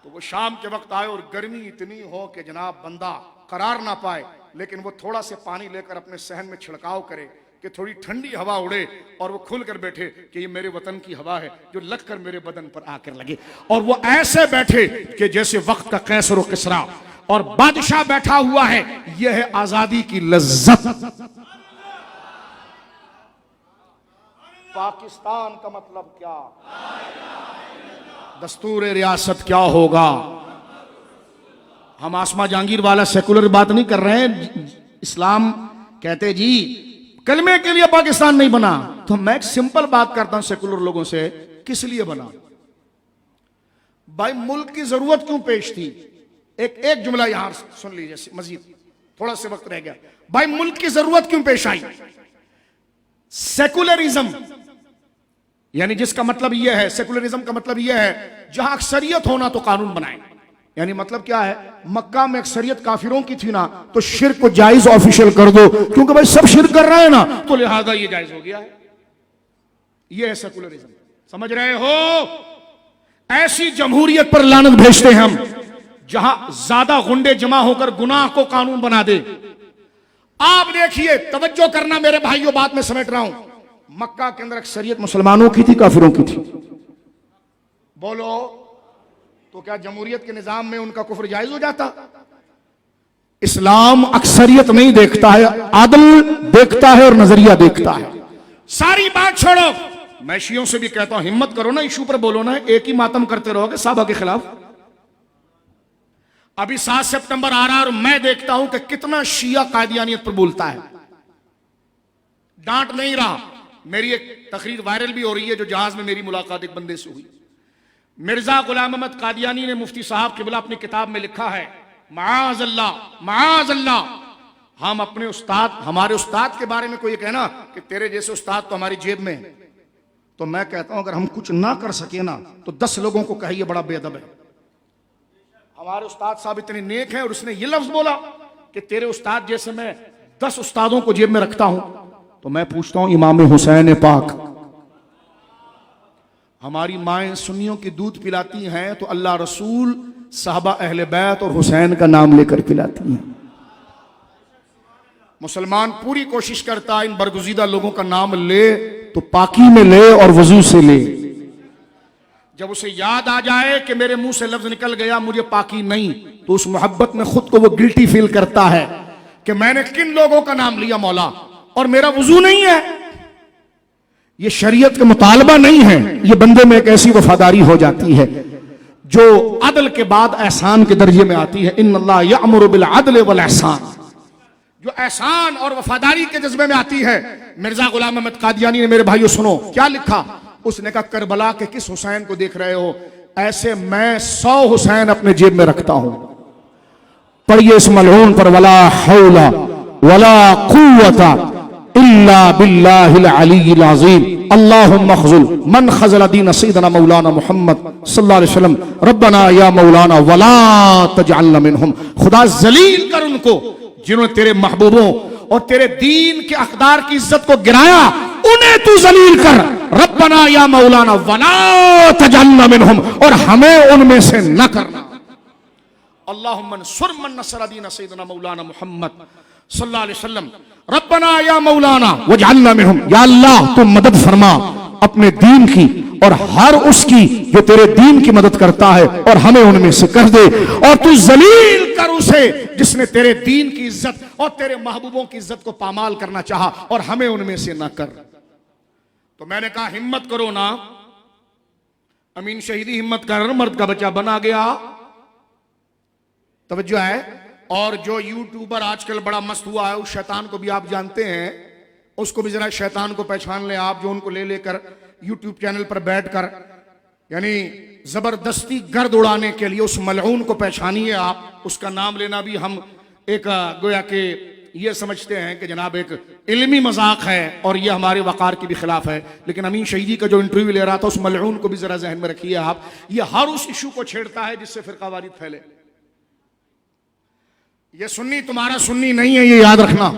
तो वो शाम के वक्त आए और गर्मी इतनी हो कि जनाब बंदा करार ना पाए, लेकिन वो थोड़ा से पानी लेकर अपने सहन में छिड़काव करे कि थोड़ी ठंडी हवा उड़े और वो खुल कर बैठे कि ये मेरे वतन की हवा है जो लगकर मेरे बदन पर आकर लगे। और वो ऐसे बैठे कि जैसे वक्त का कैसर और किसरा और बादशाह बैठा हुआ है। यह है आजादी की लज्जत। पाकिस्तान का मतलब क्या, दस्तूर रियासत क्या होगा। हम आसमा जहांगीर वाला सेकुलर बात नहीं कर रहे हैं। इस्लाम कहते जी कलमे के लिए पाकिस्तान नहीं बना, तो मैं एक सिंपल बात करता हूं सेकुलर लोगों से, किस लिए बना भाई? मुल्क की जरूरत क्यों पेश थी? एक जुमला यहां सुन लीजिए, मजीद थोड़ा से वक्त रह गया। भाई मुल्क की जरूरत क्यों पेश आई? सेकुलरिज्म, यानी जिसका मतलब यह है, सेकुलरिज्म का मतलब यह है जहां अक्सरियत होना तो कानून बनाए। यानी मतलब क्या है, मक्का में अक्सरियत काफिरों की थी ना, तो शिर्क को जायज ऑफिशियल कर दो, क्योंकि भाई सब शिर्क कर रहे हैं ना, तो लिहाजा ये जायज हो गया है। ये है सेकुलरिज्म, समझ रहे हो? ऐसी जमहूरियत पर लानत भेजते हैं हम जहां ज्यादा गुंडे जमा होकर गुनाह को कानून बना दे। आप देखिए, तवज्जो करना मेरे भाइयों, बात में समेट रहा हूं। मक्का के अंदर अक्सरियत मुसलमानों की थी, काफिरों की थी? बोलो, तो क्या जमहूरियत के निजाम में उनका कुफ्र जायज हो जाता? इस्लाम अक्सरियत नहीं देखता है, आदल देखता है और नजरिया देखता है। सारी बात छोड़ो, मैं शियों से भी कहता हूं हिम्मत करो ना, इशू पर बोलो ना, एक ही मातम करते रहोगे साहबा के खिलाफ। अभी 7 सितंबर आ रहा है और मैं देखता हूं कि कितना शिया कादियानियत पर बोलता है, डांट नहीं रहा। मेरी एक तकरीर वायरल भी हो रही है जो जहाज में मेरी मुलाकात एक बंदे से हुई। मिर्जा गुलाम अहमद कादियानी ने मुफ्ती साहब किबला अपनी किताब में लिखा है, माज़ अल्लाह, हम अपने उस्ताद, हमारे उस्ताद के बारे में कोई कहना कि तेरे जैसे उस्ताद तो हमारी जेब में है, तो मैं कहता हूं अगर हम कुछ ना कर सके ना तो 10 लोगों को कहिए बड़ा बेअदब है। हमारे उस्ताद साहब इतने नेक हैं और उसने ये लफ्ज बोला कि तेरे उस्ताद जैसे मैं 10 उस्तादों को जेब में रखता हूं, तो मैं पूछता हूं इमाम हुसैन पाक, हमारी माएं सुन्नियों की दूध पिलाती हैं तो अल्लाह रसूल, साहबा अहले बैत और हुसैन का नाम लेकर पिलाती हैं। मुसलमान पूरी कोशिश करता है इन बरगुज़ीदा लोगों का नाम ले तो पाकी में ले और वजू से ले। जब उसे याद आ जाए कि मेरे मुंह से लफ्ज निकल गया मुझे पाकी नहीं, तो उस मोहब्बत में खुद को वो गिल्टी फील करता है कि मैंने किन लोगों का नाम लिया मौला और मेरा वजू नहीं है। ये शरीयत का मुतालबा नहीं है, ये बंदे में एक ऐसी वफादारी हो जाती है जो अदल के बाद एहसान के दर्जे में आती है। इन्नल्लाह यअमुरु बिल अदल वल एहसान, जो एहसान और वफादारी के जज्बे में आती है। मिर्जा गुलाम अहमद कादियानी ने, मेरे भाइयों सुनो क्या लिखा, उसने कहा करबला के किस हुसैन को देख रहे हो, ऐसे मैं 100 हुसैन अपने जेब में रखता हूं। पढ़िए इस मलऊन पर, वला हौला वला कुव्वता इल्ला बिल्लाहिल अलीय्यिल अज़ीम, अल्लाहुम्मा खज़ुल मन खज़ल दीन सय्यदना मौलाना मुहम्मद सल्लल्लाहु अलैहि वसल्लम, रब्बना या मौलाना वला तजअलना मिनहुम, खुदा जलील कर उनको जिन्होंने तेरे महबूबों और तेरे दीन के अक़दार की इज्जत को गिराया, उन्हें तू जलील कर। रब्बना या मौलाना वला तजअलना मिनहुम, और हमें उनमें से न करना। अल्लाहुम्मा अंसुर मन नसर दीन सय्यदना मौलाना मुहम्मद सल्लल्लाहु अलैहि वसल्लम, रब्बना या मौलाना वजअलना मिनहुम, या अल्लाह तू मदद फरमा अपने दीन की और हर उसकी जो तेरे दीन की मदद करता है, और हमें उनमें से कर दे। और तू जलील कर उसे जिसने तेरे दीन की इज्जत और तेरे महबूबों की इज्जत को पामाल करना चाहा, और हमें उनमें से ना कर। तो मैंने कहा हिम्मत करो ना अमीन शहीदी, हिम्मत कर, मर्द का बच्चा बना गया। तवज्जो है। और जो यूट्यूबर आजकल बड़ा मस्त हुआ है, उस शैतान को भी आप जानते हैं, उसको भी जरा शैतान को पहचान ले आप, जो उनको ले लेकर यूट्यूब चैनल पर बैठकर यानी जबरदस्ती गर्द उड़ाने के लिए उस मलऊन को पहचानिए आप। उसका नाम लेना भी हम एक गोया के ये समझते हैं कि जनाब एक इल्मी मजाक है और ये हमारे वकार के भी खिलाफ है। लेकिन अमीन शहीदी का जो इंटरव्यू ले रहा था, उस मलऊन को भी जरा जहन में रखिए आप। ये हर उस इशू को छेड़ता है जिससे फिरकावारी फैले। ये सुन्नी तुम्हारा सुन्नी नहीं है, ये याद रखना।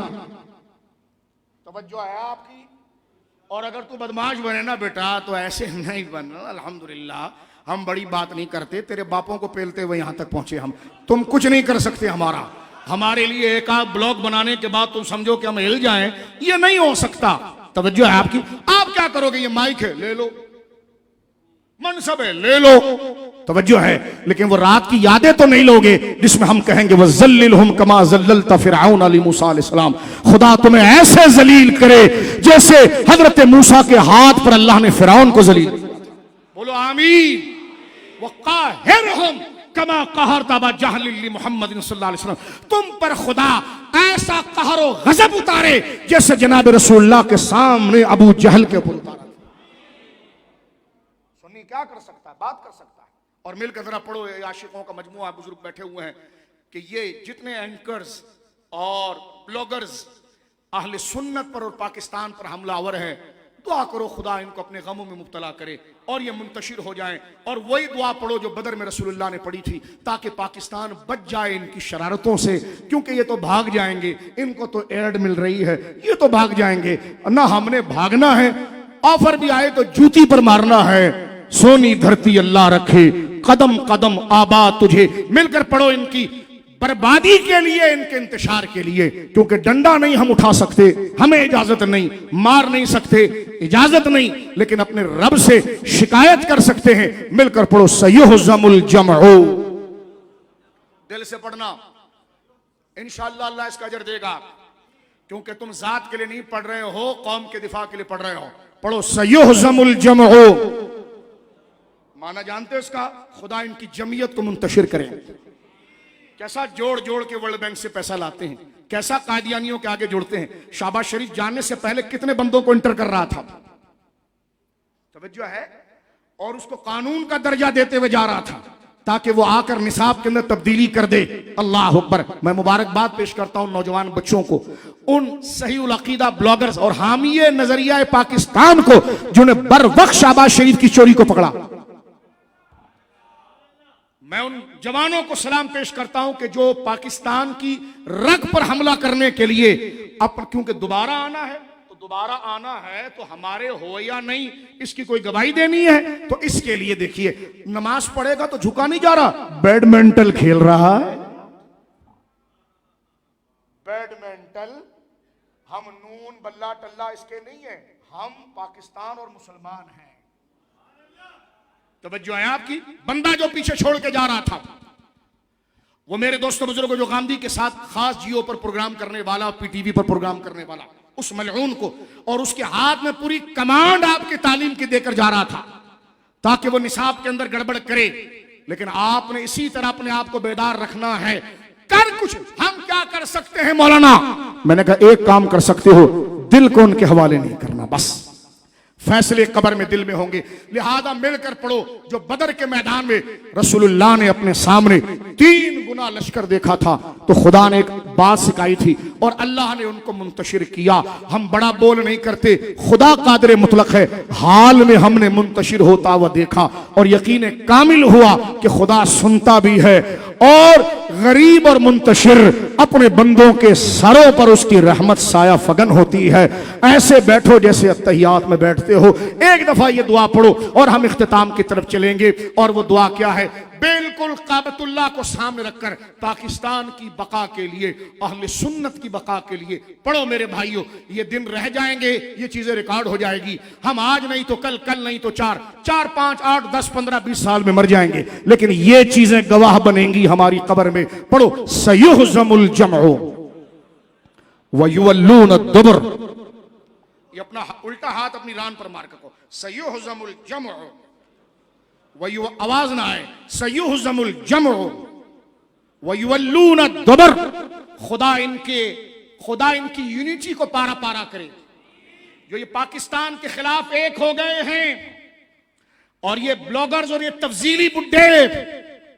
तवज्जो है आपकी। और अगर तू बदमाश बने ना बेटा तो ऐसे नहीं बनना। अल्हम्दुलिल्लाह हम बड़ी बात नहीं करते, तेरे बापों को पेलते हुए यहां तक पहुंचे हम। तुम कुछ नहीं कर सकते हमारे लिए एक आध ब्लॉग बनाने के बाद तुम समझो कि हम हिल जाएं, ये नहीं हो सकता। तवज्जो है आपकी। आप क्या करोगे, ये माइक है ले लो, मनसब है ले लो, तवज्जो है, लेकिन वो रात की यादें तो नहीं लोगे जिसमें हम कहेंगे वह ज़ल्लिलहुम कमा ज़ल्ललता फ़िरऔन अली मूसा अलैहिस्सलाम। खुदा तुम्हें ऐसे जलील करे जैसे हजरत मूसा के हाथ पर अल्लाह ने फ़िरऔन को जलील। बोलो आमीन। वक़ाहिरहुम कमा क़हरता बा जहलिल मुहम्मद सल्लल्लाहु अलैहि वसल्लम। तुम पर खुदा ऐसा कहर और गजब उतारे जैसे जनाब रसूलुल्लाह के सामने अबू जहल के ऊपर उतारा। सुन्नी क्या कर सकता है, बात कर सकता है। और मिलकर जरा पढ़ो, आशिकों का मजमुआ बुजुर्ग बैठे हुए हैं कि ये जितने एंकर्स और ब्लॉगर्स अहले सुन्नत पर और पाकिस्तान पर हमलावर हैं, दुआ करो खुदा इनको अपने गमों में मुब्तला करे और ये मुंतशिर हो जाएं। और वही दुआ पढ़ो जो बदर में रसूलुल्लाह ने पढ़ी थी, ताकि पाकिस्तान बच जाए इनकी शरारतों से। क्योंकि ये तो भाग जाएंगे, इनको तो एड मिल रही है, ये तो भाग जाएंगे ना। हमने भागना है, ऑफर भी आए तो जूती पर मारना है। सोनी धरती अल्लाह रखे, कदम कदम आबाद तुझे। मिलकर पढ़ो इनकी बर्बादी के लिए, इनके इंतशार के लिए। क्योंकि डंडा नहीं हम उठा सकते, हमें इजाजत नहीं, मार नहीं सकते, इजाजत नहीं, लेकिन अपने रब से शिकायत कर सकते हैं। मिलकर पढ़ो सयुहज़मुल जमउ। दिल से पढ़ना, इंशाअल्लाह अल्लाह इसका अजर देगा। क्योंकि तुम जात के लिए नहीं पढ़ रहे हो, कौम के दिफा के लिए पढ़ रहे हो। पढ़ो सयुहज़मुल जमउ। माना जानते हो इसका, खुदा इनकी जमीयत को मुंतशिर करें। कैसा जोड़ जोड़ के वर्ल्ड बैंक से पैसा लाते हैं, कैसा कादियानियों के आगे जोड़ते हैं। शाबाश शरीफ जाने से पहले कितने बंदों को इंटर कर रहा था, तवज्जो है। और उसको कानून का दर्जा देते हुए जा रहा था ताकि वो आकर निसाब के अंदर तब्दीली कर दे। अल्लाह अकबर। मैं मुबारकबाद पेश करता हूं नौजवान बच्चों को, उन सही उल अकीदा ब्लॉगर्स और हामिये नजरिया पाकिस्तान को जिन्होंने बर वक्त शहबाज शरीफ की चोरी को पकड़ा। मैं उन जवानों को सलाम पेश करता हूं कि जो पाकिस्तान की रग पर हमला करने के लिए क्योंकि दोबारा आना है, तो दोबारा आना है तो हमारे हो या नहीं इसकी कोई गवाही देनी है। तो इसके लिए देखिए, नमाज पढ़ेगा तो झुका नहीं जा रहा, बैडमिंटन खेल रहा है। बैडमिंटन। हम नून बल्ला टल्ला इसके नहीं है, हम पाकिस्तान और मुसलमान हैं। तवज्जो है आपकी। बंदा जो पीछे छोड़ के जा रहा था वो मेरे दोस्तों बुजुर्गों, जो गांधी के साथ खास जियो पर प्रोग्राम करने वाला, पीटीवी पर प्रोग्राम करने वाला, उस मलऊन को, और उसके हाथ में पूरी कमांड आपकी तालीम की देकर जा रहा था ताकि वो निसाब के अंदर गड़बड़ करे। लेकिन आपने इसी तरह अपने आप को बेदार रखना है। कर कुछ, हम क्या कर सकते हैं मौलाना? मैंने कहा एक काम कर सकते हो, दिल को उनके हवाले नहीं करना, बस फैसले कब्र में दिल में होंगे। लिहाजा मिलकर पढ़ो। जो बदर के मैदान में रसूलुल्लाह ने अपने सामने 3 गुना लश्कर देखा था तो खुदा ने एक बात सिखाई थी और अल्लाह ने उनको मुंतशिर किया। हम बड़ा बोल नहीं करते, खुदा कादिर मुतलक है। हाल में हमने मुंतशिर होता हुआ देखा और यकीन कामिल हुआ कि खुदा सुनता भी है और गरीब और मुंतशिर अपने बंदों के सरों पर उसकी रहमत साया फगन होती है। ऐसे बैठो जैसे अत्तहियात में बैठते हो। एक दफा ये दुआ पढ़ो और हम इख्तिताम की तरफ चलेंगे। और वो दुआ क्या है? बिल्कुल काबतुल्लाह को सामने रखकर पाकिस्तान की बका के लिए, अहले सुन्नत की बका के लिए पढ़ो मेरे भाइयों। ये दिन रह जाएंगे, ये चीजें रिकॉर्ड हो जाएगी। हम आज नहीं तो कल, कल नहीं तो 4, 5, 8, 10, 15, 20 साल में मर जाएंगे, लेकिन ये चीजें गवाह बनेंगी हमारी कब्र में। पढ़ो, सयुहज़मुल जमउ व युवल्लून अद-दुबर। ये अपना उल्टा हाथ अपनी रान पर मार कर, सयुहज़मुल जमउ, वही आवाज ना आए, सयुहज़मुल जमउ व युवल्लून अद-दुबर। खुदा इनकी यूनिटी को पारा पारा करे। जो ये पाकिस्तान के खिलाफ एक हो गए हैं और ये ब्लॉगर्स और ये तफजीली बुड्ढे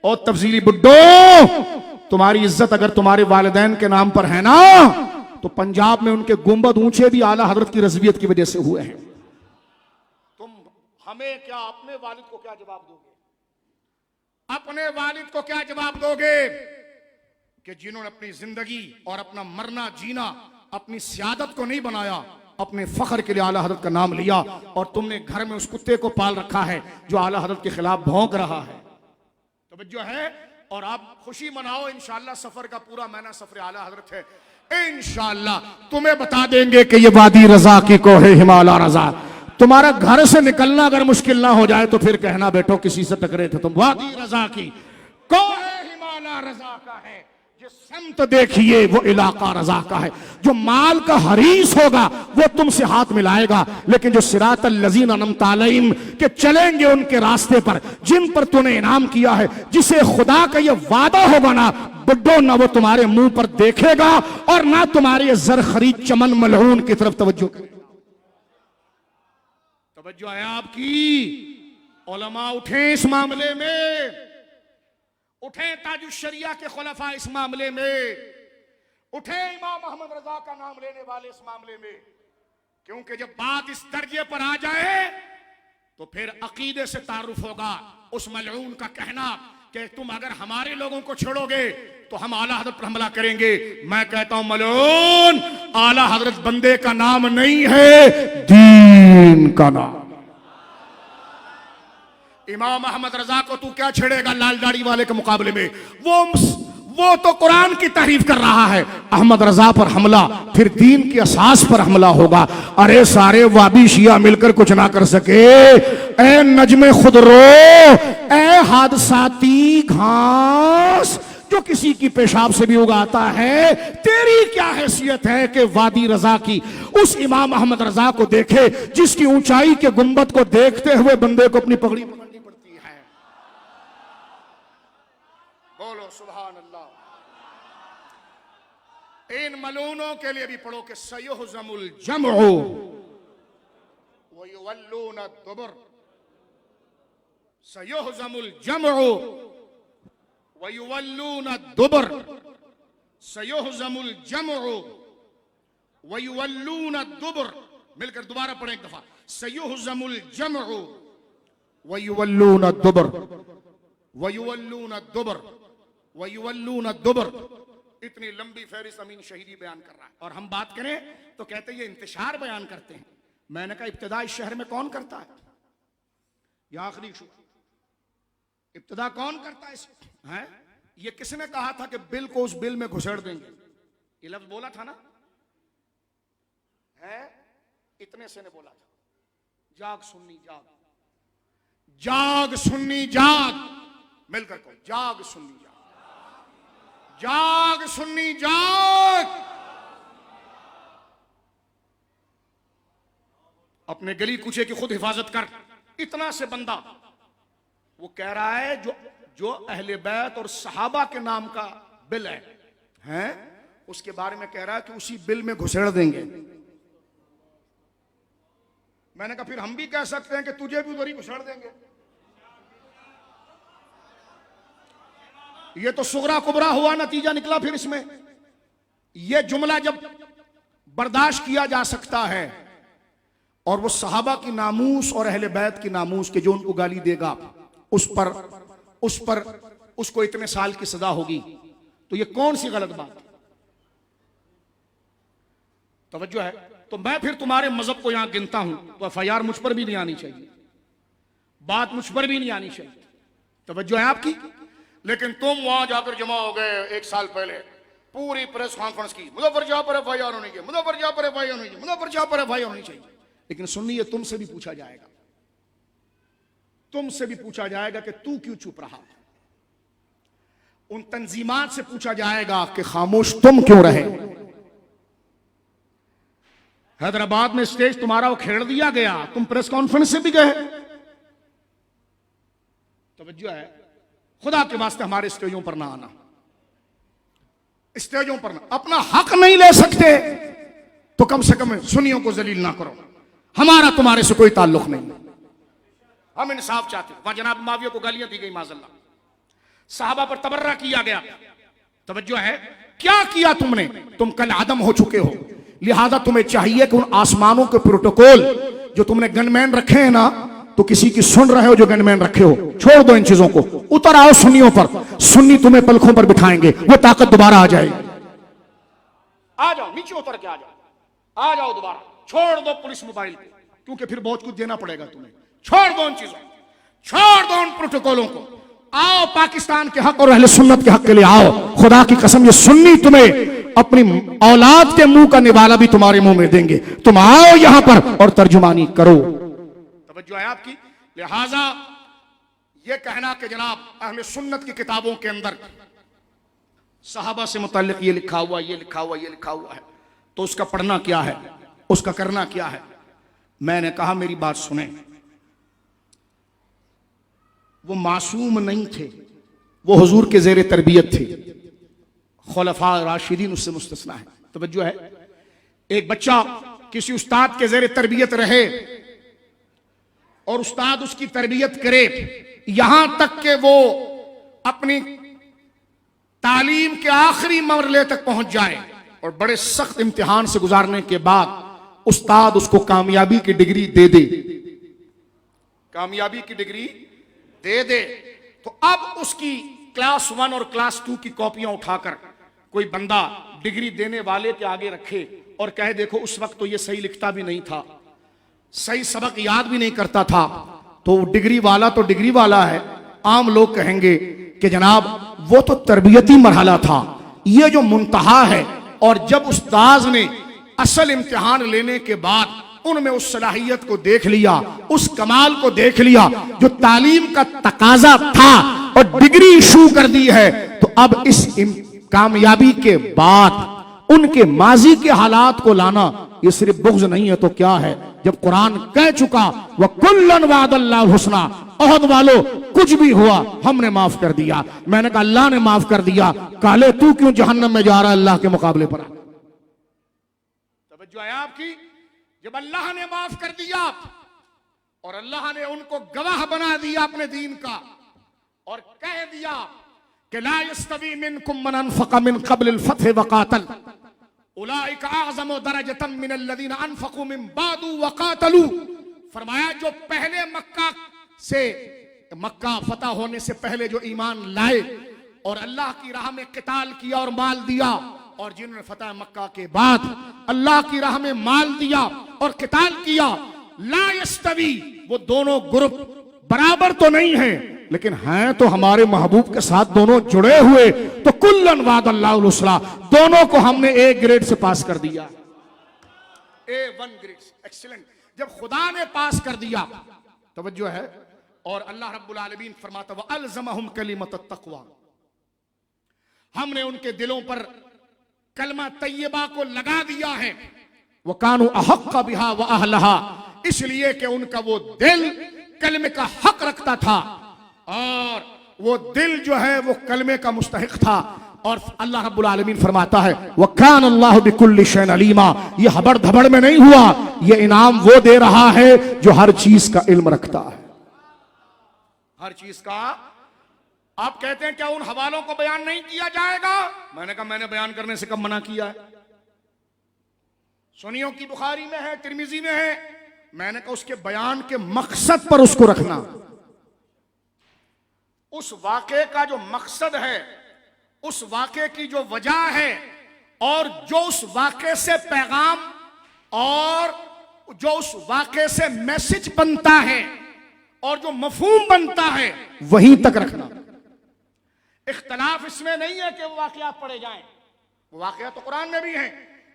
और तफजीली बुड्ढो, तुम्हारी इज्जत अगर तुम्हारे वालिदैन के नाम पर है ना, तो पंजाब में उनके गुंबद ऊंचे भी आला हजरत की रज़वियत की वजह से हुए हैं। तुम हमें क्या, अपने वालिद को क्या जवाब दोगे? अपने वालिद को क्या जवाब दोगे कि जिन्होंने अपनी जिंदगी और अपना मरना जीना अपनी सियादत को नहीं बनाया, अपने फख्र के लिए आला हजरत का नाम लिया, और तुमने घर में उस कुत्ते को पाल रखा है जो आला हजरत के खिलाफ भौंक रहा है। तवज्जो है। और आप खुशी मनाओ, इंशाअल्लाह सफर का पूरा महीना सफर आला हजरत है। इंशाअल्लाह तुम्हें बता देंगे कि ये वादी रजा की को है, हिमालय रजा। तुम्हारा घर से निकलना अगर मुश्किल ना हो जाए तो फिर कहना बेटो किसी से टकरे थे तुम। वादी रजा की को है, हिमालय रजा का है। जिस समत देखिए वो इलाका रजा का है। जो माल का हरीस होगा वो तुमसे हाथ मिलाएगा, लेकिन जो सिरातल लजीना अनअमत अलैहिम के चलेंगे उनके रास्ते पर, जिन पर तूने इनाम किया है, जिसे खुदा का ये वादा होगा ना बुड्ढो, ना वो तुम्हारे मुंह पर देखेगा और ना तुम्हारे जर खरीद चमन मलऊन की तरफ तवज्जो करेगा। तवज्जो है आपकी। उलमा उठे इस मामले में, उठे ताजुश शरिया के खुलफा इस मामले में, उठे इमाम अहमद रजा का नाम लेने वाले इस मामले में। क्योंकि जब बात इस दर्जे पर आ जाए तो फिर अकीदे से तारुफ होगा। उस मलऊन का कहना कि तुम अगर हमारे लोगों को छोड़ोगे तो हम आला हजरत पर हमला करेंगे। मैं कहता हूं मलऊन, आला हजरत बंदे का नाम नहीं है, दीन का नाम। इमाम अहमद रजा को तू क्या छेड़ेगा लाल दाढ़ी वाले के मुकाबले में? वो तो कुरान की तारीफ कर रहा है। अहमद रजा पर हमला फिर दीन की असास पर हमला होगा। अरे सारे वाबी शिया मिलकर कुछ ना कर सके। ए नजमे खुद रो, ए हादसाती घास जो किसी की पेशाब से भी उगाता है, तेरी क्या हैसियत है कि वादी रजा की उस इमाम अहमद रजा को देखे जिसकी ऊंचाई के गुंबद को देखते हुए बंदे को अपनी पगड़ी पकड़नी पड़ती है। बोलो सुभान अल्लाह। इन मलूनों के लिए भी पढ़ो कि सयुहज़मुल जमउ व युवल्लून अद-दुबर। सयुहज़मुल जमउ व युवल्लून दुबर, सयुहज़मुल जमउ व युवल्लून दुबर। मिलकर दोबारा पढ़ें एक दफा, सयुहज़मुल जमउ व युवल्लून दुबर व युवल्लून दुबर व युवल्लून दुबर। इतनी लंबी फहरिस्त अमीन शहीदी बयान कर रहा है, और हम बात करें तो कहते हैं ये इंतशार बयान करते हैं। मैंने कहा इब्तिदा इस शहर में कौन करता है? यह आखिरी शुरू, इब्तिदा कौन करता है हैं? ये किसने कहा था कि बिल को उस बिल में घुसेड़ देंगे? ये लफ्ज बोला था ना, है इतने से ने बोला था, जाग सुन्नी जाग, जाग सुन्नी जाग। मिलकर कहो, जाग सुन्नी जाग, जाग सुन्नी जाग। अपने गली कूचे की खुद हिफाजत कर। इतना से बंदा वो कह रहा है जो अहले बैत और सहाबा के नाम का बिल है उसके बारे में कह रहा है कि उसी बिल में घुसेड़ देंगे। मैंने कहा फिर हम भी कह सकते हैं कि तुझे भी उधर ही घुसेड़ देंगे। ये तो सुगरा कुबरा हुआ नतीजा निकला। फिर इसमें यह जुमला जब बर्दाश्त किया जा सकता है और वो सहाबा की नामूस और अहले बैत की नामूस के जो उनको गाली देगा उस पर उसको इतने साल की सजा होगी, तो ये कौन सी गलत बात? तवज्जो है। तो मैं फिर तुम्हारे मजहब को यहां गिनता हूं तो एफआईआर मुझ पर भी नहीं आनी चाहिए, बात मुझ पर भी नहीं आनी चाहिए। तवज्जो है आपकी। लेकिन तुम वहां जाकर जमा हो गए एक साल पहले, पूरी प्रेस कॉन्फ्रेंस की, मुजफ्फर शाह पर एफआईआर होनी चाहिए, मुजफ्फर शाह पर एफआईआर होनी चाहिए, मुजफ्फर शाह पर एफआईआर होनी चाहिए। लेकिन सुनिए, तुमसे भी पूछा जाएगा, तुमसे भी पूछा जाएगा कि तू क्यों चुप रहा। उन तंजीमात से पूछा जाएगा कि खामोश तुम क्यों रहे। हैदराबाद में स्टेज तुम्हारा वो खेड़ दिया गया, तुम प्रेस कॉन्फ्रेंस से भी गए। तवज्जो है। खुदा के वास्ते हमारे स्टेजों पर ना आना, स्टेजों पर ना। अपना हक नहीं ले सकते तो कम से कम सुन्नियों को जलील ना करो। हमारा तुम्हारे से कोई ताल्लुक नहीं, हम इंसाफ चाहते हैं। वहां जनाब माविया को गालियां दी गई माज़अल्लाह, साहबा पर तबर्रा किया गया। तवज्जो है। क्या किया तुमने? तुम कल आदम हो चुके हो, लिहाजा तुम्हें चाहिए कि उन आसमानों के प्रोटोकॉल जो तुमने गनमैन रखे हैं ना, तो किसी की सुन रहे हो जो गनमैन रखे हो, छोड़ दो इन चीजों को, उतर आओ सुन्नियों पर। सुन्नी तुम्हें पलकों पर बिठाएंगे, वो ताकत दोबारा आ जाएगी। आ जाओ, नीचे उतर के आ जाओ, आ जाओ दोबारा। छोड़ दो पुलिस मोबाइल को, क्योंकि फिर बहुत कुछ देना पड़ेगा तुम्हें। छोड़ दो उन चीजों, छोड़ दो उन प्रोटोकॉलों को। आओ पाकिस्तान के हक और अहले सुन्नत के हक के लिए आओ। खुदा की कसम, ये सुन्नी तुम्हें अपनी औलाद के मुंह का निवाला भी तुम्हारे मुंह में देंगे। तुम आओ यहां पर और तर्जुमानी करो। तवज्जो है आपकी। लिहाजा ये कहना कि जनाब अहले सुन्नत की किताबों के अंदर सहाबा से मुताल्लिक ये लिखा हुआ, ये लिखा हुआ, ये लिखा हुआ है, तो उसका पढ़ना क्या है, उसका करना क्या है? मैंने कहा मेरी बात सुने, वो मासूम नहीं थे, वो हुजूर के जेर तरबियत थे। खुलफा राशिदीन उससे मुस्तस्ना है। तवज्जो है। एक बच्चा किसी उस्ताद के जेर तरबियत रहे और उस्ताद उसकी तरबियत करे, यहां तक कि वो अपनी तालीम के आखिरी मरहले तक पहुंच जाए और बड़े सख्त इम्तिहान से गुजारने के बाद उस्ताद उसको कामयाबी की डिग्री दे दे, कामयाबी की डिग्री दे दे, तो अब उसकी क्लास 1 और क्लास 2 की कॉपियां उठाकर कोई बंदा डिग्री देने वाले के आगे रखे और कहे देखो उस वक्त तो ये सही लिखता भी नहीं था, सही सबक याद भी नहीं करता था, तो डिग्री वाला तो डिग्री वाला है। आम लोग कहेंगे कि जनाब वो तो तरबियती मरहला था, ये जो मुंतहा है। और जब उस्ताद ने असल इम्तिहान लेने के बाद उनमें उस सलाहियत को देख लिया, उस कमाल को देख लिया जो तालीम का तकाजा था और डिग्री इशू कर दी है, तो अब इस कामयाबी के बाद उनके माजी के हालात को लाना ये सिर्फ बुग़्ज़ नहीं है तो क्या है? जब कुरान कह चुका वह कुल्लन वादल्लाहु हुस्ना, अहद वालों कुछ भी हुआ हमने माफ कर दिया। मैंने कहा अल्लाह ने माफ कर दिया, काले तू क्यों जहन्नम में जा रहा है अल्लाह के मुकाबले पर? तवज्जो है आपकी। जब अल्लाह ने माफ कर दिया और अल्लाह ने उनको गवाह बना दिया अपने दीन का और कह दिया कि ला यस्तवी मिनकुम मन अनफक़ मिन क़ब्ल अल-फ़त्ह व क़ातल उलाइका अअज़मु दरजतन मिन अल्लज़ीना अनफ़क़ू मिन बादु व क़ातलू। फरमाया जो पहले मक्का फतह होने से पहले जो ईमान लाए और अल्लाह की राह में क़िताल किया और माल दिया, और जिन्होंने फतह मक्का के बाद अल्लाह की राह में माल दिया और क़िताल किया, ला यस्तवी, वो दोनों ग्रुप बराबर तो नहीं है लेकिन हैं तो हमारे महबूब के साथ दोनों जुड़े हुए। तो कुल्लन वादल्लाहुल हुस्ना, दोनों को हमने ए ग्रेड से पास कर दिया, A1 ग्रेड, एक्सीलेंट। जब खुदा ने पास कर दिया, तवज्जो है, और अल्लाह रब्बुल आलमीन फरमाता व अलज़महुम कलिमतत तक़वा, हमने उनके दिलों पर कलमा तैयबा को लगा दिया है। व कानू अहक्क़ बिहा व अहलहा, इसलिए कि उनका वो दिल कलमे का हक रखता था और वो दिल जो है वो कलमे का मुस्तहिक था। और अल्लाह रब्बुल आलमीन फरमाता है व कान अल्लाहु बिकुल्लि शैइन अलीमा, ये हबड़ धबड़ में नहीं हुआ, ये इनाम वो दे रहा है जो हर चीज का इल्म रखता है, हर चीज का। आप कहते हैं क्या उन हवालों को बयान नहीं किया जाएगा? मैंने कहा मैंने बयान करने से कब मना किया है? सुनियों की बुखारी में है, तिरमिजी में है। मैंने कहा उसके बयान के मकसद पर उसको रखना, उस वाक़े का जो मकसद है, उस वाक़े की जो वजह है और जो उस वाक़े से पैगाम और जो उस वाक़े से मैसेज बनता है और जो मफहूम बनता है, वहीं तक रखना। इख्तलाफ इसमें नहीं है कि वो वाक़या पढ़े जाएं, वो वाक़या तो कुरान में भी है,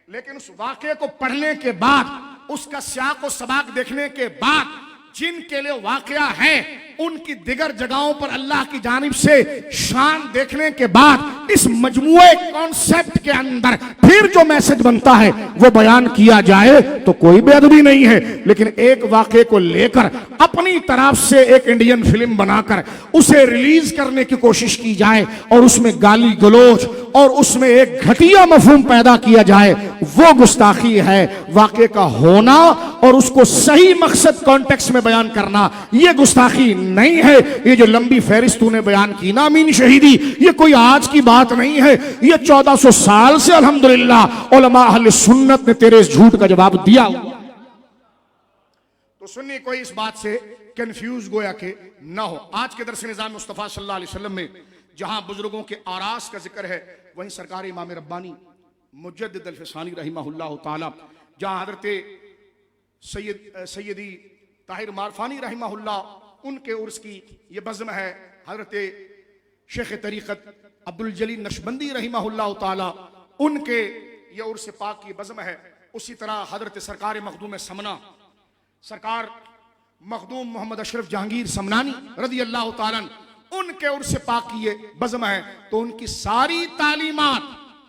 लेकिन उस वाक़े को पढ़ने के बाद, उसका सियाक व सबाक देखने के बाद जिनके लिए वाक़या है उनकी दिगर जगहों पर अल्लाह की जानिब से शान देखने के बाद इस मजमूए कॉन्सेप्ट के अंदर फिर जो मैसेज बनता है वो बयान किया जाए तो कोई बेअदबी नहीं है। लेकिन एक वाक़े को लेकर अपनी तरफ से एक इंडियन फिल्म बनाकर उसे रिलीज करने की कोशिश की जाए और उसमें गाली गलोच और उसमें एक घटिया मफहूम पैदा किया जाए, वो गुस्ताखी है। वाक़े का होना और उसको सही मकसद कॉन्टेक्स्ट में बयान करना ये गुस्ताखी नहीं है। ये जो लंबी फहरिस्त तूने बयान की ना अमीन शहीदी, ये कोई आज की बात नहीं है, ये 1400 साल से अल्हम्दुलिल्लाह उलमा अहले सुन्नत ने तेरे इस झूठ का जवाब दिया। तो सुन्नी कोई इस बात से कंफ्यूज गोया के ना हो। आज के दरस निज़ाम मुस्तफ़ा सल्लल्लाहु अलैहि वसल्लम में जहां बुजुर्गों के आरास का जिक्र है, वहीं सरकार इमाम रब्बानी मुजद्दिद अल-फ़सानी रहिमहुल्लाह ताला, जहां हज़रत सैयदी ताहिर मारफानी रहिमहुल्लाह उनके उर्स की ये बज़्म है, हज़रत शेख तरीक़त अब्दुल जलील नक्शबंदी रहिमहुल्लाह ताला उनके ये उर्स पाक की बज़्म है। उसी तरह हज़रत सरकार मखदूम समना, सरकार मखदूम मोहम्मद अशरफ जहांगीर समनानी रज़ी अल्लाह ताला उनके उर्स पाक की ये बज़्म है। तो उनकी सारी तालीमात,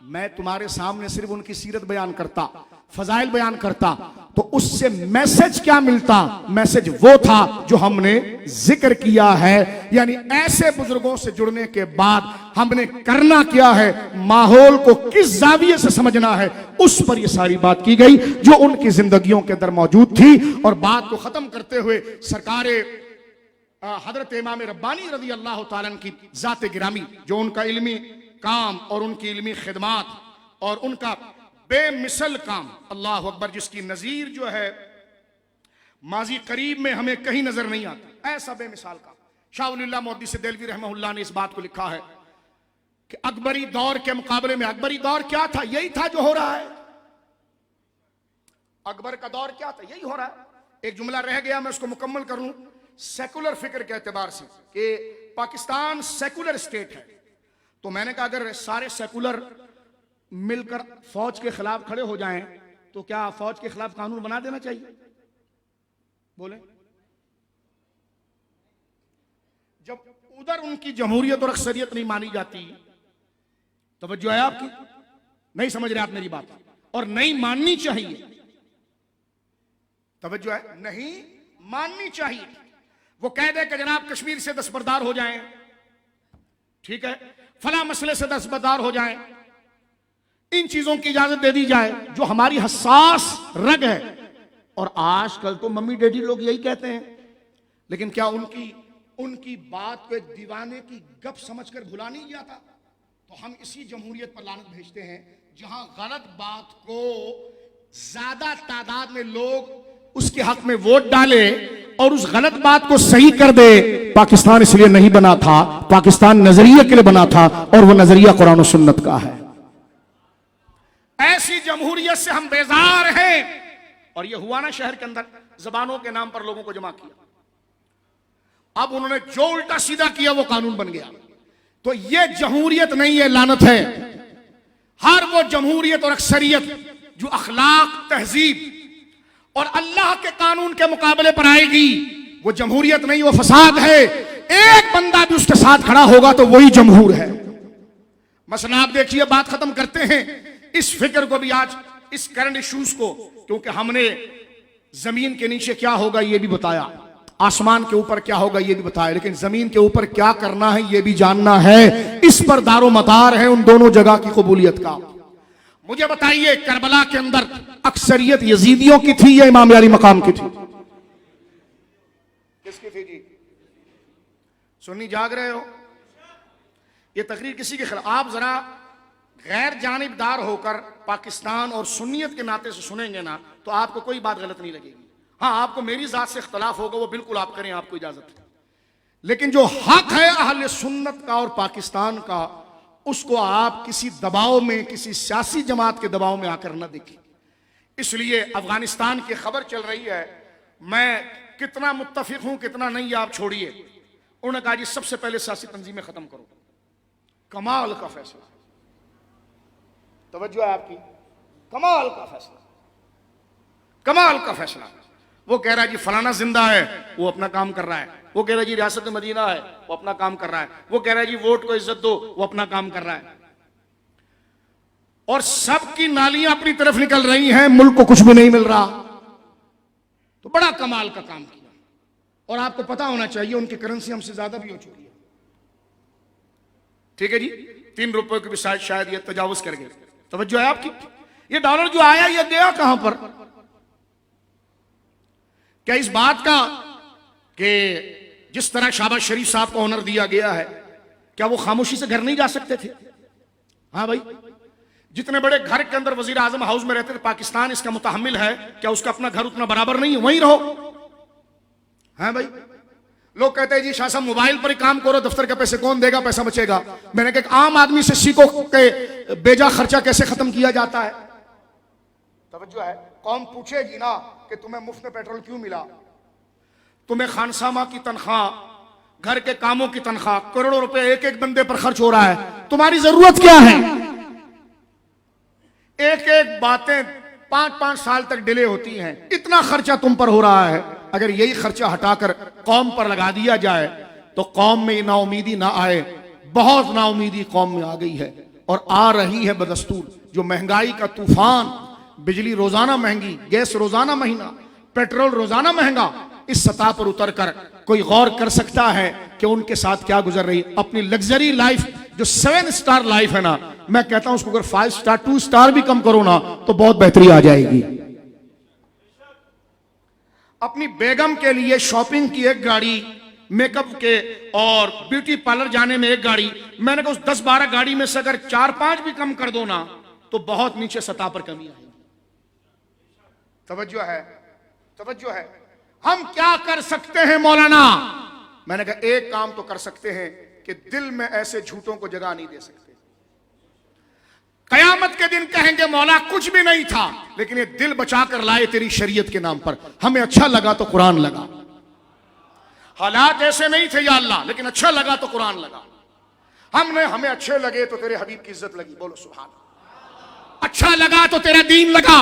मैं तुम्हारे सामने सिर्फ उनकी सीरत बयान करता, फजाइल बयान करता, तो उससे मैसेज क्या मिलता? मैसेज वो था जो हमने जिक्र किया है, यानी ऐसे बुजुर्गों से जुड़ने के बाद हमने करना क्या है, माहौल को किस जाविये से समझना है, उस पर ये सारी बात की गई जो उनकी जिंदगियों के अंदर मौजूद थी। और बात को खत्म करते हुए सरकार हजरत इमाम रब्बानी रज़ी अल्लाह ताला की जात गिरामी, जो उनका इल्मी काम और उनकी इल्मी खिदमात और उनका बेमिसल काम, अल्लाह अकबर, जिसकी नज़ीर जो है माजी करीब में हमें कहीं नजर नहीं आता, ऐसा बेमिसाल काम। शाह वलीउल्लाह मुहद्दिस देलवी रहमहुल्लाह ने इस बात को लिखा है कि अकबरी दौर के मुकाबले में, अकबरी दौर क्या था? यही था जो हो रहा है। अकबर का दौर क्या था? यही हो रहा है। एक जुमला रह गया, मैं उसको मुकम्मल कर लूं। सेकुलर फिक्र के एतबार से कि पाकिस्तान सेकुलर स्टेट है, तो मैंने कहा अगर सारे सेकुलर मिलकर फौज के खिलाफ खड़े हो जाएं तो क्या फौज के खिलाफ कानून बना देना चाहिए? बोले। जब उधर उनकी जमहूरियत और अक्सरियत नहीं मानी जाती, तवज्जो है आपकी? नहीं समझ रहे आप मेरी बात? और नहीं माननी चाहिए, तवज्जो है, नहीं माननी चाहिए। वो कह दे कि जनाब कश्मीर से दस्तबरदार हो जाएं, ठीक है, फला मसले से दस्तबरदार हो जाएं, इन चीजों की इजाजत दे दी जाए जो हमारी हसास रग है। और आजकल तो मम्मी डैडी लोग यही कहते हैं लेकिन क्या उनकी बात को एक दीवाने की गप समझकर भुला नहीं गया था? तो हम इसी जमहूरियत पर लानत भेजते हैं जहां गलत बात को ज्यादा तादाद में लोग उसके हक में वोट डाले और उस गलत बात को सही कर दे। पाकिस्तान इसलिए नहीं बना था, पाकिस्तान नजरिए के लिए बना था और वो नजरिया कुरान और सुन्नत का है। ऐसी जमहूरियत से हम बेजार हैं। और ये हुआ ना शहर के अंदर, जबानों के नाम पर लोगों को जमा किया। अब उन्होंने जो उल्टा सीधा किया वो कानून बन गया। तो ये जमहूरियत नहीं है, लानत है। हर वो जमहूरियत और अक्सरियत जो अखलाक, तहजीब और अल्लाह के कानून के मुकाबले पर आएगी, वो जमहूरियत नहीं, वो फसाद है। एक बंदा भी उसके साथ खड़ा होगा तो वही जमहूर है। मसला आप देखिए, बात खत्म करते हैं इस फिक्र को भी आज, इस करंट इश्यूज को, क्योंकि हमने जमीन के नीचे क्या होगा ये भी बताया, आसमान के ऊपर क्या होगा ये भी बताया, लेकिन जमीन के ऊपर क्या करना है ये भी जानना है। इस पर दारो मदार है उन दोनों जगह की कबूलियत का। मुझे बताइए, करबला के अंदर अक्सरियत यजीदियों की थी या इमाम अली मकाम की थी? किसकी थी जी? सुन्नी जाग रहे हो? ये तकरीर किसी के खिलाफ? आप जरा गैर जानिबदार होकर पाकिस्तान और सुन्नियत के नाते से सुनेंगे ना तो आपको कोई बात गलत नहीं लगेगी। हाँ, आपको मेरी जात से इख्तलाफ होगा, वो बिल्कुल आप करें, आपको इजाजत है। लेकिन जो हक है अहले सुन्नत का और पाकिस्तान का, उसको आप किसी दबाव में, किसी सियासी जमात के दबाव में आकर न देखिए। इसलिए अफगानिस्तान की खबर चल रही है, मैं कितना मुत्तफिक हूं कितना नहीं आप छोड़िए। उन्होंने कहा जी सबसे पहले सियासी तंजीमें खत्म करो। कमाल का फैसला, तवज्जो है आपकी, कमाल का फैसला, कमाल का फैसला। वो कह रहा है जी फलाना जिंदा है, वो अपना काम कर रहा है। वो कह रहा है जी रियासत मदीना है, वो अपना काम कर रहा है। वो कह रहा है जी वोट को इज्जत दो, वो अपना काम कर रहा है। और सबकी नालियां अपनी तरफ निकल रही हैं, मुल्क को कुछ भी नहीं मिल रहा। तो बड़ा कमाल का काम किया। और आपको पता होना चाहिए उनकी करेंसी हमसे ज्यादा भी हो चुकी है। ठीक है जी, 3 रुपए की भी शायद ये तजावुज कर गए। तवज्जो है आपकी? ये डॉलर जो आया ये गया कहां पर? क्या इस बात का कि जिस तरह शहबाज शरीफ साहब को ऑनर दिया गया है, क्या वो खामोशी से घर नहीं जा सकते थे? हाँ भाई, जितने बड़े घर के अंदर वजीर आजम हाउस में रहते थे, पाकिस्तान इसका मुतहम्मिल है, क्या उसका अपना घर उतना बराबर नहीं है? वहीं रहो। हाँ भाई, लोग कहते हैं जी शाह साहब मोबाइल पर ही काम करो, दफ्तर के पैसे कौन देगा, पैसा बचेगा। मैंने कहा आम आदमी से सीखो कि बेजा खर्चा कैसे खत्म किया जाता है। तवज्जो है? कौम पूछेगी ना कि तुम्हें मुफ्त में पेट्रोल क्यों मिला, तुम्हें खानसामा की तनख्वाह, घर के कामों की तनख्वाह, करोड़ों रुपए एक एक बंदे पर खर्च हो रहा है, तुम्हारी जरूरत क्या है? एक एक बातें 5-5 साल तक डिले होती हैं, इतना खर्चा तुम पर हो रहा है। अगर यही खर्चा हटाकर कौम पर लगा दिया जाए तो कौम में नाउमीदी ना आए। बहुत नाउमीदी कौम में आ गई है और आ रही है बदस्तूर। जो महंगाई का तूफान, बिजली रोजाना महंगी, गैस रोजाना महंगा, पेट्रोल रोजाना महंगा, इस सतह पर उतरकर कोई गौर कर सकता है कि उनके साथ क्या गुजर रही है? अपनी लग्जरी लाइफ जो 7 स्टार लाइफ है ना, मैं कहता हूं उसको अगर 5 स्टार 2 स्टार भी कम करो ना तो बहुत बेहतरी आ जाएगी। अपनी बेगम के लिए शॉपिंग की एक गाड़ी, मेकअप के और ब्यूटी पार्लर जाने में एक गाड़ी, मैंने कहा उस 10-12 गाड़ी में से अगर 4-5 भी कम कर दो ना तो बहुत नीचे सतह पर कमी आएगी। तवज्जो है? तवज्जो है? हम क्या कर सकते हैं मौलाना? मैंने कहा एक काम तो कर सकते हैं कि दिल में ऐसे झूठों को जगह नहीं दे सकते। कयामत के दिन कहेंगे मौला कुछ भी नहीं था, लेकिन ये दिल बचा कर लाए तेरी शरीयत के नाम पर। हमें अच्छा लगा तो कुरान लगा, हालात ऐसे नहीं थे या अल्लाह, लेकिन अच्छा लगा तो कुरान लगा। हमें अच्छे लगे तो तेरे हबीब की इज्जत लगी, बोलो सुभान अल्लाह। अच्छा लगा तो तेरा दीन लगा।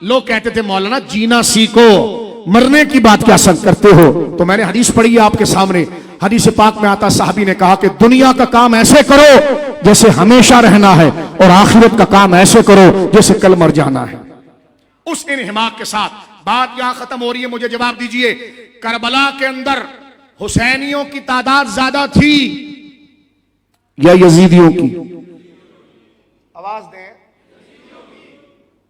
लोग कहते थे मौलाना जीना सीखो, मरने की बात क्या करते हो? तो मैंने हदीस पढ़ी है आपके सामने। हदीस पाक में आता, साहबी ने कहा कि दुनिया का काम ऐसे करो जैसे हमेशा रहना है और आखिरत का काम ऐसे करो जैसे कल मर जाना है। उस इन्हिमाक के साथ बात यहां खत्म हो रही है। मुझे जवाब दीजिए, करबला के अंदर हुसैनियों की तादाद ज्यादा थी या यजीदियों की? आवाज दें।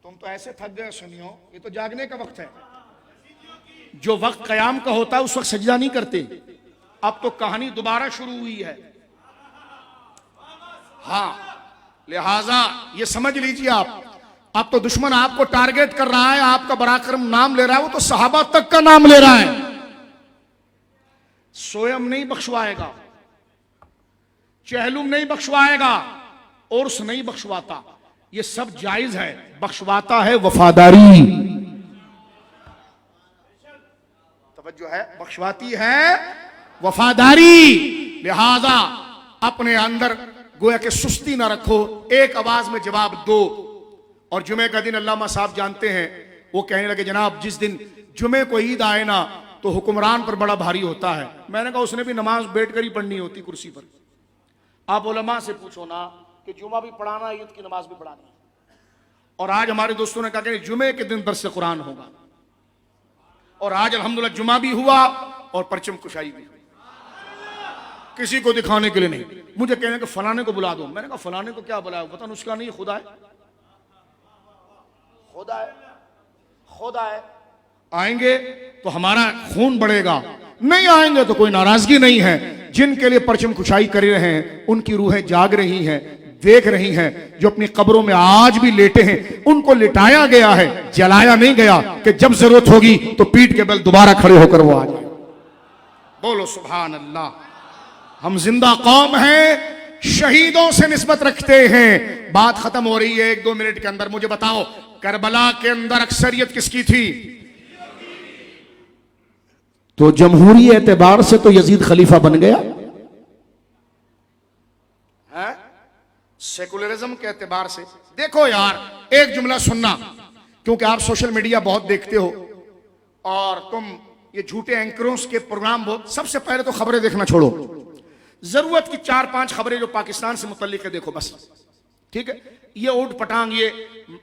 तुम तो ऐसे थक गए सुनियो, ये तो जागने का वक्त है। जो वक्त कयाम का होता है उस वक्त सजदा नहीं करते। अब तो कहानी दोबारा शुरू हुई है। हाँ, लिहाजा ये समझ लीजिए आप, अब तो दुश्मन आपको टारगेट कर रहा है, आपका पराक्रम नाम ले रहा है, वो तो सहाबा तक का नाम ले रहा है। स्वयं नहीं बख्शवाएगा, चहलुम नहीं बख्शवाएगा, उर्स नहीं बख्शवाता, ये सब जायज है। बख्शवाता है वफादारी, तवज्जो है, बख्शवाती है वफादारी। लिहाजा अपने अंदर गोया के सुस्ती ना रखो, एक आवाज में जवाब दो। और जुमे का दिन अल्लामा साहब जानते हैं, वो कहने लगे जनाब जिस दिन जुमे को ईद आए ना तो हुक्मरान पर बड़ा भारी होता है। मैंने कहा उसने भी नमाज बैठकर ही पढ़नी होती कुर्सी पर। आप उलमा से पूछो ना कि जुमा भी पढ़ाना, ईद की नमाज भी पढ़ानी। और आज हमारे दोस्तों ने कहा कि जुमे के दिन दर्स कुरान होगा, और आज अल्हम्दुलिल्लाह जुमा भी हुआ और परचम कुशाई भी हुई। किसी को दिखाने के लिए नहीं। मुझे कहने कि फलाने को बुला दो। मैंने कहा फलाने को क्या बुलाया, वतन उसका नहीं, खुदा है, खुदा है, खुदा है। आएंगे तो हमारा खून बढ़ेगा, नहीं आएंगे तो कोई नाराजगी नहीं है। जिनके लिए परचम कुशाई कर रहे हैं उनकी रूहें जाग रही हैं, देख रही हैं। जो अपनी कब्रों में आज भी लेटे हैं उनको लिटाया गया है, जलाया नहीं गया कि जब जरूरत होगी तो पीठ के बल दोबारा खड़े होकर वो आ जाए। बोलो सुभान अल्लाह। हम जिंदा कौम हैं, शहीदों से निस्बत रखते हैं। बात खत्म हो रही है 1-2 मिनट के अंदर। मुझे बताओ करबला के अंदर अक्सरियत किसकी थी? तो जमहूरी एतबार से तो यजीद खलीफा बन गया है, सेकुलरिज्म के एतबार से। देखो यार एक जुमला सुनना, क्योंकि आप सोशल मीडिया बहुत देखते हो और तुम ये झूठे एंकरों के प्रोग्राम बहुत। सबसे पहले तो खबरें देखना छोड़ो, जरूरत की 4-5 खबरें जो पाकिस्तान से मुतल्लिक है देखो बस, ठीक है। ये ऊट पटांग, ये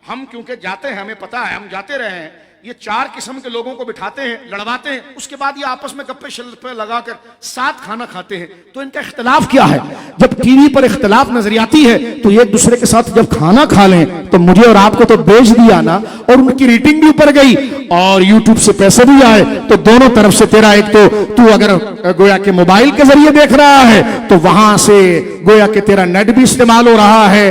हम क्योंकि जाते हैं, हमें पता है, हम जाते रहे हैं। ये 4 किस्म के लोगों को बिठाते हैं, लड़वाते हैं, उसके बाद ये आपस में गप्पे शल्पे लगाकर साथ खाना खाते हैं। तो इनका इख्तिलाफ क्या है? जब टीवी पर इख्तिलाफ नजर आती है तो एक दूसरे के साथ जब खाना खा लें तो मुझे और आपको तो बेच दिया ना, और उनकी रेटिंग भी ऊपर गई और यूट्यूब से पैसे भी आए। तो दोनों तरफ से तेरा, एक तो तू अगर गोया के मोबाइल के जरिए देख रहा है तो वहां से गोया के तेरा नेट भी इस्तेमाल हो रहा है,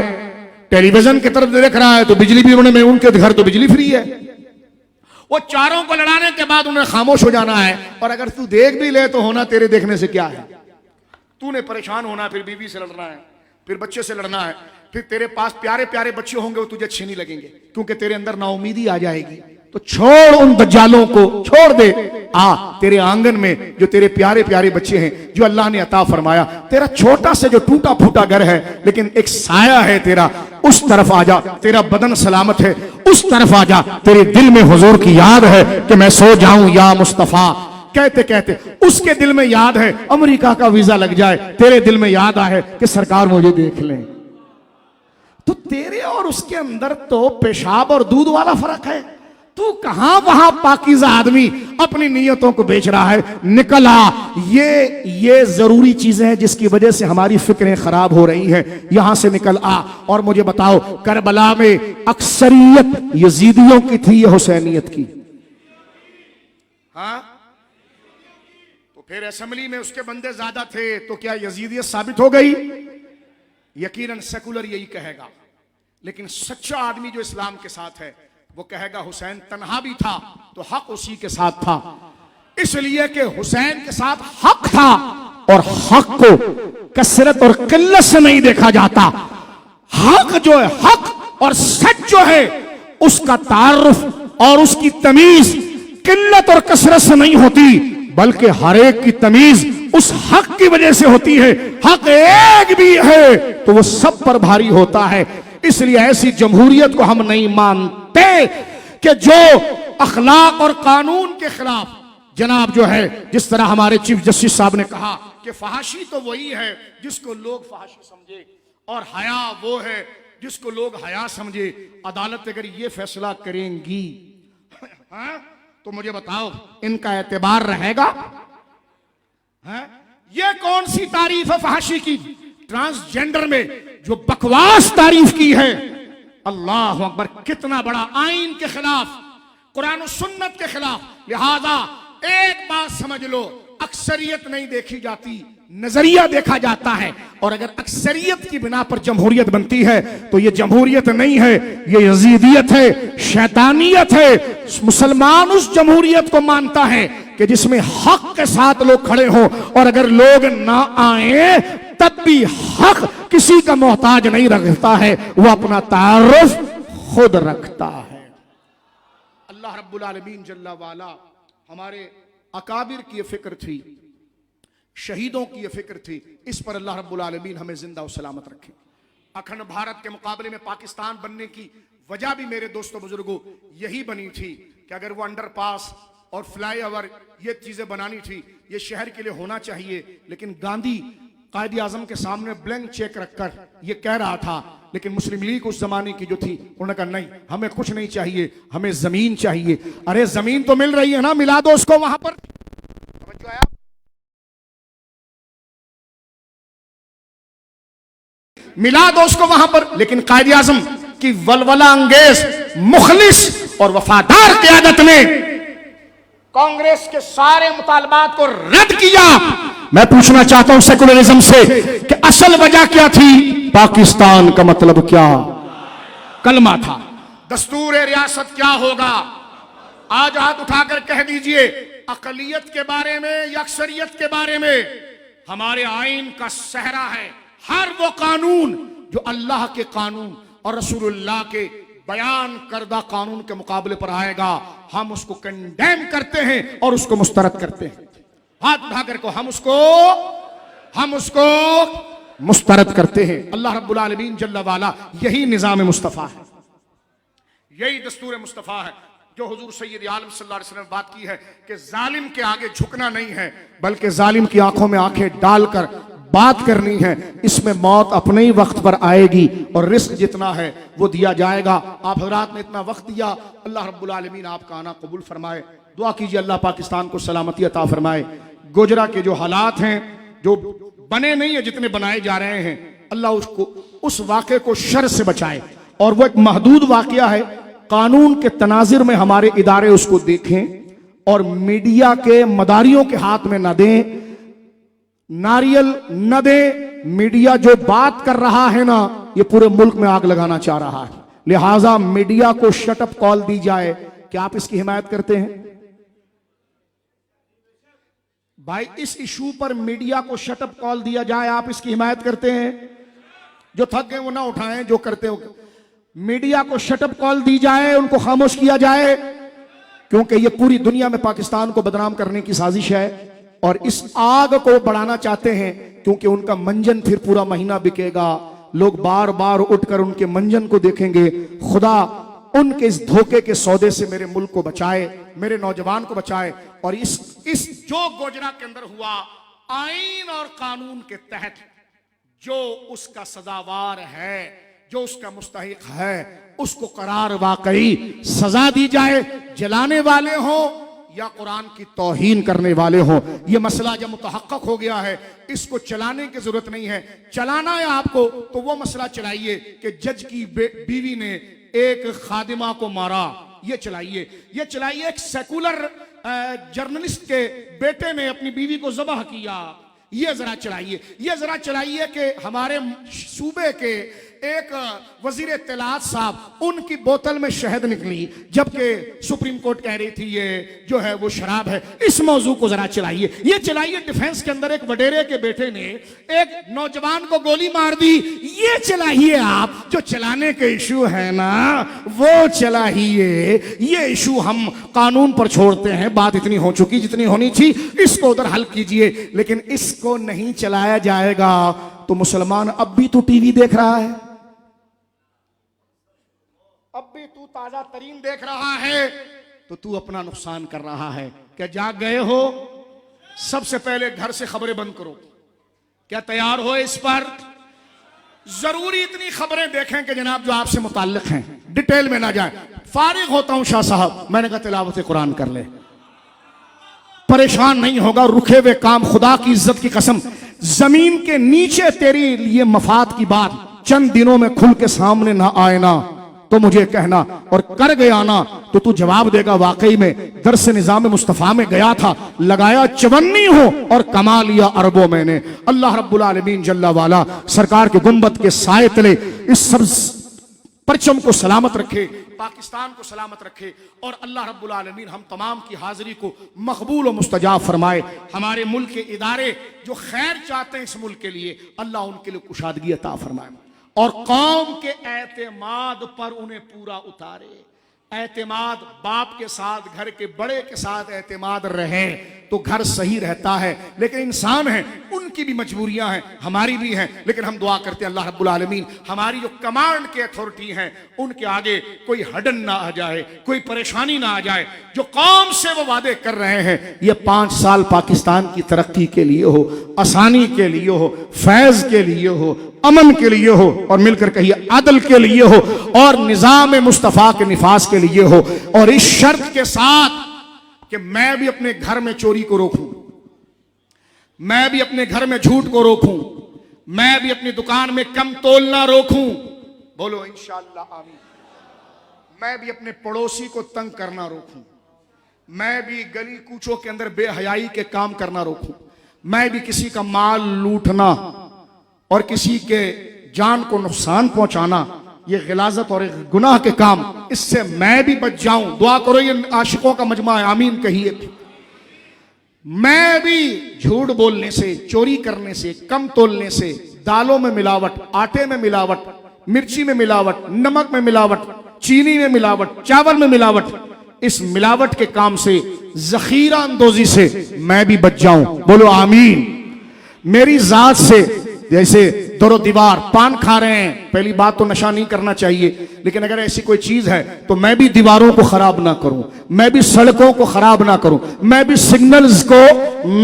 टेलीविजन की तरफ देख रहा है तो बिजली भी उन्होंने, उनके घर तो बिजली फ्री है। वो चारों को लड़ाने के बाद उन्हें खामोश हो जाना है। और अगर तू देख भी ले तो होना तेरे देखने से क्या है? तूने परेशान होना है, फिर बीवी से लड़ना है, फिर बच्चे से लड़ना है, फिर तेरे पास प्यारे प्यारे बच्चे होंगे वो तुझे अच्छे नहीं लगेंगे क्योंकि तेरे अंदर नाउमीदी आ जाएगी। तो छोड़ उन दज्जालों को, छोड़ दे। तेरे आंगन में जो तेरे प्यारे प्यारे बच्चे हैं जो अल्लाह ने अता फरमाया, तेरा छोटा से जो टूटा फूटा घर है लेकिन एक साया है तेरा, उस तरफ आ जा। तेरा बदन सलामत है, उस तरफ आ जा। तेरे दिल में हुजूर की याद है कि मैं सो जाऊं या मुस्तफा, कहते कहते उसके दिल में याद है अमेरिका का वीजा लग जाए, तेरे दिल में याद आए कि सरकार मुझे देख लें। तो तेरे और उसके अंदर तो पेशाब और दूध वाला फर्क है। तू कहां वहां पाकीज़ा आदमी अपनी नियतों को बेच रहा है। निकल आ। ये जरूरी चीजें हैं जिसकी वजह से हमारी फिक्रें खराब हो रही हैं। यहां से निकल आ। और मुझे बताओ करबला में अक्सरियत यजीदियों की थी या हुसैनियत की? हाँ, तो फिर असेंबली में उसके बंदे ज्यादा थे तो क्या यजीदियत साबित हो गई? यकीनन सेकुलर यही कहेगा, लेकिन सच्चा आदमी जो इस्लाम के साथ है वो कहेगा हुसैन तन्हा भी था तो हक उसी के साथ था, इसलिए कि हुसैन के साथ हक था। और हक को कसरत और किल्लत से नहीं देखा जाता। हक जो है, हक और सच जो है, उसका तारुफ और उसकी तमीज किल्लत और कसरत से नहीं होती, बल्कि हर एक की तमीज उस हक की वजह से होती है। हक एक भी है तो वो सब पर भारी होता है। इसलिए ऐसी जमहूरियत को हम नहीं मानते कि जो अखलाक और कानून के खिलाफ, जनाब जो है, जिस तरह हमारे चीफ जस्टिस साहब ने कहा कि फहाशी तो वही है जिसको लोग फहाशी समझे और हया वो है जिसको लोग हया समझे। अदालत अगर ये फैसला करेंगी हाँ, तो मुझे बताओ इनका एतबार रहेगा? हाँ? ये कौन सी तारीफ है फहाशी की? ट्रांसजेंडर में जो बकवास तारीफ की है, अल्लाह अकबर, कितना बड़ा आइन के खिलाफ, कुरान और सुन्नत के खिलाफ। लिहाजा एक बात समझ लो, अक्सरियत नहीं देखी जाती, नजरिया देखा जाता है। और अगर अक्सरियत की बिना पर जमहूरियत बनती है तो ये जमहूरियत नहीं है, ये यजीदियत है, शैतानियत है। मुसलमान उस जमहूरियत को मानता है कि जिसमें हक के साथ लोग खड़े हों, और अगर लोग ना आए तब भी हक किसी का मोहताज नहीं रखता है, वो अपना तारुफ खुद रखता है। अल्लाह रब्बुल आलमीन जल्ला वाला हमारे अकाबिर की ये फिक्र थी, शहीदों की ये फिक्र थी, इस पर अल्लाह रब्बुल आलमीन हमें जिंदा और सलामत रखे। अखंड भारत के मुकाबले में पाकिस्तान बनने की वजह भी मेरे दोस्तों बुजुर्गों यही बनी थी कि अगर वो अंडरपास और फ्लाईओवर ये चीजें बनानी थी, ये शहर के लिए होना चाहिए। लेकिन गांधी कायद आजम के सामने ब्लैंक चेक रखकर ये कह रहा था, लेकिन मुस्लिम लीग उस जमाने की जो थी उन्होंने कहा नहीं, हमें कुछ नहीं चाहिए, हमें जमीन चाहिए। अरे जमीन तो मिल रही है ना, मिला दो उसको वहां पर। मिला दो उसको वहां पर। लेकिन कायद आजम की वलवला अंगेज, मुखलिस और वफादार क़यादत ने कांग्रेस के सारे मुतालबात को रद्द किया। मैं पूछना चाहता हूं सेकुलरिज्म से कि असल वजह क्या थी? पाकिस्तान का मतलब क्या? कलमा था। दस्तूर रियासत क्या होगा? आज हाथ उठाकर कह दीजिए, अकलियत के बारे में या अक्सरियत के बारे में हमारे आईन का सहरा है। हर वो कानून जो अल्लाह के कानून और रसूलुल्लाह के बयान करदा कानून के मुकाबले पर आएगा, हम उसको कंडेम करते हैं और उसको मुस्तरद करते हैं। हाथ उठाकर को हम उसको मुस्तरद करते हैं। अल्लाह रब्बुल आलमीन जल्ला वाला यही निजाम मुस्तफ़ा है, यही दस्तूर मुस्तफ़ा है जो हुजूर सैयद आलम सल्लल्लाहु अलैहि वसल्लम ने बात की है कि जालिम के आगे झुकना नहीं है, बल्कि जालिम की आंखों में आंखें डालकर बात करनी है। इसमें मौत अपने ही वक्त पर आएगी और रिस्क जितना है वो दिया जाएगा। आप हजरात ने इतना वक्त दिया, अल्लाह रब्बुल आलमीन आपका आना कबूल फरमाए। दुआ कीजिए अल्लाह पाकिस्तान को सलामती अता फरमाए। गुजरा के जो हालात हैं, जो बने नहीं है, जितने बनाए जा रहे हैं, अल्लाह उसको उस वाक़े को शर से बचाए। और वो एक महदूद वाक़या है, कानून के तनाजिर में हमारे इदारे उसको देखें और मीडिया के मदारियों के हाथ में न दें, नारियल न दे। मीडिया जो बात कर रहा है ना, ये पूरे मुल्क में आग लगाना चाह रहा है। लिहाजा मीडिया को शटअप कॉल दी जाए। क्या आप इसकी हिमायत करते हैं भाई? इस इशू पर मीडिया को शटअप कॉल दिया जाए, आप इसकी हिमायत करते हैं? जो थक गए वो ना उठाएं, जो करते हो। मीडिया को शटअप कॉल दी जाए, उनको खामोश किया जाए, क्योंकि ये पूरी दुनिया में पाकिस्तान को बदनाम करने की साजिश है और इस आग को बढ़ाना चाहते हैं, क्योंकि उनका मंजन फिर पूरा महीना बिकेगा। लोग बार बार उठकर उनके मंजन को देखेंगे। खुदा उनके इस धोखे के सौदे से मेरे मुल्क को बचाए, मेरे नौजवान को बचाए। और इस जो गोजरा के अंदर हुआ, आईन और कानून के तहत जो उसका सजावार है, जो उसका मुस्तहिक है, उसको करार वाकई सजा दी जाए। जलाने वाले हों या कुरान की तौहीन करने वाले हों, यह मसला जब मुतहक्कक हो गया है, इसको चलाने की जरूरत नहीं है। चलाना है आपको तो वो मसला चलाइए कि जज की बीवी ने एक खादिमा को मारा, ये चलाइए। ये चलाइए एक सेकुलर जर्नलिस्ट के बेटे ने अपनी बीवी को ज़बह किया, ये जरा चलाइए। ये जरा चलाइए कि हमारे सूबे के एक वजीर इत्तलात साहब, उनकी बोतल में शहद निकली, जबकि सुप्रीम कोर्ट कह रही थी ये जो है वो शराब है। इस मौजू को जरा चलाइए। ये चलाइए डिफेंस के अंदर एक वडेरे के बेटे ने एक नौजवान को गोली मार दी, ये चलाइए आप। जो चलाने के इशू है ना, वो चलाइए। ये इशू हम कानून पर छोड़ते हैं, बात इतनी हो चुकी जितनी होनी थी, इसको उधर हल कीजिए। लेकिन इसको नहीं चलाया जाएगा तो मुसलमान अब भी तो टीवी देख रहा है, अब भी तू ताजा तरीन देख रहा है, तो तू अपना नुकसान कर रहा है। क्या जाग गए हो? सबसे पहले घर से खबरें बंद करो। क्या तैयार हो इस पर? जरूरी इतनी खबरें देखें कि जनाब जो आपसे मुताल्लिक हैं, डिटेल में ना जाए। फारिग होता हूं शाह साहब, मैंने कहा तिलावत कुरान कर ले, परेशान नहीं होगा। रुके हुए काम, खुदा की इज्जत की कसम, जमीन के नीचे तेरे लिए मफाद की बात चंद दिनों में खुल के सामने ना आए ना, तो मुझे कहना, और कर गया ना तो तू जवाब देगा वाकई में दरस निजाम मुस्तफ़ा में गया था, लगाया 54 हो और कमा लिया अरबों मैंने। अल्लाह रब्बुल आलमीन जल्ला वाला सरकार के गुंबद के साए तले इस सब परचम को सलामत रखे, पाकिस्तान को सलामत रखे, और अल्लाह रब्बुल आलमीन हम तमाम की हाजिरी को मकबूल और मुस्तजाब फरमाए। हमारे मुल्क के इदारे जो खैर चाहते हैं इस मुल्क के लिए, अल्लाह उनके लिए कुशादगी अता फरमाए, और कौम के एतमाद पर उन्हें पूरा उतारे। एतमाद बाप के साथ, घर के बड़े के साथ एतमाद रहे तो घर सही रहता है। लेकिन इंसान है, उनकी भी मजबूरियां हैं, हमारी भी हैं, लेकिन हम दुआ करते हैं अल्लाह रब्बुल आलमीन हमारी जो कमांड के अथॉरिटी हैं उनके आगे कोई हडन ना आ जाए, कोई परेशानी ना आ जाए। जो कौम से वो वादे कर रहे हैं, ये 5 साल पाकिस्तान की तरक्की के लिए हो, आसानी के लिए हो, फैज के लिए हो, अमन के लिए हो, और मिलकर कहिए अदल के लिए हो, और निजाम मुस्तफ़ा के निफाज के लिए हो, और इस शर्त के साथ कि मैं भी अपने घर में चोरी को रोकूं, मैं भी अपने घर में झूठ को रोकूं, मैं भी अपनी दुकान में कम तोलना रोकूं। बोलो इंशाअल्लाह आमीन। मैं भी अपने पड़ोसी को तंग करना रोकूं, मैं भी गली कूचों के अंदर बेहयाई के काम करना रोकूं, मैं भी किसी का माल लूटना और किसी के जान को नुकसान पहुंचाना, ये गिलाजत और एक गुनाह के काम, इससे मैं भी बच जाऊं। दुआ करो, ये आशिकों का मजमा है, आमीन कहिए। मैं भी झूठ बोलने से, चोरी करने से, कम तोलने से, दालों में मिलावट, आटे में मिलावट, मिर्ची में मिलावट, नमक में मिलावट, चीनी में मिलावट, चावल में मिलावट, इस मिलावट के काम से, जखीरा अंदोजी से मैं भी बच जाऊं। बोलो आमीन। मेरी जात से, जैसे दरो दीवार पान खा रहे हैं, पहली बात तो नशा नहीं करना चाहिए, लेकिन अगर ऐसी कोई चीज है तो मैं भी दीवारों को खराब ना करूं, मैं भी सड़कों को खराब ना करूं, मैं भी सिग्नल्स को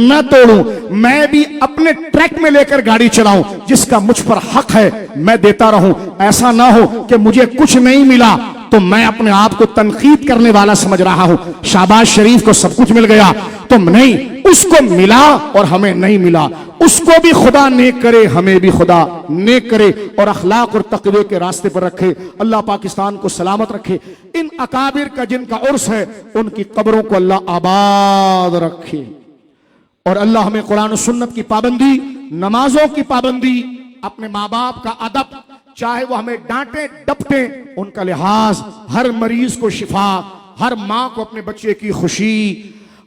ना तोड़ूं, मैं भी अपने ट्रैक में लेकर गाड़ी चलाऊं, जिसका मुझ पर हक है मैं देता रहूं। ऐसा ना हो कि मुझे कुछ नहीं मिला तो मैं अपने आप को तनकीद करने वाला समझ रहा हूं, शाबाश शरीफ को सब कुछ मिल गया, तो नहीं, उसको मिला और हमें नहीं मिला, उसको भी खुदा नेक करे, हमें भी खुदा नेक करे, और अखलाक और तकवे के रास्ते पर रखे। अल्लाह पाकिस्तान को सलामत रखे। इन अकाबिर का जिनका उर्स है उनकी कब्रों को अल्लाह आबाद रखे, और अल्लाह हमें कुरान और सुन्नत की पाबंदी, नमाजों की पाबंदी, अपने माँ बाप का अदब, चाहे वो हमें डांटे डपटे, उनका लिहाज, हर मरीज को शिफा, हर माँ को अपने बच्चे की खुशी,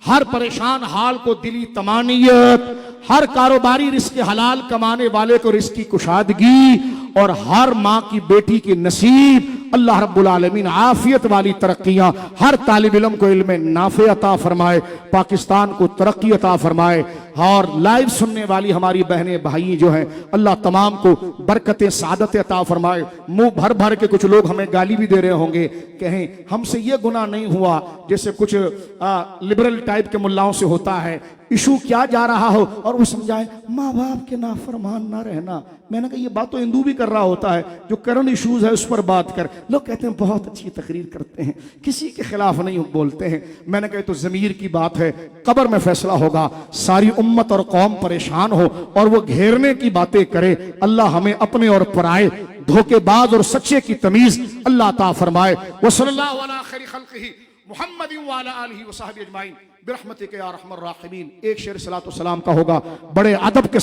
हर परेशान हाल को दिली तमानियत, हर कारोबारी रिस्क हलाल कमाने वाले को रिस्क की कुशादगी, और हर माँ की बेटी की नसीब अल्लाह रब्बुल आलमीन आफियत वाली तरक्कियां, हर तालिब इल्म को इल्म नाफे अता फरमाए, पाकिस्तान को तरक्की अता फरमाए, और लाइव सुनने वाली हमारी बहनें भाई जो हैं अल्लाह तमाम को बरकतें सादत अता फरमाए। मुंह भर भर के कुछ लोग हमें गाली भी दे रहे होंगे, कहें हमसे ये गुनाह नहीं हुआ, जैसे कुछ लिबरल टाइप के मुल्लाओं से होता है, इशू क्या जा रहा हो और वो समझाए माँ बाप के नाफरमान ना रहना। मैंने कहा ये बात तो हिंदू भी कर रहा होता है, जो करंट इशूज है उस पर बात कर। लोग कहते हैं बहुत अच्छी तकरीर करते हैं, किसी के खिलाफ नहीं बोलते हैं। मैंने कहा तो ज़मीर की बात है, कब्र में फैसला होगा, सारी उम्मत और कौम परेशान हो और वो घेरने की बातें करे। अल्लाह हमें अपने और पराए, धोखेबाज और सच्चे की तमीज अल्लाह अता फरमाए। व सल्लल्लाहु अला खैरि खल्क़िही मुहम्मदिन व अला आलिहि व सहबिही अजमाइन बिरहमतिका या अरहमर राहिमीन। एक शेर सलातो सलाम का होगा बड़े अदब के